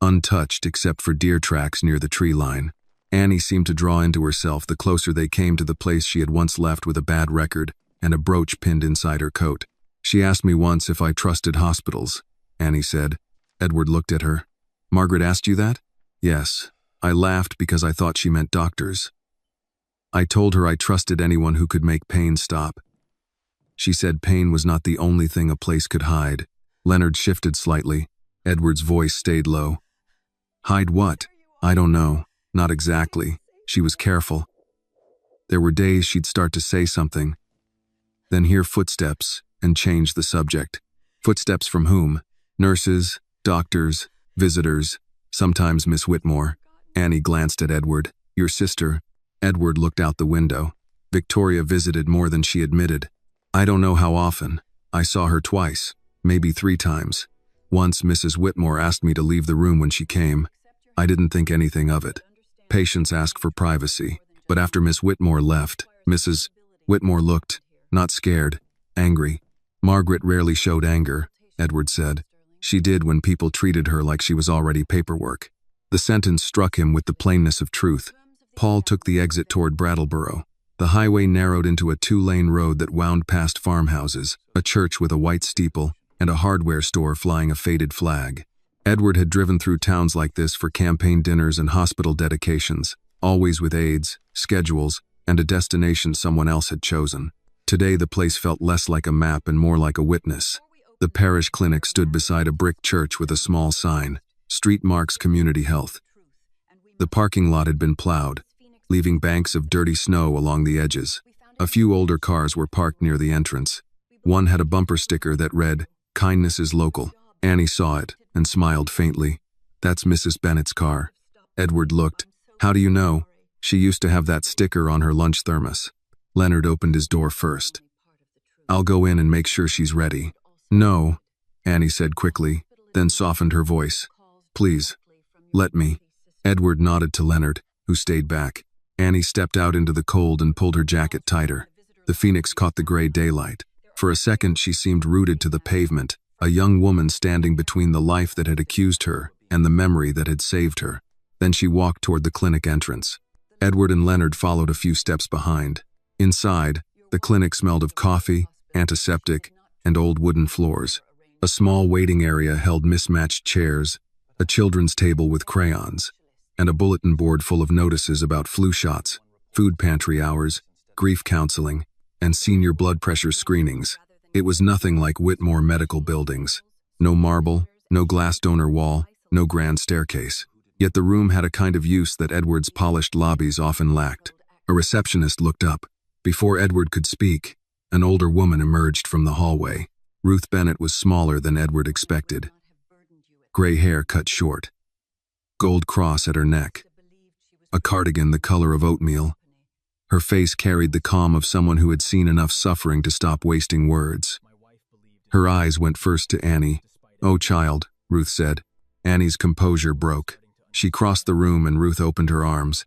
untouched except for deer tracks near the tree line. Annie seemed to draw into herself the closer they came to the place she had once left with a bad record and a brooch pinned inside her coat. She asked me once if I trusted hospitals, Annie said. Edward looked at her. Margaret asked you that? Yes. I laughed because I thought she meant doctors. I told her I trusted anyone who could make pain stop. She said pain was not the only thing a place could hide. Leonard shifted slightly. Edward's voice stayed low. Hide what? I don't know. Not exactly. She was careful. There were days she'd start to say something, then hear footsteps and change the subject. Footsteps from whom? Nurses, doctors, visitors, sometimes Miss Whitmore. Annie glanced at Edward. Your sister. Edward looked out the window. Victoria visited more than she admitted. I don't know how often. I saw her twice, maybe 3 times. Once Mrs. Whitmore asked me to leave the room when she came. I didn't think anything of it. Patients ask for privacy. But after Miss Whitmore left, Mrs. Whitmore looked, not scared, angry. Margaret rarely showed anger, Edward said. She did when people treated her like she was already paperwork. The sentence struck him with the plainness of truth. Paul took the exit toward Brattleboro. The highway narrowed into a 2-lane road that wound past farmhouses, a church with a white steeple, and a hardware store flying a faded flag. Edward had driven through towns like this for campaign dinners and hospital dedications, always with aides, schedules, and a destination someone else had chosen. Today the place felt less like a map and more like a witness. The parish clinic stood beside a brick church with a small sign, Street Marks Community Health. The parking lot had been plowed, leaving banks of dirty snow along the edges. A few older cars were parked near the entrance. One had a bumper sticker that read, Kindness is local. Annie saw it and smiled faintly. That's Mrs. Bennett's car. Edward looked. How do you know? She used to have that sticker on her lunch thermos. Leonard opened his door first. I'll go in and make sure she's ready. No, Annie said quickly, then softened her voice. Please, let me. Edward nodded to Leonard, who stayed back. Annie stepped out into the cold and pulled her jacket tighter. The phoenix caught the gray daylight. For a second she seemed rooted to the pavement, a young woman standing between the life that had accused her and the memory that had saved her. Then she walked toward the clinic entrance. Edward and Leonard followed a few steps behind. Inside, the clinic smelled of coffee, antiseptic, and old wooden floors. A small waiting area held mismatched chairs, a children's table with crayons, and a bulletin board full of notices about flu shots, food pantry hours, grief counseling, and senior blood pressure screenings. It was nothing like Whitmore medical buildings. No marble, no glass donor wall, no grand staircase. Yet the room had a kind of use that Edward's polished lobbies often lacked. A receptionist looked up. Before Edward could speak, an older woman emerged from the hallway. Ruth Bennett was smaller than Edward expected. Gray hair cut short. Gold cross at her neck. A cardigan the color of oatmeal. Her face carried the calm of someone who had seen enough suffering to stop wasting words. Her eyes went first to Annie. Oh, child, Ruth said. Annie's composure broke. She crossed the room and Ruth opened her arms.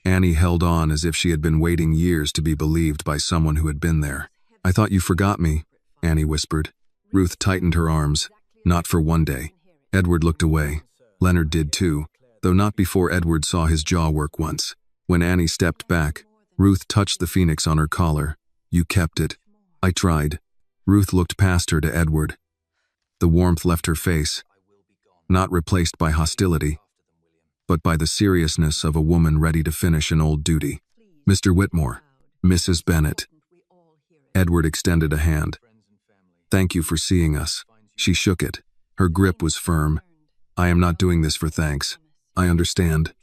Annie held on as if she had been waiting years to be believed by someone who had been there. I thought you forgot me, Annie whispered. Ruth tightened her arms. Not for one day. Edward looked away. Leonard did too, though not before Edward saw his jaw work once. When Annie stepped back, Ruth touched the phoenix on her collar. You kept it. I tried. Ruth looked past her to Edward. The warmth left her face, not replaced by hostility, but by the seriousness of a woman ready to finish an old duty. Mr. Whitmore, Mrs. Bennet. Edward extended a hand. Thank you for seeing us. She shook it. Her grip was firm. I am not doing this for thanks. I understand.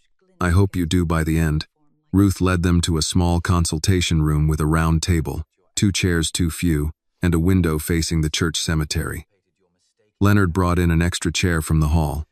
I hope you do by the end. Ruth led them to a small consultation room with a round table, 2 chairs too few, and a window facing the church cemetery. Leonard brought in an extra chair from the hall.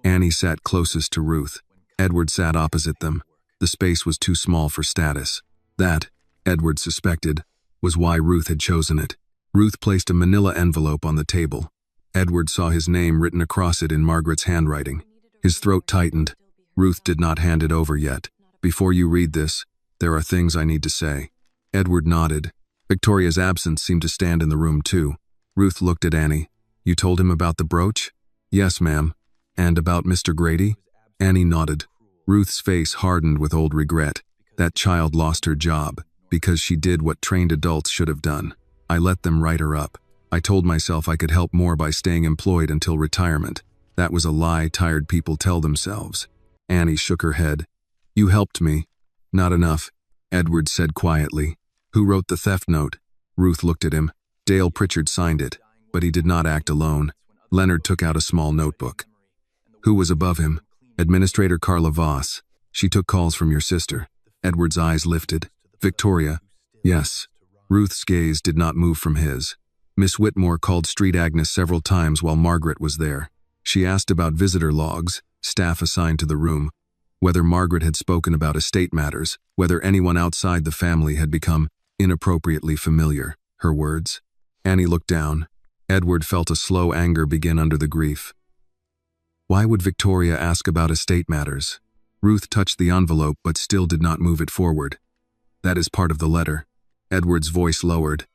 Annie sat closest to Ruth. Edward sat opposite them. The space was too small for status. That, Edward suspected, was why Ruth had chosen it. Ruth placed a manila envelope on the table. Edward saw his name written across it in Margaret's handwriting. His throat tightened. Ruth did not hand it over yet. Before you read this, there are things I need to say. Edward nodded. Victoria's absence seemed to stand in the room too. Ruth looked at Annie. You told him about the brooch? Yes, ma'am. And about Mr. Grady? Annie nodded. Ruth's face hardened with old regret. That child lost her job because she did what trained adults should have done. I let them write her up. I told myself I could help more by staying employed until retirement. That was a lie tired people tell themselves. Annie shook her head. You helped me. Not enough, Edward said quietly. Who wrote the theft note? Ruth looked at him. Dale Pritchard signed it, but he did not act alone. Leonard took out a small notebook. Who was above him? Administrator Carla Voss. She took calls from your sister. Edward's eyes lifted. Victoria. Yes. Ruth's gaze did not move from his. Miss Whitmore called Street Agnes several times while Margaret was there. She asked about visitor logs, staff assigned to the room, whether Margaret had spoken about estate matters, whether anyone outside the family had become inappropriately familiar. Her words. Annie looked down. Edward felt a slow anger begin under the grief. Why would Victoria ask about estate matters? Ruth touched the envelope but still did not move it forward. That is part of the letter. Edward's voice lowered.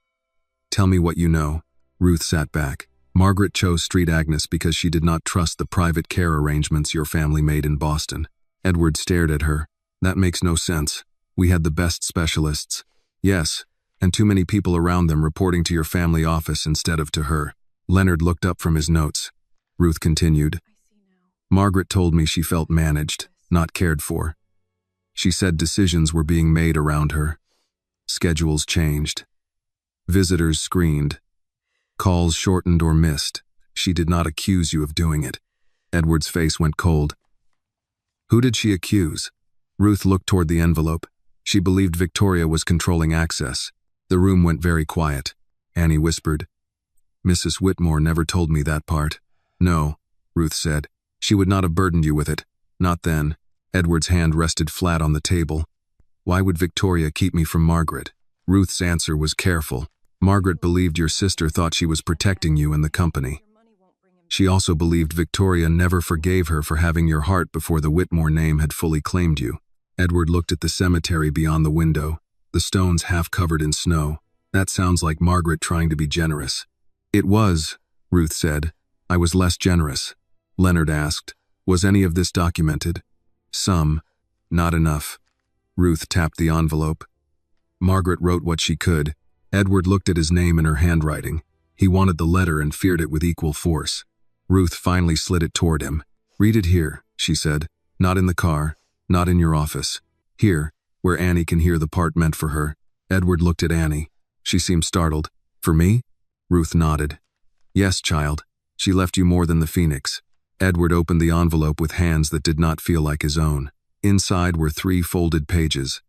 Tell me what you know. Ruth sat back. Margaret chose Street Agnes because she did not trust the private care arrangements your family made in Boston. Edward stared at her. That makes no sense. We had the best specialists. Yes, and too many people around them reporting to your family office instead of to her. Leonard looked up from his notes. Ruth continued. Margaret told me she felt managed, not cared for. She said decisions were being made around her. Schedules changed. Visitors screened. Calls shortened or missed. She did not accuse you of doing it. Edward's face went cold. Who did she accuse? Ruth looked toward the envelope. She believed Victoria was controlling access. The room went very quiet. Annie whispered. Mrs. Whitmore never told me that part. No, Ruth said. She would not have burdened you with it. Not then. Edward's hand rested flat on the table. Why would Victoria keep me from Margaret? Ruth's answer was careful. Margaret believed your sister thought she was protecting you and the company. She also believed Victoria never forgave her for having your heart before the Whitmore name had fully claimed you. Edward looked at the cemetery beyond the window, the stones half covered in snow. That sounds like Margaret trying to be generous. It was, Ruth said. I was less generous. Leonard asked, was any of this documented? Some. Not enough. Ruth tapped the envelope. Margaret wrote what she could. Edward looked at his name in her handwriting. He wanted the letter and feared it with equal force. Ruth finally slid it toward him. Read it here, she said. Not in the car, not in your office. Here, where Annie can hear the part meant for her. Edward looked at Annie. She seemed startled. For me? Ruth nodded. Yes, child. She left you more than the Phoenix. Edward opened the envelope with hands that did not feel like his own. Inside were 3 folded pages.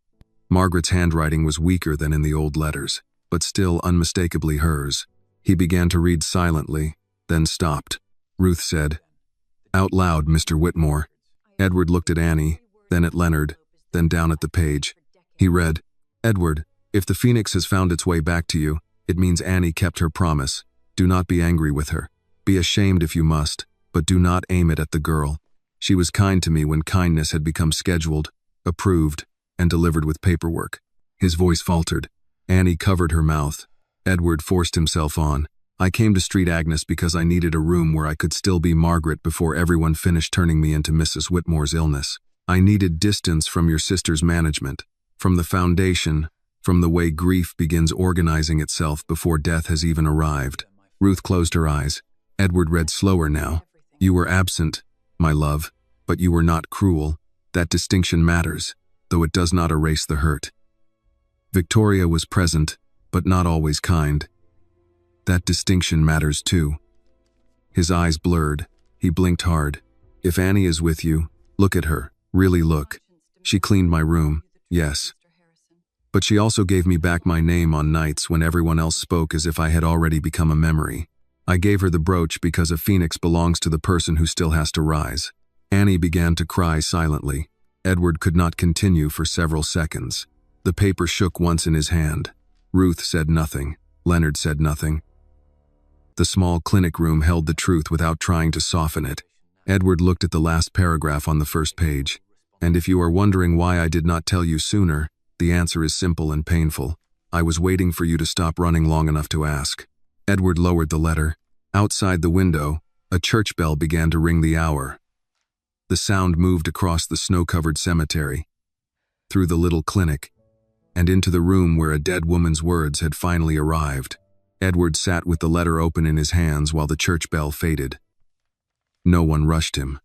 Margaret's handwriting was weaker than in the old letters, but still unmistakably hers. He began to read silently, then stopped. Ruth said, Out loud, Mr. Whitmore. Edward looked at Annie, then at Leonard, then down at the page. He read, Edward, if the Phoenix has found its way back to you, it means Annie kept her promise. Do not be angry with her. Be ashamed if you must, but do not aim it at the girl. She was kind to me when kindness had become scheduled, approved, and delivered with paperwork. His voice faltered. Annie covered her mouth. Edward forced himself on. I came to Street Agnes because I needed a room where I could still be Margaret before everyone finished turning me into Mrs. Whitmore's illness. I needed distance from your sister's management, from the foundation, from the way grief begins organizing itself before death has even arrived. Ruth closed her eyes. Edward read slower now. You were absent, my love, but you were not cruel. That distinction matters, though it does not erase the hurt. Victoria was present, but not always kind. That distinction matters too. His eyes blurred. He blinked hard. If Annie is with you, look at her. Really look. She cleaned my room, yes. But she also gave me back my name on nights when everyone else spoke as if I had already become a memory. I gave her the brooch because a phoenix belongs to the person who still has to rise. Annie began to cry silently. Edward could not continue for several seconds. The paper shook once in his hand. Ruth said nothing. Leonard said nothing. The small clinic room held the truth without trying to soften it. Edward looked at the last paragraph on the first page. And if you are wondering why I did not tell you sooner, the answer is simple and painful. I was waiting for you to stop running long enough to ask. Edward lowered the letter. Outside the window, a church bell began to ring the hour. The sound moved across the snow-covered cemetery, through the little clinic, and into the room where a dead woman's words had finally arrived. Edward sat with the letter open in his hands while the church bell faded. No one rushed him.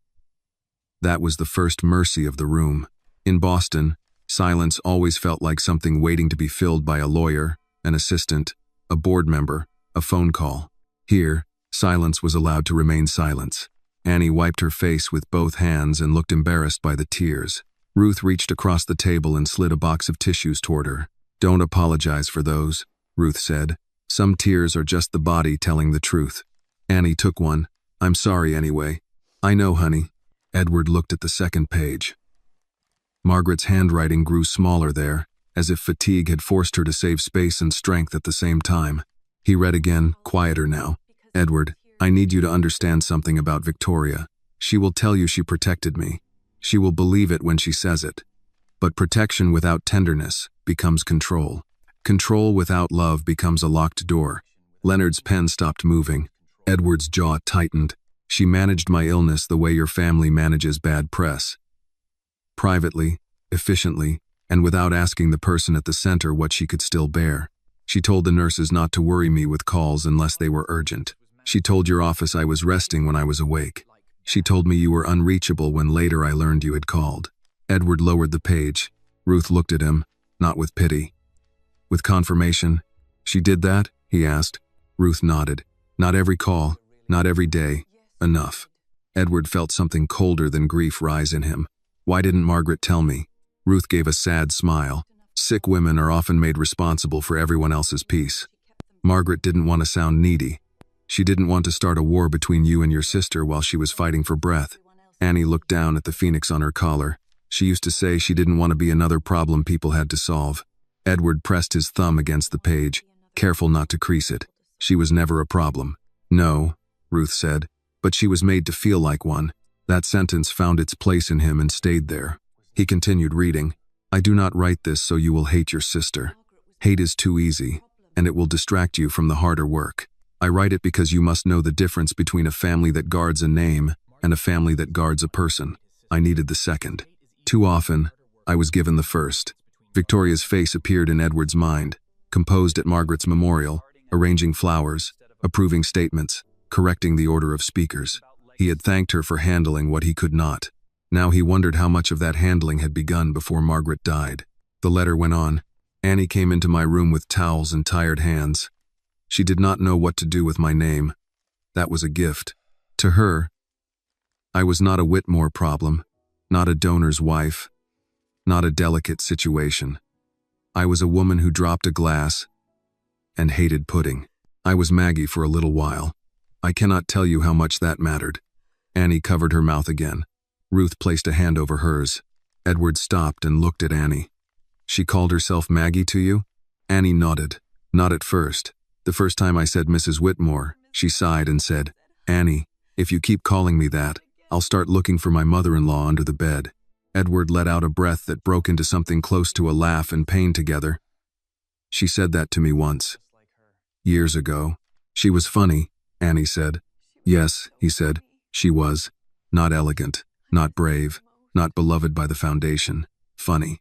That was the first mercy of the room. In Boston, silence always felt like something waiting to be filled by a lawyer, an assistant, a board member, a phone call. Here, silence was allowed to remain silence. Annie wiped her face with both hands and looked embarrassed by the tears. Ruth reached across the table and slid a box of tissues toward her. Don't apologize for those, Ruth said. Some tears are just the body telling the truth. Annie took one. I'm sorry anyway. I know, honey. Edward looked at the second page. Margaret's handwriting grew smaller there, as if fatigue had forced her to save space and strength at the same time. He read again, quieter now. Edward, I need you to understand something about Victoria. She will tell you she protected me. She will believe it when she says it. But protection without tenderness becomes control. Control without love becomes a locked door. Leonard's pen stopped moving. Edward's jaw tightened. She managed my illness the way your family manages bad press. Privately, efficiently, and without asking the person at the center what she could still bear. She told the nurses not to worry me with calls unless they were urgent. She told your office I was resting when I was awake. She told me you were unreachable when later I learned you had called. Edward lowered the page. Ruth looked at him, not with pity. With confirmation. She did that? He asked. Ruth nodded. Not every call, not every day. Enough. Edward felt something colder than grief rise in him. Why didn't Margaret tell me? Ruth gave a sad smile. Sick women are often made responsible for everyone else's peace. Margaret didn't want to sound needy. She didn't want to start a war between you and your sister while she was fighting for breath. Annie looked down at the phoenix on her collar. She used to say she didn't want to be another problem people had to solve. Edward pressed his thumb against the page, careful not to crease it. She was never a problem. No, Ruth said, but she was made to feel like one. That sentence found its place in him and stayed there. He continued reading. I do not write this so you will hate your sister. Hate is too easy, and it will distract you from the harder work. I write it because you must know the difference between a family that guards a name and a family that guards a person. I needed the second. Too often, I was given the first. Victoria's face appeared in Edward's mind, composed at Margaret's memorial, arranging flowers, approving statements, correcting the order of speakers. He had thanked her for handling what he could not. Now he wondered how much of that handling had begun before Margaret died. The letter went on. Annie came into my room with towels and tired hands. She did not know what to do with my name. That was a gift. To her, I was not a Whitmore problem, not a donor's wife, not a delicate situation. I was a woman who dropped a glass and hated pudding. I was Maggie for a little while. I cannot tell you how much that mattered. Annie covered her mouth again. Ruth placed a hand over hers. Edward stopped and looked at Annie. She called herself Maggie to you? Annie nodded. Not at first. The first time I said Mrs. Whitmore, she sighed and said, Annie, if you keep calling me that, I'll start looking for my mother-in-law under the bed. Edward let out a breath that broke into something close to a laugh and pain together. She said that to me once. Years ago. She was funny, Annie said. Yes, he said. She was. Not elegant, not brave, not beloved by the foundation. Funny.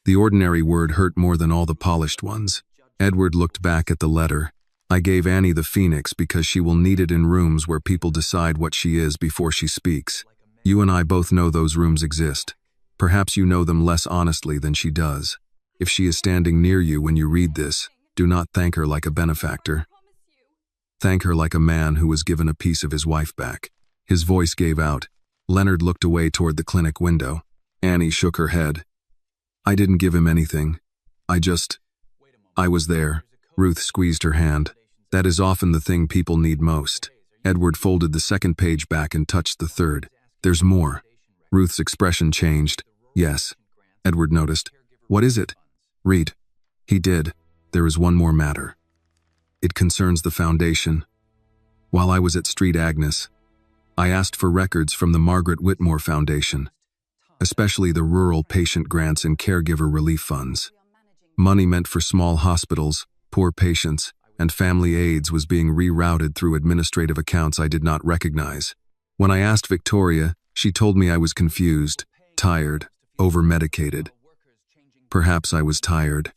The ordinary word hurt more than all the polished ones. Edward looked back at the letter. I gave Annie the Phoenix because she will need it in rooms where people decide what she is before she speaks. You and I both know those rooms exist. Perhaps you know them less honestly than she does. If she is standing near you when you read this, do not thank her like a benefactor. Thank her like a man who was given a piece of his wife back. His voice gave out. Leonard looked away toward the clinic window. Annie shook her head. I didn't give him anything. I was there. Ruth squeezed her hand. That is often the thing people need most. Edward folded the second page back and touched the third. There's more. Ruth's expression changed. Yes. Edward noticed. What is it? Read. He did. There is one more matter. It concerns the foundation. While I was at Street Agnes, I asked for records from the Margaret Whitmore Foundation, especially the rural patient grants and caregiver relief funds. Money meant for small hospitals, poor patients, and family aides was being rerouted through administrative accounts I did not recognize. When I asked Victoria, she told me I was confused, tired, over-medicated. Perhaps I was tired.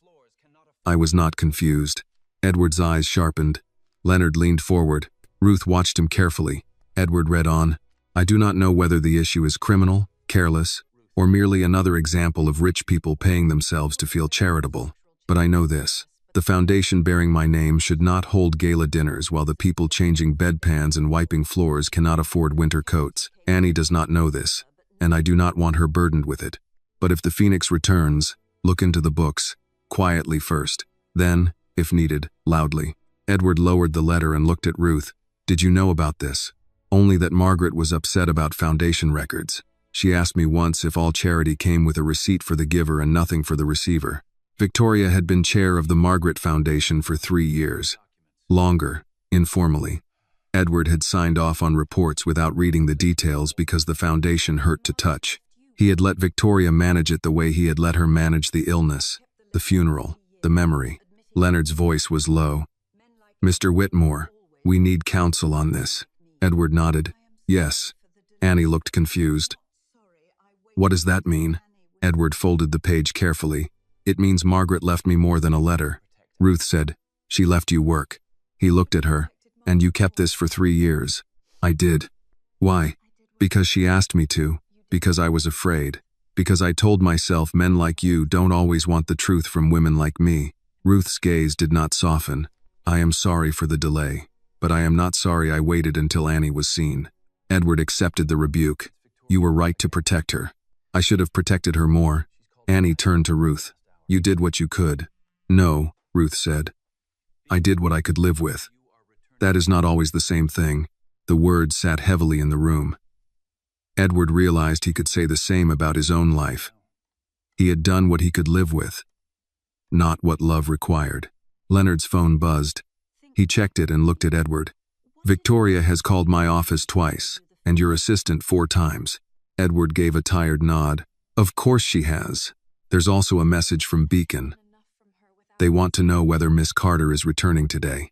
I was not confused. Edward's eyes sharpened. Leonard leaned forward. Ruth watched him carefully. Edward read on. I do not know whether the issue is criminal, careless, or merely another example of rich people paying themselves to feel charitable. But I know this. The foundation bearing my name should not hold gala dinners while the people changing bedpans and wiping floors cannot afford winter coats. Annie does not know this, and I do not want her burdened with it. But if the Phoenix returns, look into the books, quietly first. Then, if needed, loudly. Edward lowered the letter and looked at Ruth. Did you know about this? Only that Margaret was upset about foundation records. She asked me once if all charity came with a receipt for the giver and nothing for the receiver. Victoria had been chair of the Margaret Foundation for 3 years. Longer, informally. Edward had signed off on reports without reading the details because the foundation hurt to touch. He had let Victoria manage it the way he had let her manage the illness, the funeral, the memory. Leonard's voice was low. Mr. Whitmore, we need counsel on this. Edward nodded. Yes. Annie looked confused. What does that mean? Edward folded the page carefully. It means Margaret left me more than a letter. Ruth said, she left you work. He looked at her. And you kept this for 3 years. I did. Why? Because she asked me to. Because I was afraid. Because I told myself men like you don't always want the truth from women like me. Ruth's gaze did not soften. I am sorry for the delay. But I am not sorry I waited until Annie was seen. Edward accepted the rebuke. You were right to protect her. I should have protected her more. Annie turned to Ruth. You did what you could. No, Ruth said. I did what I could live with. That is not always the same thing. The words sat heavily in the room. Edward realized he could say the same about his own life. He had done what he could live with, not what love required. Leonard's phone buzzed. He checked it and looked at Edward. Victoria has called my office twice, and your assistant 4 times. Edward gave a tired nod. Of course she has. There's also a message from Beacon. They want to know whether Miss Carter is returning today.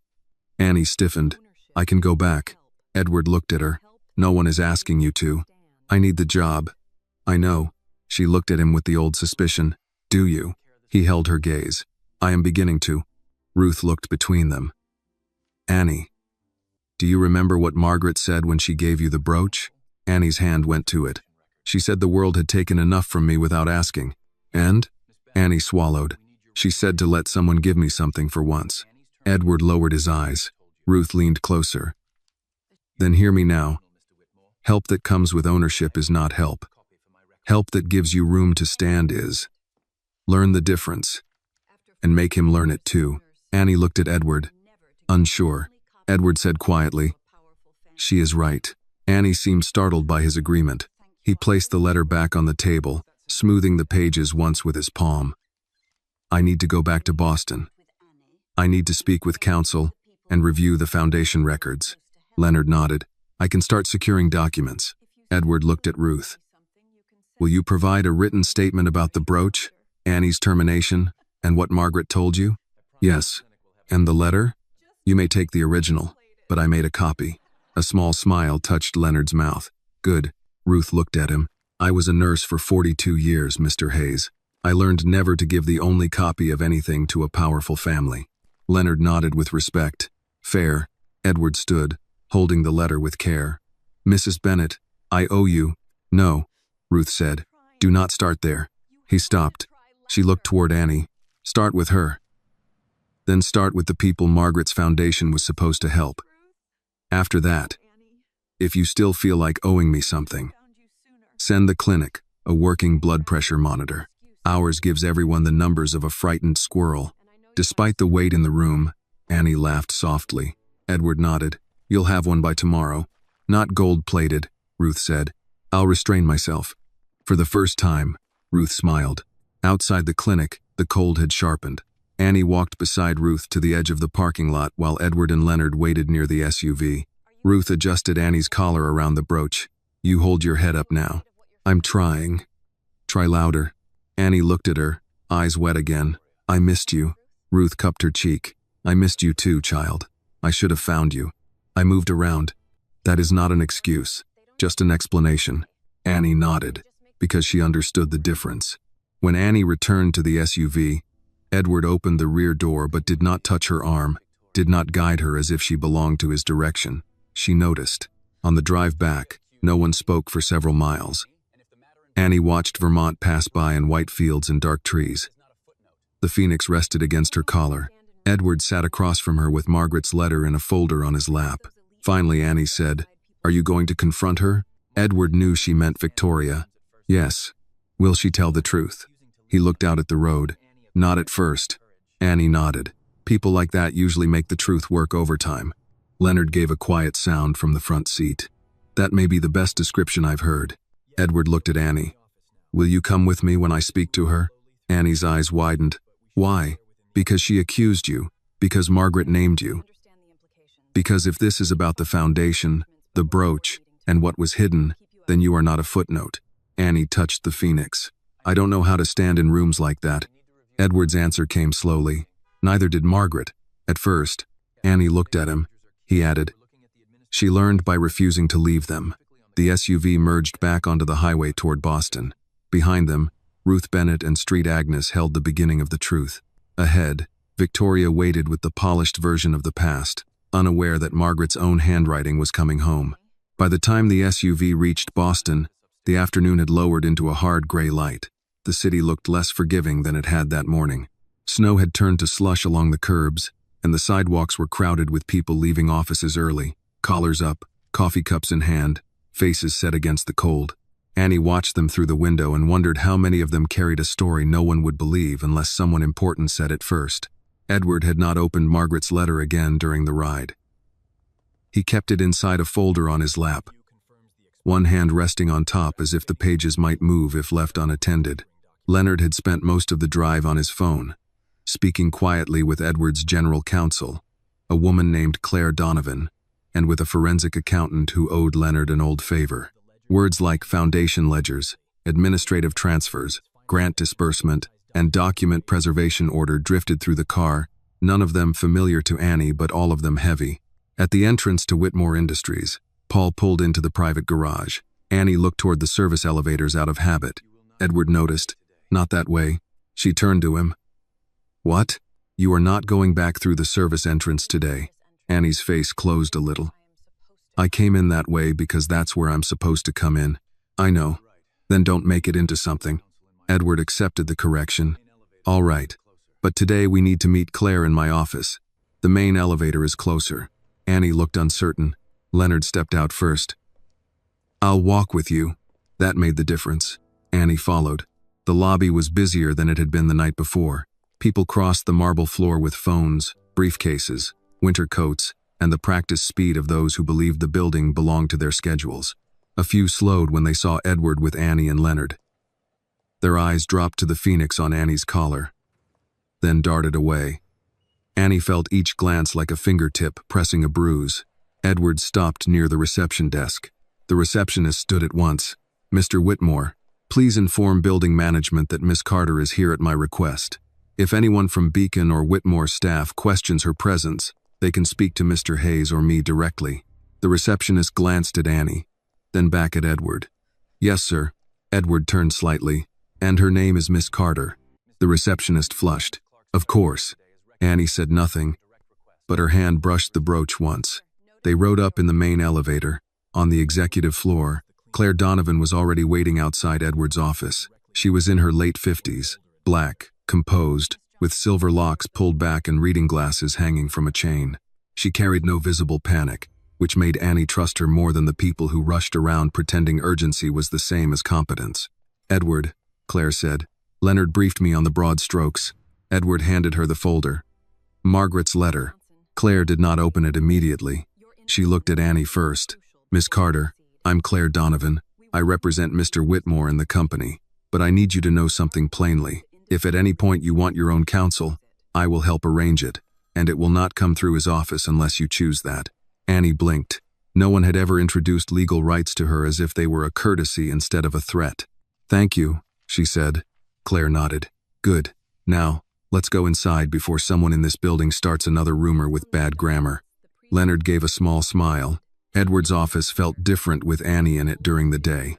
Annie stiffened. I can go back. Edward looked at her. No one is asking you to. I need the job. I know. She looked at him with the old suspicion. Do you? He held her gaze. I am beginning to. Ruth looked between them. Annie, do you remember what Margaret said when she gave you the brooch? Annie's hand went to it. She said the world had taken enough from me without asking. And? Annie swallowed. She said to let someone give me something for once. Edward lowered his eyes. Ruth leaned closer. Then hear me now. Help that comes with ownership is not help. Help that gives you room to stand is. Learn the difference. And make him learn it too. Annie looked at Edward. Unsure. Edward said quietly, she is right. Annie seemed startled by his agreement. He placed the letter back on the table, smoothing the pages once with his palm. I need to go back to Boston. I need to speak with counsel and review the foundation records. Leonard nodded. I can start securing documents. Edward looked at Ruth. Will you provide a written statement about the brooch, Annie's termination, and what Margaret told you? Yes. And the letter? You may take the original, but I made a copy. A small smile touched Leonard's mouth. Good. Ruth looked at him. I was a nurse for 42 years, Mr. Hayes. I learned never to give the only copy of anything to a powerful family. Leonard nodded with respect. Fair. Edward stood, holding the letter with care. Mrs. Bennet, I owe you. No, Ruth said. Do not start there. He stopped. She looked toward Annie. Start with her. Then start with the people Margaret's foundation was supposed to help. After that, if you still feel like owing me something, send the clinic a working blood pressure monitor. Ours gives everyone the numbers of a frightened squirrel. Despite the weight in the room, Annie laughed softly. Edward nodded. You'll have one by tomorrow. Not gold-plated, Ruth said. I'll restrain myself. For the first time, Ruth smiled. Outside the clinic, the cold had sharpened. Annie walked beside Ruth to the edge of the parking lot while Edward and Leonard waited near the SUV. Ruth adjusted Annie's collar around the brooch. You hold your head up now. I'm trying. Try louder. Annie looked at her, eyes wet again. I missed you. Ruth cupped her cheek. I missed you too, child. I should have found you. I moved around. That is not an excuse, just an explanation. Annie nodded, because she understood the difference. When Annie returned to the SUV, Edward opened the rear door but did not touch her arm, did not guide her as if she belonged to his direction. She noticed. On the drive back, no one spoke for several miles. Annie watched Vermont pass by in white fields and dark trees. The Phoenix rested against her collar. Edward sat across from her with Margaret's letter in a folder on his lap. Finally, Annie said, Are you going to confront her? Edward knew she meant Victoria. Yes. Will she tell the truth? He looked out at the road. Not at first. Annie nodded. People like that usually make the truth work overtime. Leonard gave a quiet sound from the front seat. That may be the best description I've heard. Edward looked at Annie. Will you come with me when I speak to her? Annie's eyes widened. Why? Because she accused you. Because Margaret named you. Because if this is about the foundation, the brooch, and what was hidden, then you are not a footnote. Annie touched the Phoenix. I don't know how to stand in rooms like that. Edward's answer came slowly. Neither did Margaret. At first, Annie looked at him. He added. She learned by refusing to leave them. The SUV merged back onto the highway toward Boston. Behind them, Ruth Bennet and Street Agnes held the beginning of the truth. Ahead, Victoria waited with the polished version of the past, unaware that Margaret's own handwriting was coming home. By the time the SUV reached Boston, the afternoon had lowered into a hard gray light. The city looked less forgiving than it had that morning. Snow had turned to slush along the curbs, and the sidewalks were crowded with people leaving offices early, collars up, coffee cups in hand, faces set against the cold. Annie watched them through the window and wondered how many of them carried a story no one would believe unless someone important said it first. Edward had not opened Margaret's letter again during the ride. He kept it inside a folder on his lap, one hand resting on top as if the pages might move if left unattended. Leonard had spent most of the drive on his phone, speaking quietly with Edward's general counsel, a woman named Claire Donovan, and with a forensic accountant who owed Leonard an old favor. Words like foundation ledgers, administrative transfers, grant disbursement, and document preservation order drifted through the car, none of them familiar to Annie but all of them heavy. At the entrance to Whitmore Industries, Paul pulled into the private garage. Annie looked toward the service elevators out of habit. Edward noticed. Not that way. She turned to him. What? You are not going back through the service entrance today. Annie's face closed a little. I came in that way because that's where I'm supposed to come in. I know. Then don't make it into something. Edward accepted the correction. All right. But today we need to meet Claire in my office. The main elevator is closer. Annie looked uncertain. Leonard stepped out first. I'll walk with you. That made the difference. Annie followed. The lobby was busier than it had been the night before. People crossed the marble floor with phones, briefcases, winter coats, and the practiced speed of those who believed the building belonged to their schedules. A few slowed when they saw Edward with Annie and Leonard. Their eyes dropped to the Phoenix on Annie's collar, then darted away. Annie felt each glance like a fingertip pressing a bruise. Edward stopped near the reception desk. The receptionist stood at once. Mr. Whitmore, please inform building management that Miss Carter is here at my request. If anyone from Beacon or Whitmore staff questions her presence, they can speak to Mr. Hayes or me directly. The receptionist glanced at Annie, then back at Edward. Yes, sir. Edward turned slightly. And her name is Miss Carter. The receptionist flushed. Of course. Annie said nothing, but her hand brushed the brooch once. They rode up in the main elevator. On the executive floor, Claire Donovan was already waiting outside Edward's office. She was in her late 50s, black, composed, with silver locks pulled back and reading glasses hanging from a chain. She carried no visible panic, which made Annie trust her more than the people who rushed around pretending urgency was the same as competence. "Edward," Claire said. "Leonard briefed me on the broad strokes." Edward handed her the folder. Margaret's letter. Claire did not open it immediately. She looked at Annie first. "Miss Carter, I'm Claire Donovan. I represent Mr. Whitmore and the company, but I need you to know something plainly. If at any point you want your own counsel, I will help arrange it, and it will not come through his office unless you choose that." Annie blinked. No one had ever introduced legal rights to her as if they were a courtesy instead of a threat. "Thank you," she said. Claire nodded. "Good. Now, let's go inside before someone in this building starts another rumor with bad grammar." Leonard gave a small smile. Edward's office felt different with Annie in it during the day.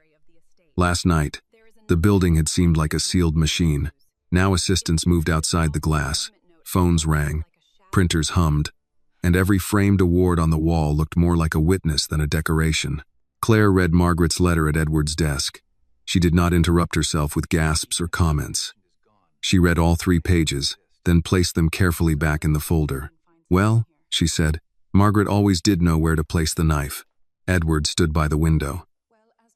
Last night, the building had seemed like a sealed machine. Now assistants moved outside the glass. Phones rang. Printers hummed. And every framed award on the wall looked more like a witness than a decoration. Claire read Margaret's letter at Edward's desk. She did not interrupt herself with gasps or comments. She read all 3 pages, then placed them carefully back in the folder. "Well," she said, "Margaret always did know where to place the knife." Edward stood by the window.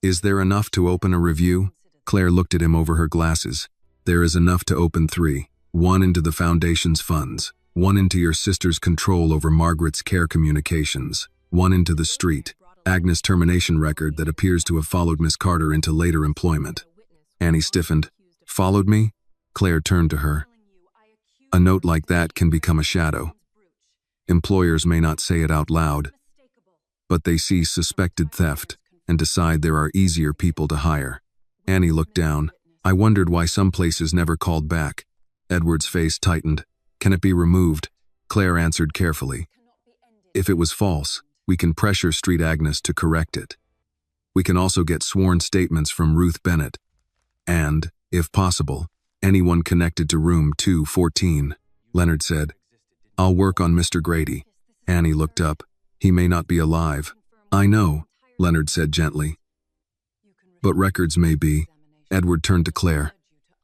"Is there enough to open a review?" Claire looked at him over her glasses. "There is enough to open 3. 1 into the Foundation's funds, 1 into your sister's control over Margaret's care communications, 1 into the street, Agnes' termination record that appears to have followed Miss Carter into later employment." Annie stiffened. "Followed me?" Claire turned to her. "A note like that can become a shadow. Employers may not say it out loud, but they see suspected theft and decide there are easier people to hire." Annie looked down. "I wondered why some places never called back." Edward's face tightened. "Can it be removed?" Claire answered carefully. "If it was false, we can pressure Street Agnes to correct it. We can also get sworn statements from Ruth Bennett. And, if possible, anyone connected to room 214, Leonard said. "I'll work on Mr. Grady." Annie looked up. "He may not be alive." "I know," Leonard said gently. "But records may be." Edward turned to Claire.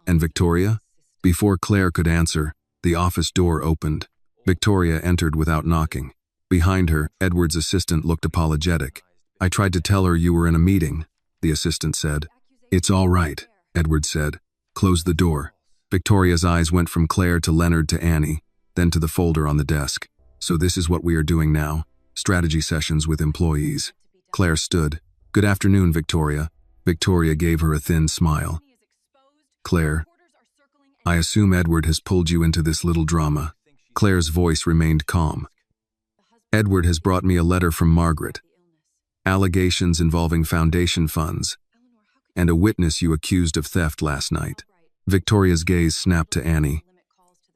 "And Victoria?" Before Claire could answer, the office door opened. Victoria entered without knocking. Behind her, Edward's assistant looked apologetic. "I tried to tell her you were in a meeting," the assistant said. "It's all right," Edward said. "Close the door." Victoria's eyes went from Claire to Leonard to Annie, then to the folder on the desk. "So this is what we are doing now, strategy sessions with employees." Claire stood. "Good afternoon, Victoria." Victoria gave her a thin smile. "Claire, I assume Edward has pulled you into this little drama." Claire's voice remained calm. "Edward has brought me a letter from Margaret. Allegations involving Foundation funds, and a witness you accused of theft last night." Victoria's gaze snapped to Annie.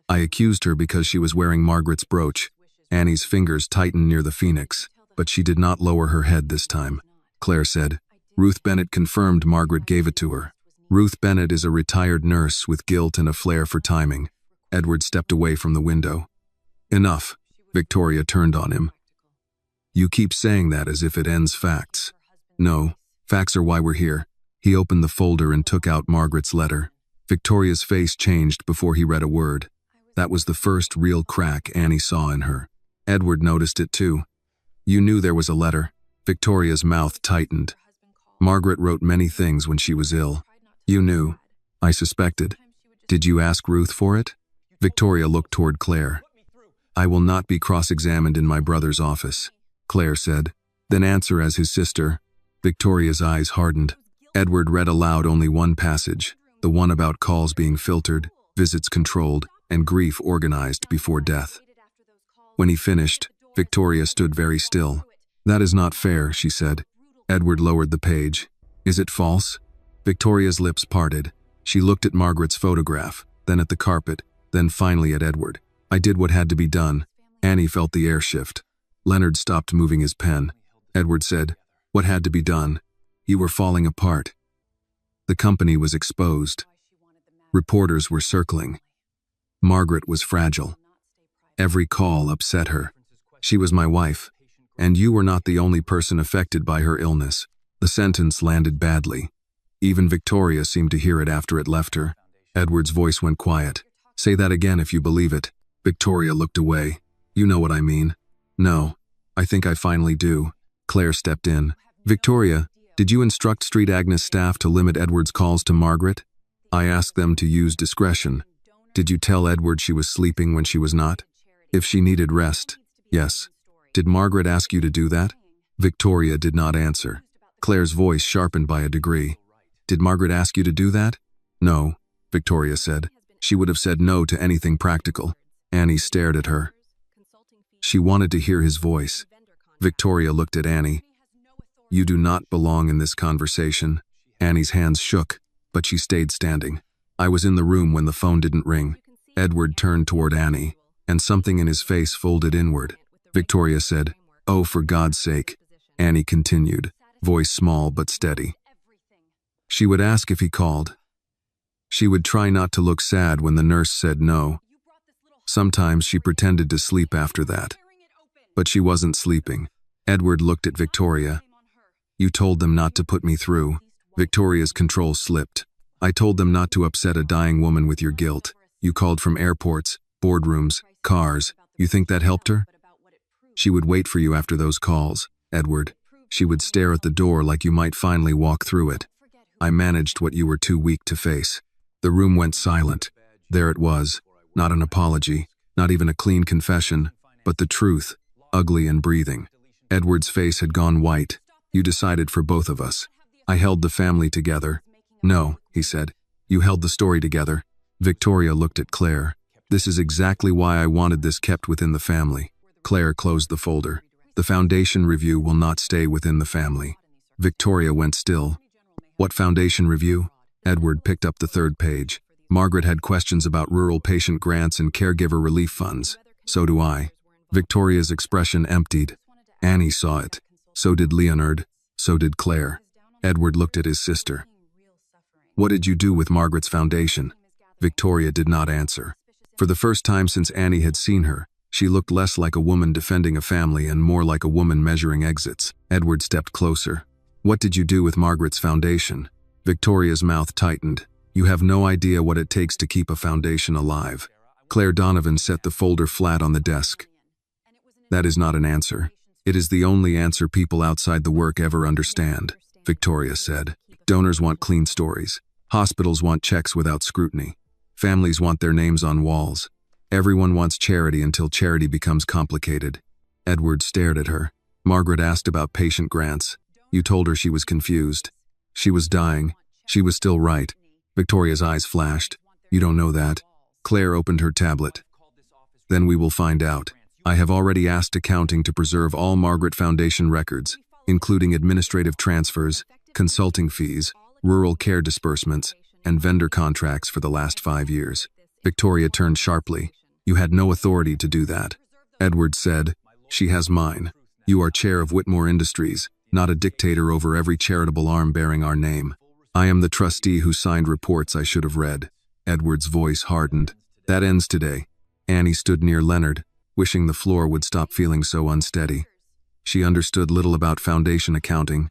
"I accused her because she was wearing Margaret's brooch." Annie's fingers tightened near the phoenix, but she did not lower her head this time. Claire said, "Ruth Bennett confirmed Margaret gave it to her." Ruth Bennett is a retired nurse with guilt and a flair for timing. Edward stepped away from the window. "Enough." Victoria turned on him. "You keep saying that as if it ends facts." "No, facts are why we're here." He opened the folder and took out Margaret's letter. Victoria's face changed before he read a word. That was the first real crack Annie saw in her. Edward noticed it too. "You knew there was a letter." Victoria's mouth tightened. "Margaret wrote many things when she was ill." "You knew." "I suspected." "Did you ask Ruth for it?" Victoria looked toward Claire. "I will not be cross-examined in my brother's office," Claire said. "Then answer as his sister." Victoria's eyes hardened. Edward read aloud only one passage, the one about calls being filtered, visits controlled, and grief organized before death. When he finished, Victoria stood very still. "That is not fair," she said. Edward lowered the page. "Is it false?" Victoria's lips parted. She looked at Margaret's photograph, then at the carpet, then finally at Edward. "I did what had to be done." Annie felt the air shift. Leonard stopped moving his pen. Edward said, "What had to be done? You were falling apart. The company was exposed. Reporters were circling. Margaret was fragile. Every call upset her. She was my wife, and you were not the only person affected by her illness. The sentence landed badly. Even Victoria seemed to hear it after it left her. Edward's voice went quiet. Say that again if you believe it. Victoria looked away. You know what I mean. No, I think I finally do. Claire stepped in. Victoria, did you instruct Street Agnes staff to limit Edward's calls to Margaret? I asked them to use discretion. Did you tell Edward she was sleeping when she was not? If she needed rest, yes. Did Margaret ask you to do that? Victoria did not answer. Claire's voice sharpened by a degree. Did Margaret ask you to do that? No, Victoria said. She would have said no to anything practical. Annie stared at her. She wanted to hear his voice. Victoria looked at Annie. You do not belong in this conversation. Annie's hands shook, but she stayed standing. I was in the room when the phone didn't ring. Edward turned toward Annie, and something in his face folded inward. Victoria said, "Oh, for God's sake." Annie continued, voice small but steady. She would ask if he called. She would try not to look sad when the nurse said no. Sometimes she pretended to sleep after that. But she wasn't sleeping. Edward looked at Victoria. You told them not to put me through. Victoria's control slipped. I told them not to upset a dying woman with your guilt. You called from airports, boardrooms, cars. You think that helped her? She would wait for you after those calls, Edward. She would stare at the door like you might finally walk through it. I managed what you were too weak to face. The room went silent. There it was. Not an apology, not even a clean confession, but the truth, ugly and breathing. Edward's face had gone white. You decided for both of us. I held the family together. No, he said. You held the story together. Victoria looked at Claire. This is exactly why I wanted this kept within the family. Claire closed the folder. The foundation review will not stay within the family. Victoria went still. What foundation review? Edward picked up the third page. Margaret had questions about rural patient grants and caregiver relief funds. So do I. Victoria's expression emptied. Annie saw it. So did Leonard. So did Claire. Edward looked at his sister. What did you do with Margaret's foundation? Victoria did not answer. For the first time since Annie had seen her, she looked less like a woman defending a family and more like a woman measuring exits. Edward stepped closer. What did you do with Margaret's foundation? Victoria's mouth tightened. You have no idea what it takes to keep a foundation alive. Claire Donovan set the folder flat on the desk. That is not an answer. It is the only answer people outside the work ever understand, Victoria said. Donors want clean stories. Hospitals want checks without scrutiny. Families want their names on walls. Everyone wants charity until charity becomes complicated. Edward stared at her. Margaret asked about patient grants. You told her she was confused. She was dying. She was still right. Victoria's eyes flashed. You don't know that. Claire opened her tablet. Then we will find out. I have already asked accounting to preserve all Margaret Foundation records, including administrative transfers, consulting fees, rural care disbursements, and vendor contracts for the last 5 years. Victoria turned sharply. You had no authority to do that. Edward said, She has mine. You are chair of Whitmore Industries, not a dictator over every charitable arm bearing our name. I am the trustee who signed reports I should have read. Edward's voice hardened. That ends today. Annie stood near Leonard, wishing the floor would stop feeling so unsteady. She understood little about foundation accounting,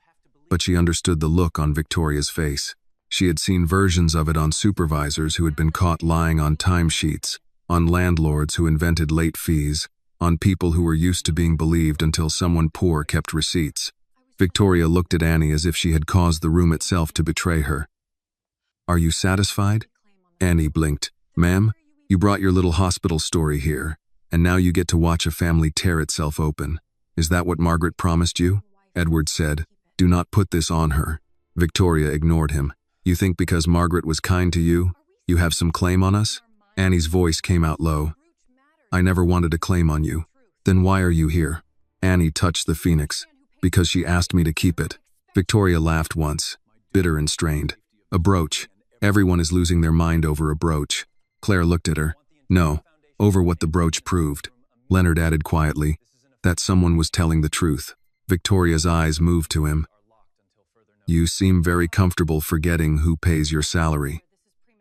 but she understood the look on Victoria's face. She had seen versions of it on supervisors who had been caught lying on timesheets, on landlords who invented late fees, on people who were used to being believed until someone poor kept receipts. Victoria looked at Annie as if she had caused the room itself to betray her. Are you satisfied? Annie blinked. Ma'am, you brought your little hospital story here, and now you get to watch a family tear itself open. Is that what Margaret promised you? Edward said. Do not put this on her. Victoria ignored him. You think because Margaret was kind to you, you have some claim on us? Annie's voice came out low. I never wanted a claim on you. Then why are you here? Annie touched the phoenix. Because she asked me to keep it. Victoria laughed once, bitter and strained. A brooch. Everyone is losing their mind over a brooch. Claire looked at her. No, over what the brooch proved. Leonard added quietly, that someone was telling the truth. Victoria's eyes moved to him. You seem very comfortable forgetting who pays your salary.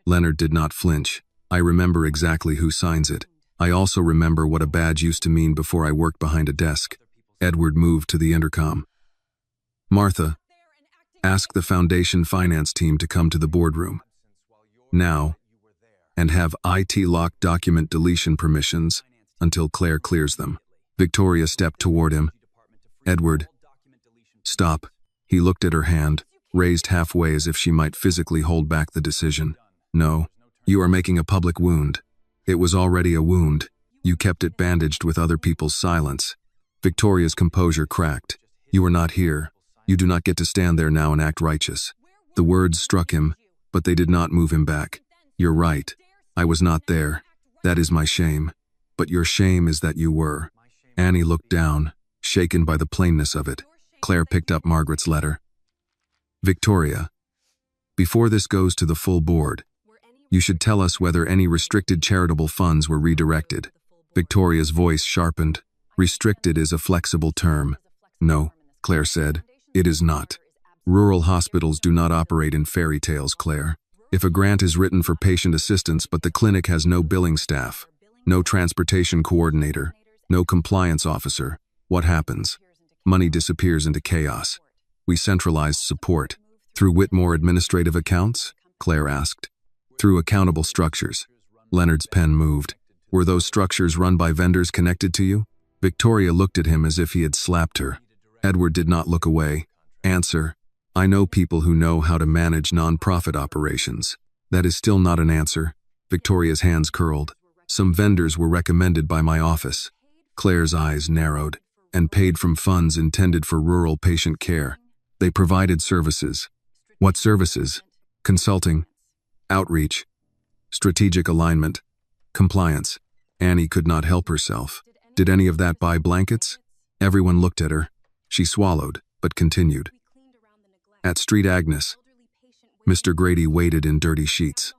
Leonard did not flinch. I remember exactly who signs it. I also remember what a badge used to mean before I worked behind a desk. Edward moved to the intercom. Martha, ask the Foundation finance team to come to the boardroom. Now, and have IT lock document deletion permissions until Claire clears them. Victoria stepped toward him. Edward, stop. He looked at her hand, raised halfway as if she might physically hold back the decision. No, you are making a public wound. It was already a wound. You kept it bandaged with other people's silence. Victoria's composure cracked. You are not here. You do not get to stand there now and act righteous. The words struck him, but they did not move him back. You're right. I was not there. That is my shame. But your shame is that you were. Annie looked down, shaken by the plainness of it. Claire picked up Margaret's letter. Victoria, before this goes to the full board, you should tell us whether any restricted charitable funds were redirected. Victoria's voice sharpened. Restricted is a flexible term. No, Claire said, it is not. Rural hospitals do not operate in fairy tales, Claire. If a grant is written for patient assistance but the clinic has no billing staff, no transportation coordinator, no compliance officer, what happens? Money disappears into chaos. We centralized support. Through Whitmore administrative accounts? Claire asked. Through accountable structures. Leonard's pen moved. Were those structures run by vendors connected to you? Victoria looked at him as if he had slapped her. Edward did not look away. Answer. I know people who know how to manage non-profit operations. That is still not an answer. Victoria's hands curled. Some vendors were recommended by my office. Claire's eyes narrowed. And paid from funds intended for rural patient care. They provided services. What services? Consulting, outreach, strategic alignment, compliance. Annie could not help herself. Did any of that buy blankets? Everyone looked at her. She swallowed, but continued. At Street Agnes, Mr. Grady waited in dirty sheets.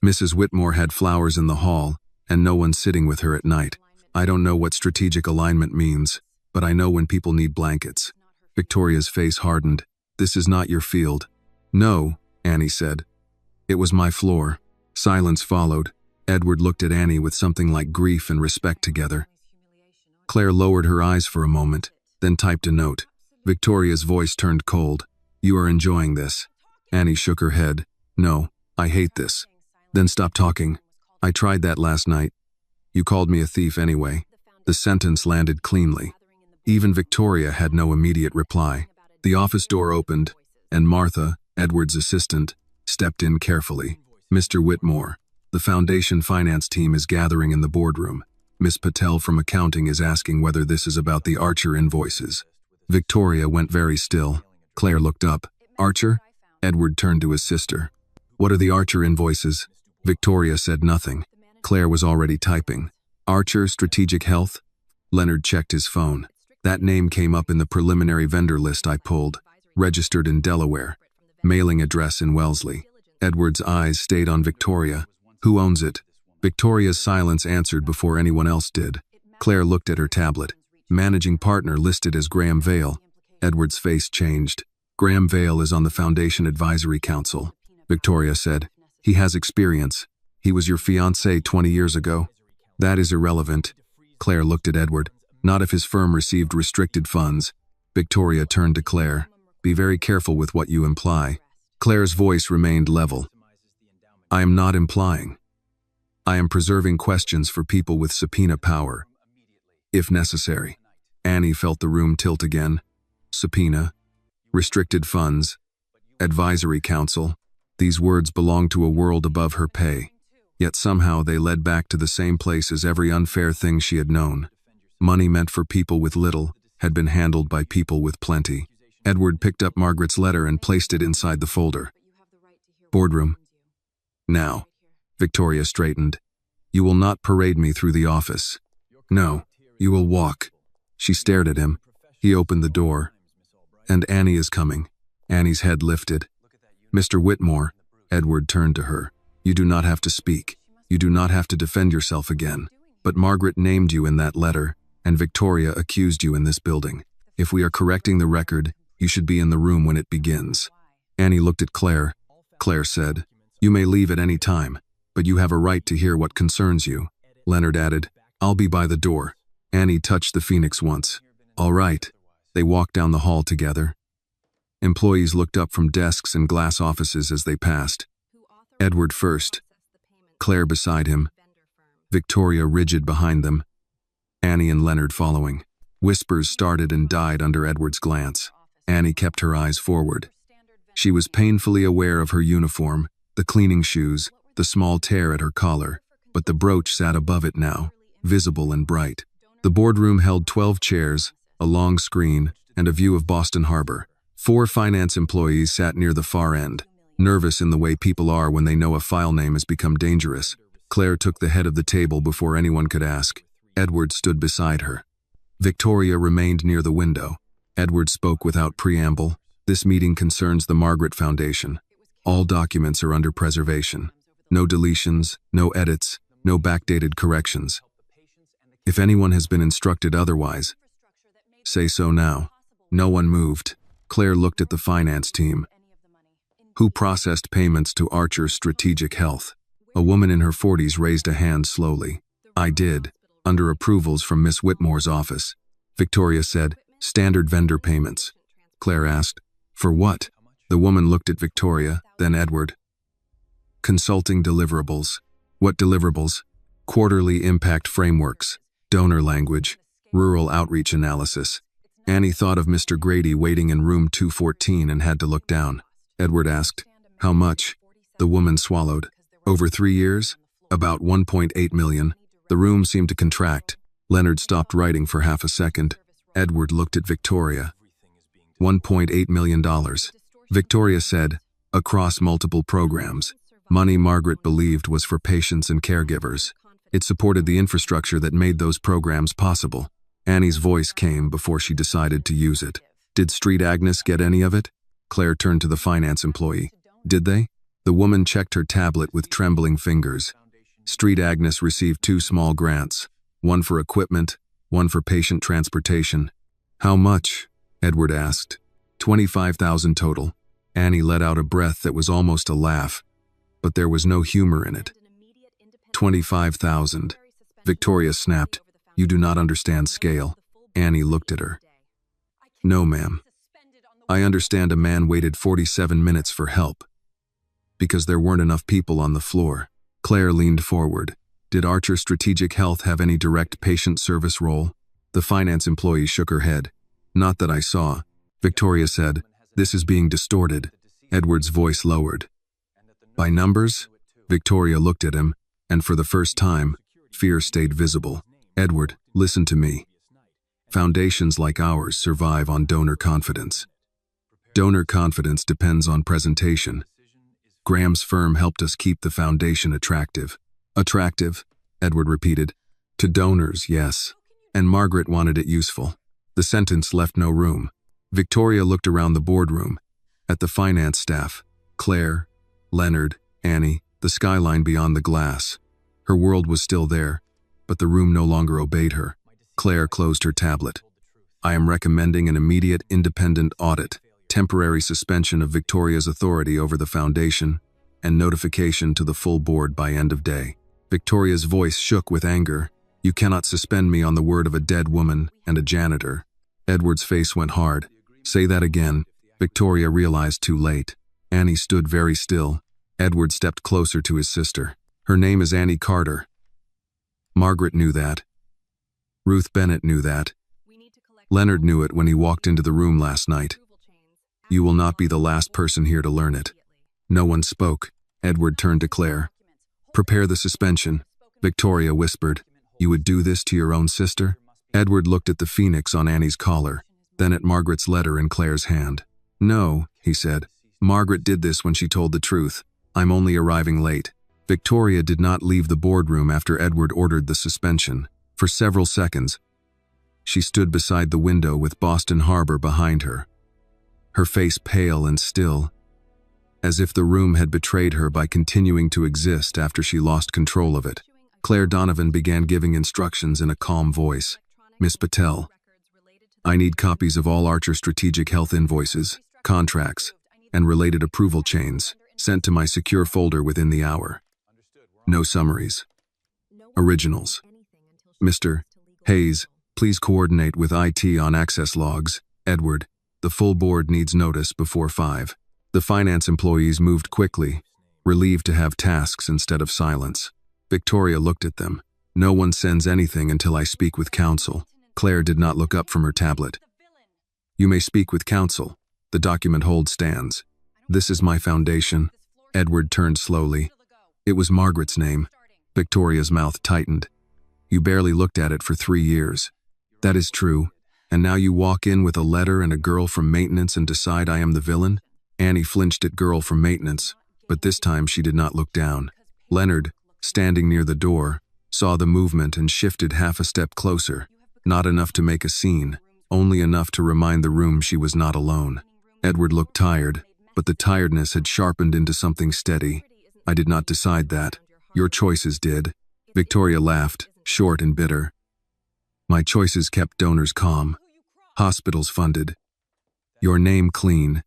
Mrs. Whitmore had flowers in the hall, and no one sitting with her at night. I don't know what strategic alignment means, but I know when people need blankets. Victoria's face hardened. This is not your field. No, Annie said. It was my floor. Silence followed. Edward looked at Annie with something like grief and respect together. Claire lowered her eyes for a moment, then typed a note. Victoria's voice turned cold. You are enjoying this. Annie shook her head. No, I hate this. Then stop talking. I tried that last night. You called me a thief anyway. The sentence landed cleanly. Even Victoria had no immediate reply. The office door opened, and Martha, Edward's assistant, stepped in carefully. Mr. Whitmore, the Foundation finance team is gathering in the boardroom. Miss Patel from accounting is asking whether this is about the Archer invoices. Victoria went very still. Claire looked up. Archer? Edward turned to his sister. What are the Archer invoices? Victoria said nothing. Claire was already typing. Archer Strategic Health? Leonard checked his phone. That name came up in the preliminary vendor list I pulled. Registered in Delaware. Mailing address in Wellesley. Edward's eyes stayed on Victoria. Who owns it? Victoria's silence answered before anyone else did. Claire looked at her tablet. Managing partner listed as Graham Vale. Edward's face changed. Graham Vale is on the Foundation Advisory Council. Victoria said. He has experience. He was your fiancé 20 years ago. That is irrelevant. Claire looked at Edward. Not if his firm received restricted funds. Victoria turned to Claire. Be very careful with what you imply. Claire's voice remained level. I am not implying. I am preserving questions for people with subpoena power, if necessary. Annie felt the room tilt again. Subpoena, restricted funds, advisory council. These words belonged to a world above her pay, yet somehow they led back to the same place as every unfair thing she had known. Money meant for people with little had been handled by people with plenty. Edward picked up Margaret's letter and placed it inside the folder. Boardroom. Now. Victoria straightened. You will not parade me through the office. No, you will walk. She stared at him. He opened the door. And Annie is coming. Annie's head lifted. Mr. Whitmore, Edward turned to her. You do not have to speak. You do not have to defend yourself again. But Margaret named you in that letter, and Victoria accused you in this building. If we are correcting the record, you should be in the room when it begins. Annie looked at Claire. Claire said, You may leave at any time, but you have a right to hear what concerns you. Leonard added, I'll be by the door. Annie touched the Phoenix once. All right. They walked down the hall together. Employees looked up from desks and glass offices as they passed. Edward first, Claire beside him, Victoria rigid behind them, Annie and Leonard following. Whispers started and died under Edward's glance. Annie kept her eyes forward. She was painfully aware of her uniform, the cleaning shoes, the small tear at her collar, but the brooch sat above it now, visible and bright. The boardroom held 12 chairs, a long screen, and a view of Boston Harbor. 4 finance employees sat near the far end, nervous in the way people are when they know a file name has become dangerous. Claire took the head of the table before anyone could ask. Edward stood beside her. Victoria remained near the window. Edward spoke without preamble. This meeting concerns the Margaret Foundation. All documents are under preservation. No deletions, no edits, no backdated corrections. If anyone has been instructed otherwise, say so now. No one moved. Claire looked at the finance team. Who processed payments to Archer Strategic Health? A woman in her 40s raised a hand slowly. I did, under approvals from Miss Whitmore's office. Victoria said, standard vendor payments. Claire asked, for what? The woman looked at Victoria, then Edward. Consulting deliverables. What deliverables? Quarterly impact frameworks, donor language, rural outreach analysis. Annie thought of Mr. Grady waiting in room 214 and had to look down. Edward asked, how much? The woman swallowed. Over 3 years? About 1.8 million. The room seemed to contract. Leonard stopped writing for half a second. Edward looked at Victoria. $1.8 million. Victoria said, across multiple programs. Money Margaret believed was for patients and caregivers. It supported the infrastructure that made those programs possible. Annie's voice came before she decided to use it. Did Street Agnes get any of it? Claire turned to the finance employee. Did they? The woman checked her tablet with trembling fingers. Street Agnes received 2 small grants, one for equipment, one for patient transportation. How much? Edward asked. 25,000 total. Annie let out a breath that was almost a laugh, but there was no humor in it. 25,000. Victoria snapped. You do not understand scale. Annie looked at her. No, ma'am. I understand a man waited 47 minutes for help because there weren't enough people on the floor. Claire leaned forward. Did Archer Strategic Health have any direct patient service role? The finance employee shook her head. Not that I saw. Victoria said, this is being distorted. Edward's voice lowered. By numbers? Victoria looked at him, and for the first time, fear stayed visible. Edward, listen to me. Foundations like ours survive on donor confidence. Donor confidence depends on presentation. Graham's firm helped us keep the foundation attractive. Attractive? Edward repeated. To donors, yes. And Margaret wanted it useful. The sentence left no room. Victoria looked around the boardroom, at the finance staff, Claire, Leonard, Annie, the skyline beyond the glass. Her world was still there, but the room no longer obeyed her. Claire closed her tablet. I am recommending an immediate independent audit, temporary suspension of Victoria's authority over the foundation, and notification to the full board by end of day. Victoria's voice shook with anger. You cannot suspend me on the word of a dead woman and a janitor. Edward's face went hard. Say that again. Victoria realized too late. Annie stood very still. Edward stepped closer to his sister. Her name is Annie Carter. Margaret knew that. Ruth Bennett knew that. Leonard knew it when he walked into the room last night. You will not be the last person here to learn it. No one spoke. Edward turned to Claire. Prepare the suspension. Victoria whispered. You would do this to your own sister? Edward looked at the phoenix on Annie's collar, then at Margaret's letter in Claire's hand. No, he said. Margaret did this when she told the truth. I'm only arriving late. Victoria did not leave the boardroom after Edward ordered the suspension. For several seconds, she stood beside the window with Boston Harbor behind her, her face pale and still, as if the room had betrayed her by continuing to exist after she lost control of it. Claire Donovan began giving instructions in a calm voice. Miss Patel, I need copies of all Archer Strategic Health invoices, contracts, and related approval chains. Sent to my secure folder within the hour. No summaries. Originals. Mr. Hayes, please coordinate with IT on access logs. Edward, the full board needs notice before 5. The finance employees moved quickly, relieved to have tasks instead of silence. Victoria looked at them. No one sends anything until I speak with counsel. Claire did not look up from her tablet. You may speak with counsel. The document hold stands. This is my foundation. Edward turned slowly. It was Margaret's name. Victoria's mouth tightened. You barely looked at it for 3 years. That is true. And now you walk in with a letter and a girl from maintenance and decide I am the villain? Annie flinched at girl from maintenance, but this time she did not look down. Leonard, standing near the door, saw the movement and shifted half a step closer. Not enough to make a scene, only enough to remind the room she was not alone. Edward looked tired, but the tiredness had sharpened into something steady. I did not decide that. Your choices did. Victoria laughed, short and bitter. My choices kept donors calm, hospitals funded, your name clean,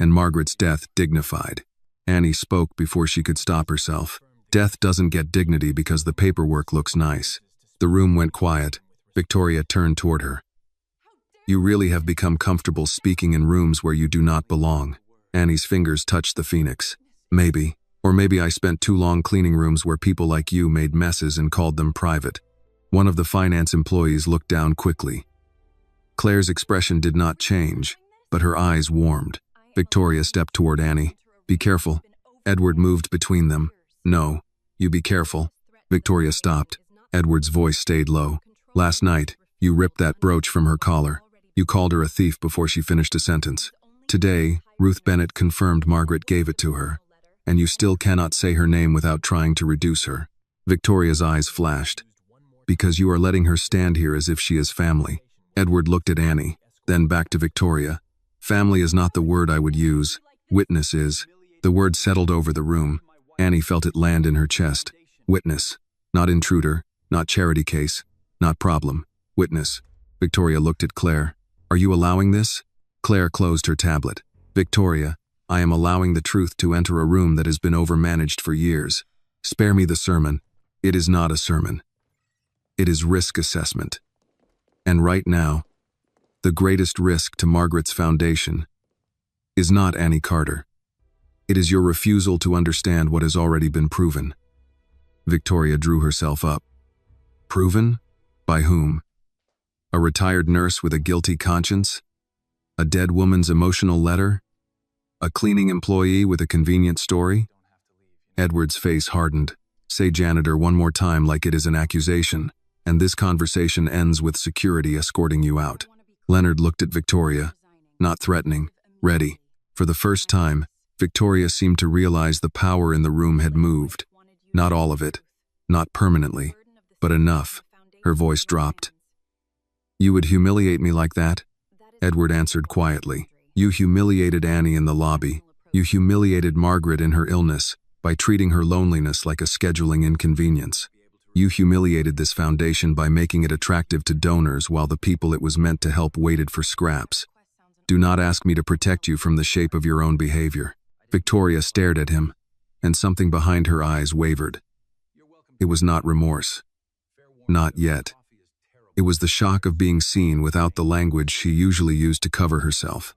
and Margaret's death dignified. Annie spoke before she could stop herself. Death doesn't get dignity because the paperwork looks nice. The room went quiet. Victoria turned toward her. You really have become comfortable speaking in rooms where you do not belong. Annie's fingers touched the phoenix. Maybe. Or maybe I spent too long cleaning rooms where people like you made messes and called them private. One of the finance employees looked down quickly. Claire's expression did not change, but her eyes warmed. Victoria stepped toward Annie. Be careful. Edward moved between them. No, you be careful. Victoria stopped. Edward's voice stayed low. Last night, you ripped that brooch from her collar. You called her a thief before she finished a sentence. Today, Ruth Bennett confirmed Margaret gave it to her. And you still cannot say her name without trying to reduce her. Victoria's eyes flashed. Because you are letting her stand here as if she is family. Edward looked at Annie, then back to Victoria. Family is not the word I would use. Witness is. The word settled over the room. Annie felt it land in her chest. Witness. Not intruder, not charity case, not problem. Witness. Victoria looked at Claire. Are you allowing this? Claire closed her tablet. Victoria, I am allowing the truth to enter a room that has been overmanaged for years. Spare me the sermon. It is not a sermon. It is risk assessment. And right now, the greatest risk to Margaret's foundation is not Annie Carter. It is your refusal to understand what has already been proven. Victoria drew herself up. Proven? By whom? A retired nurse with a guilty conscience? A dead woman's emotional letter? A cleaning employee with a convenient story? Edward's face hardened. Say janitor one more time like it is an accusation, and this conversation ends with security escorting you out. Leonard looked at Victoria, not threatening, ready. For the first time, Victoria seemed to realize the power in the room had moved. Not all of it, not permanently, but enough. Her voice dropped. You would humiliate me like that? Edward answered quietly. You humiliated Annie in the lobby. You humiliated Margaret in her illness by treating her loneliness like a scheduling inconvenience. You humiliated this foundation by making it attractive to donors while the people it was meant to help waited for scraps. Do not ask me to protect you from the shape of your own behavior. Victoria stared at him, and something behind her eyes wavered. It was not remorse. Not yet. It was the shock of being seen without the language she usually used to cover herself.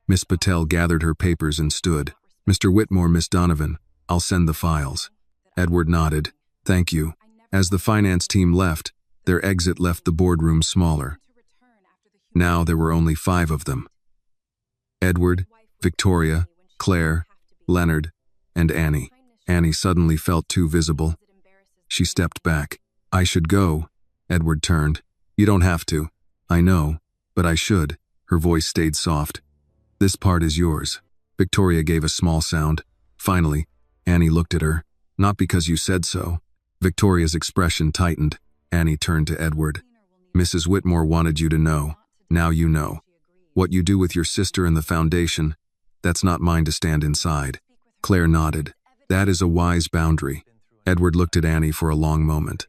Miss Patel gathered her papers and stood. Mr. Whitmore, Miss Donovan, I'll send the files. Edward nodded. Thank you. As the finance team left, their exit left the boardroom smaller. Now there were only 5 of them. Edward, Victoria, Claire, Leonard, and Annie. Annie suddenly felt too visible. She stepped back. I should go. Edward turned. You don't have to. I know, but I should. Her voice stayed soft. This part is yours. Victoria gave a small sound. Finally, Annie looked at her. Not because you said so. Victoria's expression tightened. Annie turned to Edward. Mrs. Whitmore wanted you to know. Now you know. What you do with your sister and the foundation, that's not mine to stand inside. Claire nodded. That is a wise boundary. Edward looked at Annie for a long moment.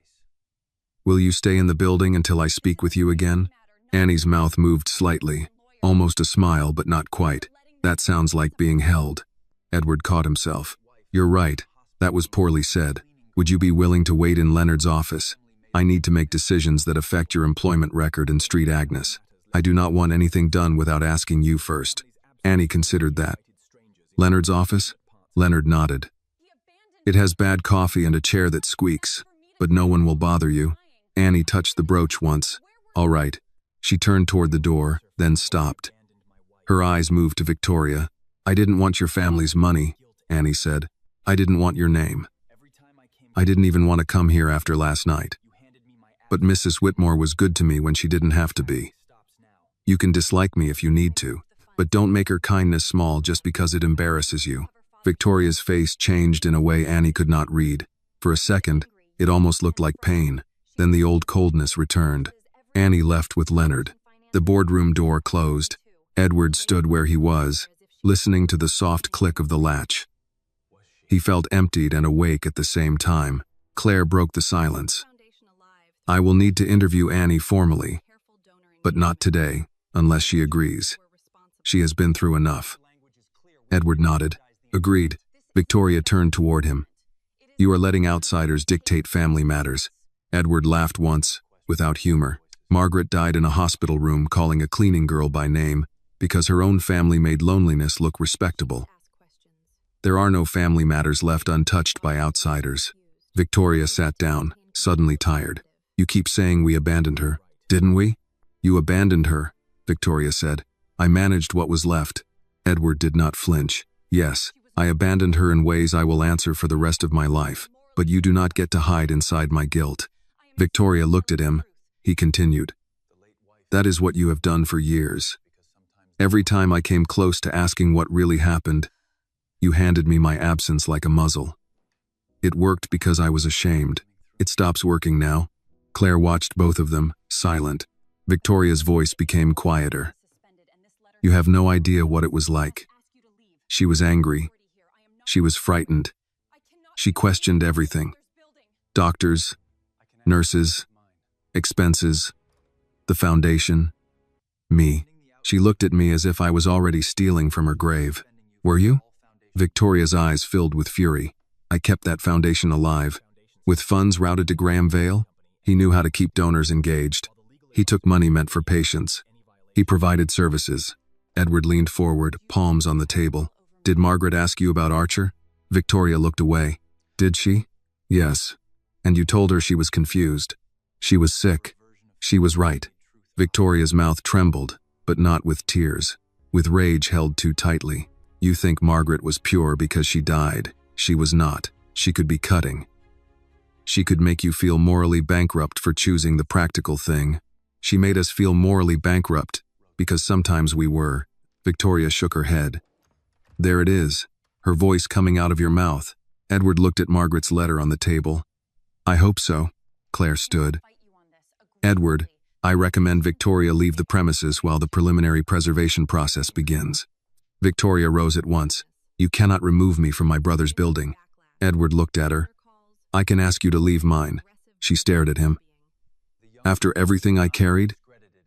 Will you stay in the building until I speak with you again? Annie's mouth moved slightly, almost a smile, but not quite. That sounds like being held. Edward caught himself. You're right. That was poorly said. Would you be willing to wait in Leonard's office? I need to make decisions that affect your employment record and Street Agnes. I do not want anything done without asking you first. Annie considered that. Leonard's office? Leonard nodded. It has bad coffee and a chair that squeaks, but no one will bother you. Annie touched the brooch once. All right. She turned toward the door, then stopped. Her eyes moved to Victoria. I didn't want your family's money, Annie said. I didn't want your name. I didn't even want to come here after last night. But Mrs. Whitmore was good to me when she didn't have to be. You can dislike me if you need to, but don't make her kindness small just because it embarrasses you. Victoria's face changed in a way Annie could not read. For a second, it almost looked like pain. Then the old coldness returned. Annie left with Leonard. The boardroom door closed. Edward stood where he was, listening to the soft click of the latch. He felt emptied and awake at the same time. Claire broke the silence. I will need to interview Annie formally, but not today, unless she agrees. She has been through enough. Edward nodded. Agreed. Victoria turned toward him. You are letting outsiders dictate family matters. Edward laughed once, without humor. Margaret died in a hospital room calling a cleaning girl by name because her own family made loneliness look respectable. There are no family matters left untouched by outsiders. Victoria sat down, suddenly tired. You keep saying we abandoned her, didn't we? You abandoned her, Victoria said. I managed what was left. Edward did not flinch. Yes, I abandoned her in ways I will answer for the rest of my life, but you do not get to hide inside my guilt. Victoria looked at him. He continued. That is what you have done for years. Every time I came close to asking what really happened, you handed me my absence like a muzzle. It worked because I was ashamed. It stops working now. Claire watched both of them, silent. Victoria's voice became quieter. You have no idea what it was like. She was angry. She was frightened. She questioned everything. Doctors, nurses, expenses, the foundation, me. She looked at me as if I was already stealing from her grave. Were you? Victoria's eyes filled with fury. I kept that foundation alive. With funds routed to Graham Vale, he knew how to keep donors engaged. He took money meant for patients. He provided services. Edward leaned forward, palms on the table. Did Margaret ask you about Archer? Victoria looked away. Did she? Yes. And you told her she was confused. She was sick. She was right. Victoria's mouth trembled, but not with tears, with rage held too tightly. You think Margaret was pure because she died. She was not. She could be cutting. She could make you feel morally bankrupt for choosing the practical thing. She made us feel morally bankrupt, because sometimes we were. Victoria shook her head. There it is, her voice coming out of your mouth. Edward looked at Margaret's letter on the table. I hope so. Claire stood. Edward, I recommend Victoria leave the premises while the preliminary preservation process begins. Victoria rose at once. You cannot remove me from my brother's building. Edward looked at her. I can ask you to leave mine. She stared at him. After everything I carried?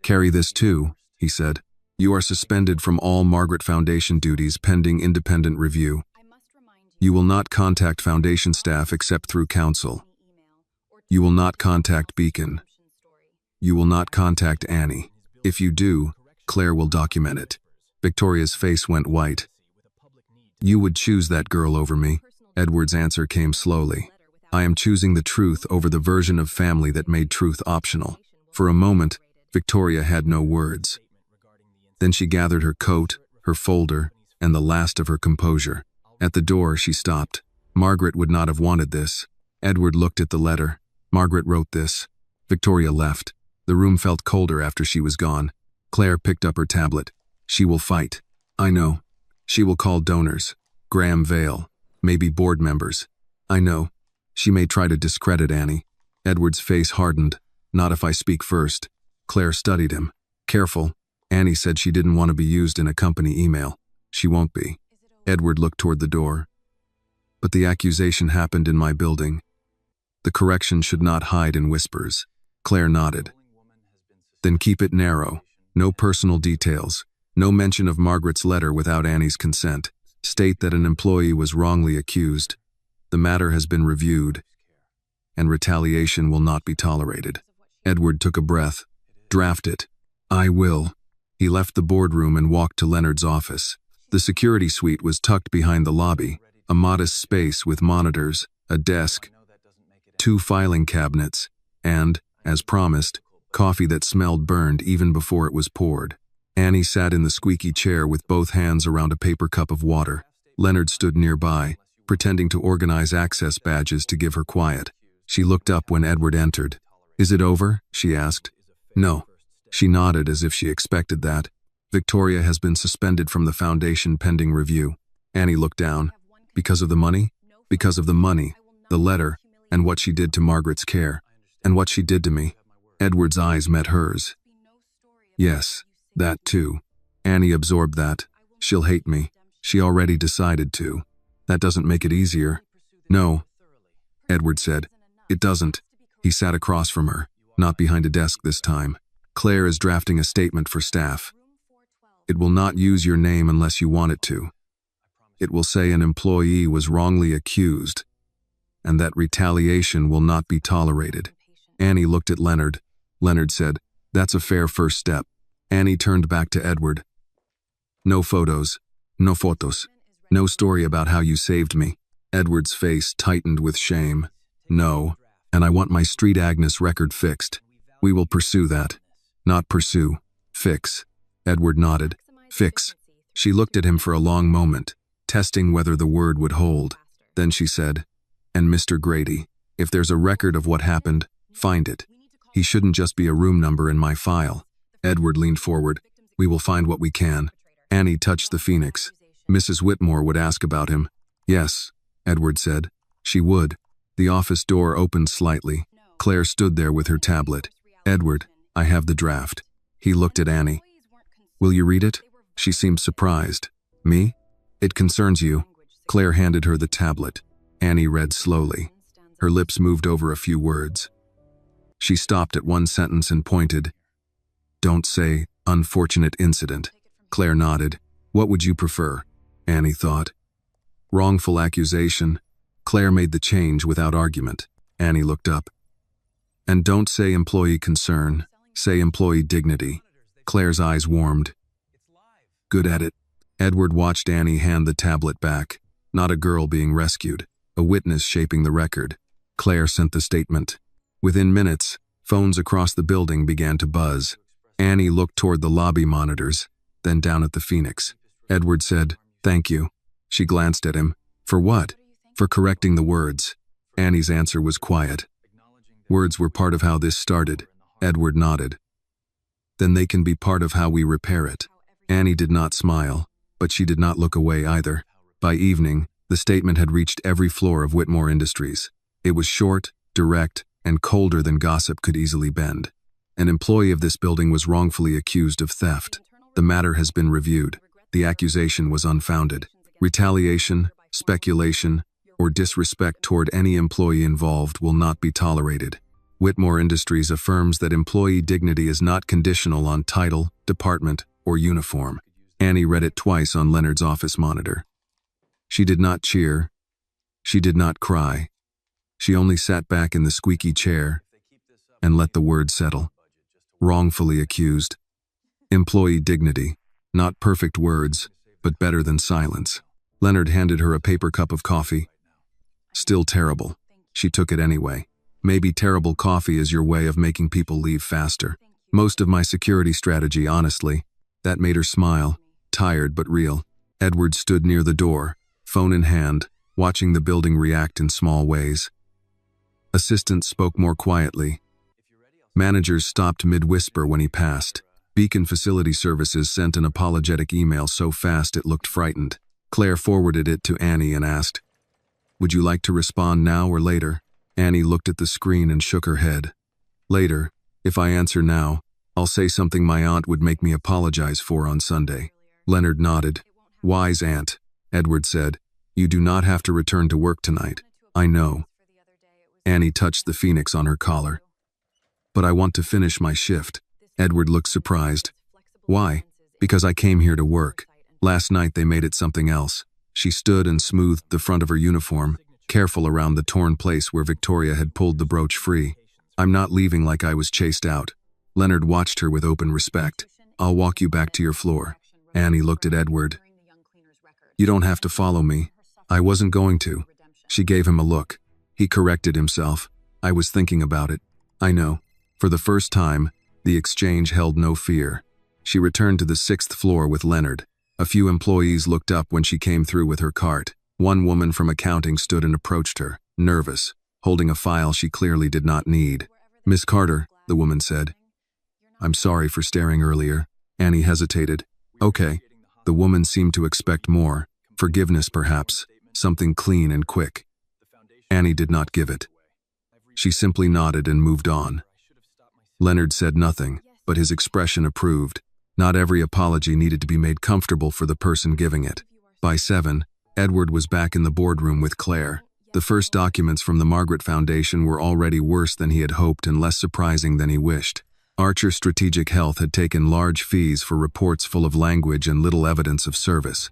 Carry this too, he said. You are suspended from all Margaret Foundation duties pending independent review. You will not contact Foundation staff except through counsel. You will not contact Beacon. You will not contact Annie. If you do, Claire will document it. Victoria's face went white. You would choose that girl over me. Edward's answer came slowly. I am choosing the truth over the version of family that made truth optional. For a moment, Victoria had no words. Then she gathered her coat, her folder, and the last of her composure. At the door, she stopped. Margaret would not have wanted this. Edward looked at the letter. Margaret wrote this. Victoria left. The room felt colder after she was gone. Claire picked up her tablet. She will fight. I know. She will call donors. Graham Vale. Maybe board members. I know. She may try to discredit Annie. Edward's face hardened. Not if I speak first. Claire studied him. Careful. Annie said she didn't want to be used in a company email. She won't be. Edward looked toward the door. But the accusation happened in my building. The correction should not hide in whispers. Claire nodded. Then keep it narrow. No personal details. No mention of Margaret's letter without Annie's consent. State that an employee was wrongly accused. The matter has been reviewed, and retaliation will not be tolerated. Edward took a breath. Draft it. I will. He left the boardroom and walked to Leonard's office. The security suite was tucked behind the lobby, a modest space with monitors, a desk, 2 filing cabinets, and, as promised, coffee that smelled burned even before it was poured. Annie sat in the squeaky chair with both hands around a paper cup of water. Leonard stood nearby, pretending to organize access badges to give her quiet. She looked up when Edward entered. Is it over? She asked. No. She nodded as if she expected that. Victoria has been suspended from the foundation pending review. Annie looked down. Because of the money? Because of the money, the letter, and what she did to Margaret's care. And what she did to me. Edward's eyes met hers. Yes, that too. Annie absorbed that. She'll hate me. She already decided to. That doesn't make it easier. No, Edward said. It doesn't. He sat across from her, not behind a desk this time. Claire is drafting a statement for staff. It will not use your name unless you want it to. It will say an employee was wrongly accused, and that retaliation will not be tolerated. Annie looked at Leonard. Leonard said, that's a fair first step. Annie turned back to Edward. No photos. No photos. No story about how you saved me. Edward's face tightened with shame. No, and I want my Street Agnes record fixed. We will pursue that. Not pursue. Fix. Edward nodded. Fix. She looked at him for a long moment, testing whether the word would hold. Then she said, and Mr. Grady, if there's a record of what happened, find it. He shouldn't just be a room number in my file. Edward leaned forward. We will find what we can. Annie touched the phoenix. Mrs. Whitmore would ask about him. Yes, Edward said. She would. The office door opened slightly. Claire stood there with her tablet. Edward, I have the draft. He looked at Annie. Will you read it? She seemed surprised. Me? It concerns you. Claire handed her the tablet. Annie read slowly. Her lips moved over a few words. She stopped at one sentence and pointed. Don't say, unfortunate incident. Claire nodded. What would you prefer? Annie thought. Wrongful accusation. Claire made the change without argument. Annie looked up. And don't say employee concern. Say employee dignity. Claire's eyes warmed. Good at it. Edward watched Annie hand the tablet back. Not a girl being rescued. A witness shaping the record. Claire sent the statement. Within minutes, phones across the building began to buzz. Annie looked toward the lobby monitors, then down at the phoenix. Edward said, thank you. She glanced at him. For what? For correcting the words. Annie's answer was quiet. Words were part of how this started. Edward nodded. Then they can be part of how we repair it. Annie did not smile, but she did not look away either. By evening, the statement had reached every floor of Whitmore Industries. It was short, direct, and colder than gossip could easily bend. An employee of this building was wrongfully accused of theft. The matter has been reviewed. The accusation was unfounded. Retaliation, speculation, or disrespect toward any employee involved will not be tolerated. Whitmore Industries affirms that employee dignity is not conditional on title, department, or uniform. Annie read it twice on Leonard's office monitor. She did not cheer. She did not cry. She only sat back in the squeaky chair and let the word settle. Wrongfully accused. Employee dignity. Not perfect words, but better than silence. Leonard handed her a paper cup of coffee. Still terrible. She took it anyway. Maybe terrible coffee is your way of making people leave faster. Most of my security strategy, honestly. That made her smile, tired but real. Edward stood near the door, phone in hand, watching the building react in small ways. Assistants spoke more quietly. Managers stopped mid-whisper when he passed. Beacon Facility Services sent an apologetic email so fast it looked frightened. Claire forwarded it to Annie and asked, would you like to respond now or later? Annie looked at the screen and shook her head. Later, if I answer now, I'll say something my aunt would make me apologize for on Sunday. Leonard nodded. Wise aunt, Edward said. You do not have to return to work tonight. I know. Annie touched the phoenix on her collar. But I want to finish my shift. Edward looked surprised. Why? Because I came here to work. Last night they made it something else. She stood and smoothed the front of her uniform, careful around the torn place where Victoria had pulled the brooch free. I'm not leaving like I was chased out. Leonard watched her with open respect. I'll walk you back to your floor. Annie looked at Edward. You don't have to follow me. I wasn't going to. She gave him a look. He corrected himself. I was thinking about it. I know. For the first time, the exchange held no fear. She returned to the 6th floor with Leonard. A few employees looked up when she came through with her cart. One woman from accounting stood and approached her, nervous, holding a file she clearly did not need. Miss Carter, the woman said. I'm sorry for staring earlier. Annie hesitated. Okay. The woman seemed to expect more. Forgiveness, perhaps. Something clean and quick. Annie did not give it. She simply nodded and moved on. Leonard said nothing, but his expression approved. Not every apology needed to be made comfortable for the person giving it. By 7, Edward was back in the boardroom with Claire. The first documents from the Margaret Foundation were already worse than he had hoped and less surprising than he wished. Archer Strategic Health had taken large fees for reports full of language and little evidence of service.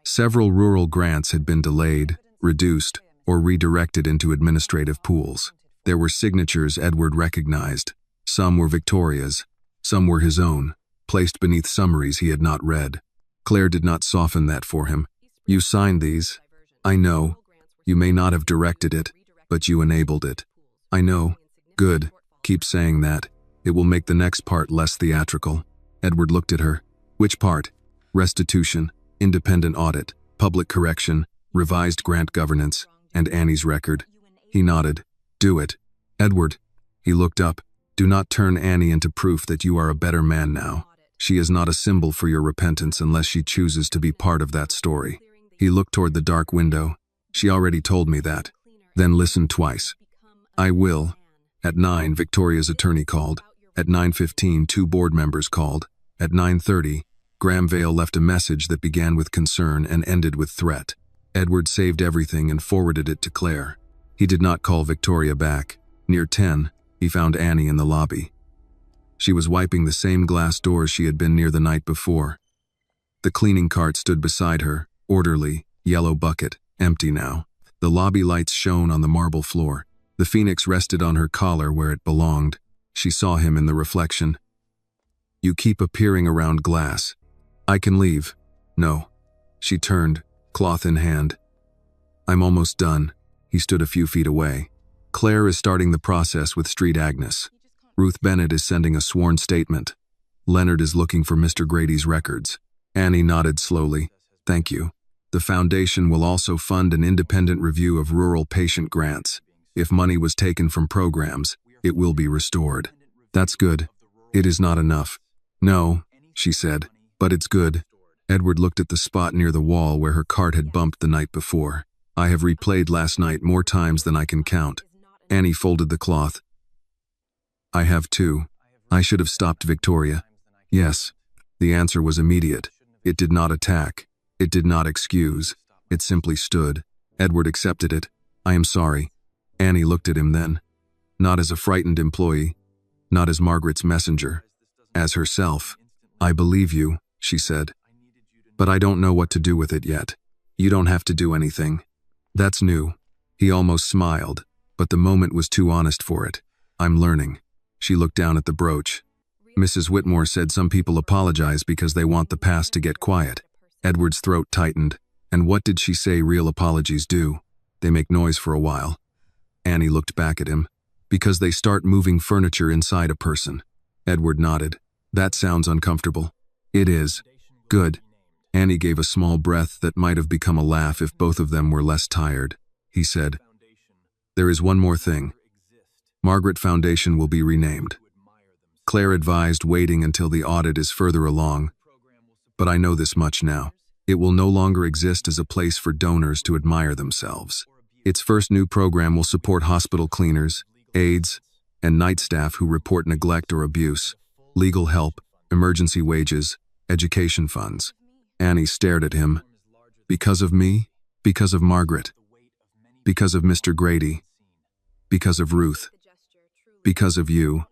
Several rural grants had been delayed, reduced, or redirected into administrative pools. There were signatures Edward recognized. Some were Victoria's, some were his own, placed beneath summaries he had not read. Claire did not soften that for him. You signed these. I know. You may not have directed it, but you enabled it. I know. Good. Keep saying that. It will make the next part less theatrical. Edward looked at her. Which part? Restitution, independent audit, public correction, revised grant governance, and Annie's record. He nodded. Do it. Edward. He looked up. Do not turn Annie into proof that you are a better man now. She is not a symbol for your repentance unless she chooses to be part of that story. He looked toward the dark window. She already told me that. Then listen twice. I will. At 9, Victoria's attorney called. At 9:15, 2 board members called. At 9:30, Graham Vale left a message that began with concern and ended with threat. Edward saved everything and forwarded it to Claire. He did not call Victoria back. Near 10, he found Annie in the lobby. She was wiping the same glass doors she had been near the night before. The cleaning cart stood beside her, orderly, yellow bucket, empty now. The lobby lights shone on the marble floor. The phoenix rested on her collar where it belonged. She saw him in the reflection. You keep appearing around glass. I can leave. No. She turned, cloth in hand. I'm almost done. He stood a few feet away. Claire is starting the process with Street Agnes. Ruth Bennett is sending a sworn statement. Leonard is looking for Mr. Grady's records. Annie nodded slowly. Thank you. The foundation will also fund an independent review of rural patient grants. If money was taken from programs, it will be restored. That's good. It is not enough. No, she said, but it's good. Edward looked at the spot near the wall where her cart had bumped the night before. I have replayed last night more times than I can count. Annie folded the cloth. I have too. I should have stopped Victoria. Yes. The answer was immediate. It did not attack. It did not excuse. It simply stood. Edward accepted it. I am sorry. Annie looked at him then. Not as a frightened employee. Not as Margaret's messenger. As herself. I believe you, she said. But I don't know what to do with it yet. You don't have to do anything. That's new. He almost smiled, but the moment was too honest for it. I'm learning. She looked down at the brooch. Mrs. Whitmore said some people apologize because they want the past to get quiet. Edward's throat tightened. And what did she say real apologies do? They make noise for a while. Annie looked back at him. Because they start moving furniture inside a person. Edward nodded. That sounds uncomfortable. It is. Good. Annie gave a small breath that might have become a laugh if both of them were less tired. He said, There is one more thing. Margaret Foundation will be renamed. Claire advised waiting until the audit is further along. But I know this much now. It will no longer exist as a place for donors to admire themselves. Its first new program will support hospital cleaners, aides, and night staff who report neglect or abuse, legal help, emergency wages, education funds. Annie stared at him. Because of me? Because of Margaret? Because of Mr. Grady? Because of Ruth? Because of you?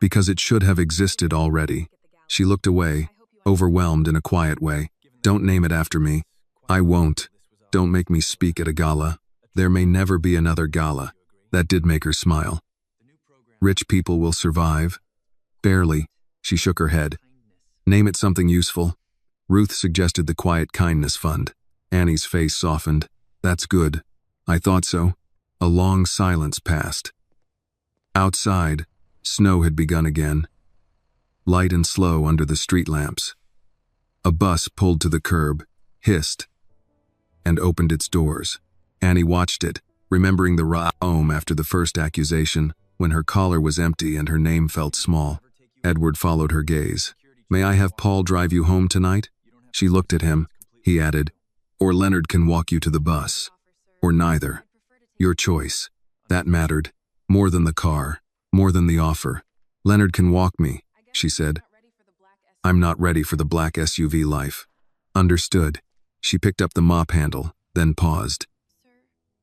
Because it should have existed already. She looked away, overwhelmed in a quiet way. Don't name it after me. I won't. Don't make me speak at a gala. There may never be another gala. That did make her smile. Rich people will survive. Barely. She shook her head. Name it something useful. Ruth suggested the Quiet Kindness Fund. Annie's face softened. That's good. I thought so. A long silence passed. Outside, snow had begun again. Light and slow under the street lamps. A bus pulled to the curb, hissed, and opened its doors. Annie watched it, remembering the ride home after the first accusation, when her collar was empty and her name felt small. Edward followed her gaze. May I have Paul drive you home tonight? She looked at him. He added, or Leonard can walk you to the bus. Or neither. Your choice. That mattered. More than the car. More than the offer. Leonard can walk me, she said. I'm not ready for the black SUV life. Understood. She picked up the mop handle, then paused.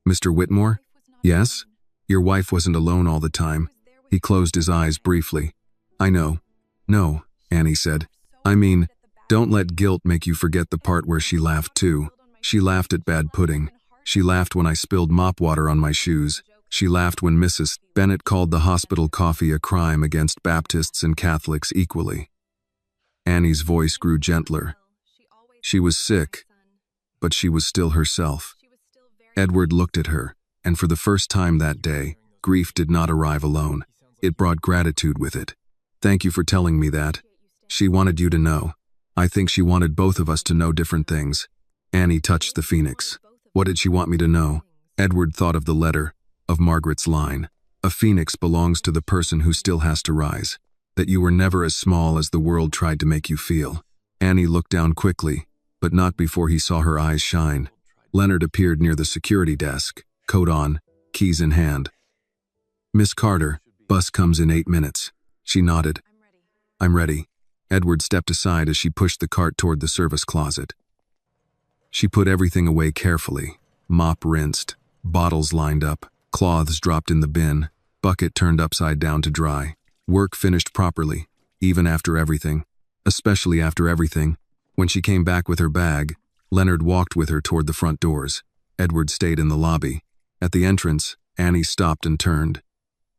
Mr. Whitmore? Yes? Your wife wasn't alone all the time. He closed his eyes briefly. I know. No, Annie said. I mean, don't let guilt make you forget the part where she laughed too. She laughed at bad pudding. She laughed when I spilled mop water on my shoes. She laughed when Mrs. Bennett called the hospital coffee a crime against Baptists and Catholics equally. Annie's voice grew gentler. She was sick, but she was still herself. Edward looked at her, and for the first time that day, grief did not arrive alone. It brought gratitude with it. Thank you for telling me that. She wanted you to know. I think she wanted both of us to know different things. Annie touched the phoenix. What did she want me to know? Edward thought of the letter, of Margaret's line. A phoenix belongs to the person who still has to rise. That you were never as small as the world tried to make you feel. Annie looked down quickly, but not before he saw her eyes shine. Leonard appeared near the security desk, coat on, keys in hand. Miss Carter, bus comes in 8 minutes. She nodded. I'm ready. Edward stepped aside as she pushed the cart toward the service closet. She put everything away carefully. Mop rinsed, bottles lined up, cloths dropped in the bin, bucket turned upside down to dry. Work finished properly, even after everything. Especially after everything. When she came back with her bag, Leonard walked with her toward the front doors. Edward stayed in the lobby. At the entrance, Annie stopped and turned.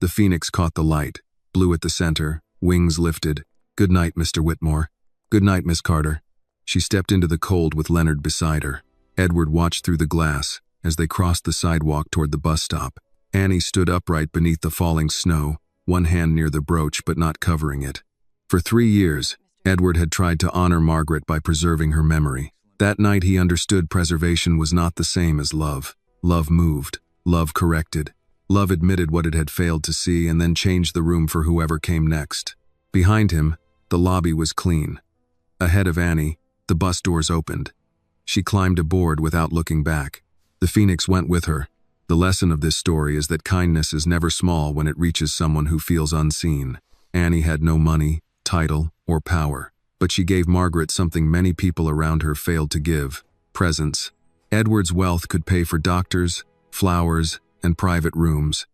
The phoenix caught the light, blue at the center, wings lifted. Good night, Mr. Whitmore. Good night, Miss Carter. She stepped into the cold with Leonard beside her. Edward watched through the glass as they crossed the sidewalk toward the bus stop. Annie stood upright beneath the falling snow, one hand near the brooch but not covering it. For 3 years, Edward had tried to honor Margaret by preserving her memory. That night he understood preservation was not the same as love. Love moved. Love corrected. Love admitted what it had failed to see and then changed the room for whoever came next. Behind him, the lobby was clean. Ahead of Annie, the bus doors opened. She climbed aboard without looking back. The phoenix went with her. The lesson of this story is that kindness is never small when it reaches someone who feels unseen. Annie had no money, title, or power, but she gave Margaret something many people around her failed to give: presence. Edward's wealth could pay for doctors, flowers, and private rooms,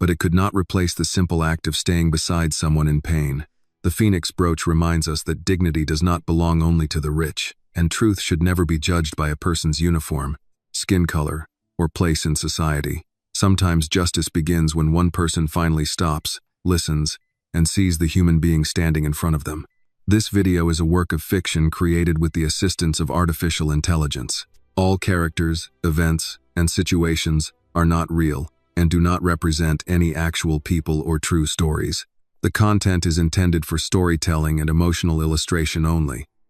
but it could not replace the simple act of staying beside someone in pain. The phoenix brooch reminds us that dignity does not belong only to the rich, and truth should never be judged by a person's uniform, skin color, or place in society. Sometimes justice begins when one person finally stops, listens, and sees the human being standing in front of them. This video is a work of fiction created with the assistance of artificial intelligence. All characters, events, and situations are not real and do not represent any actual people or true stories. The content is intended for storytelling and emotional illustration only.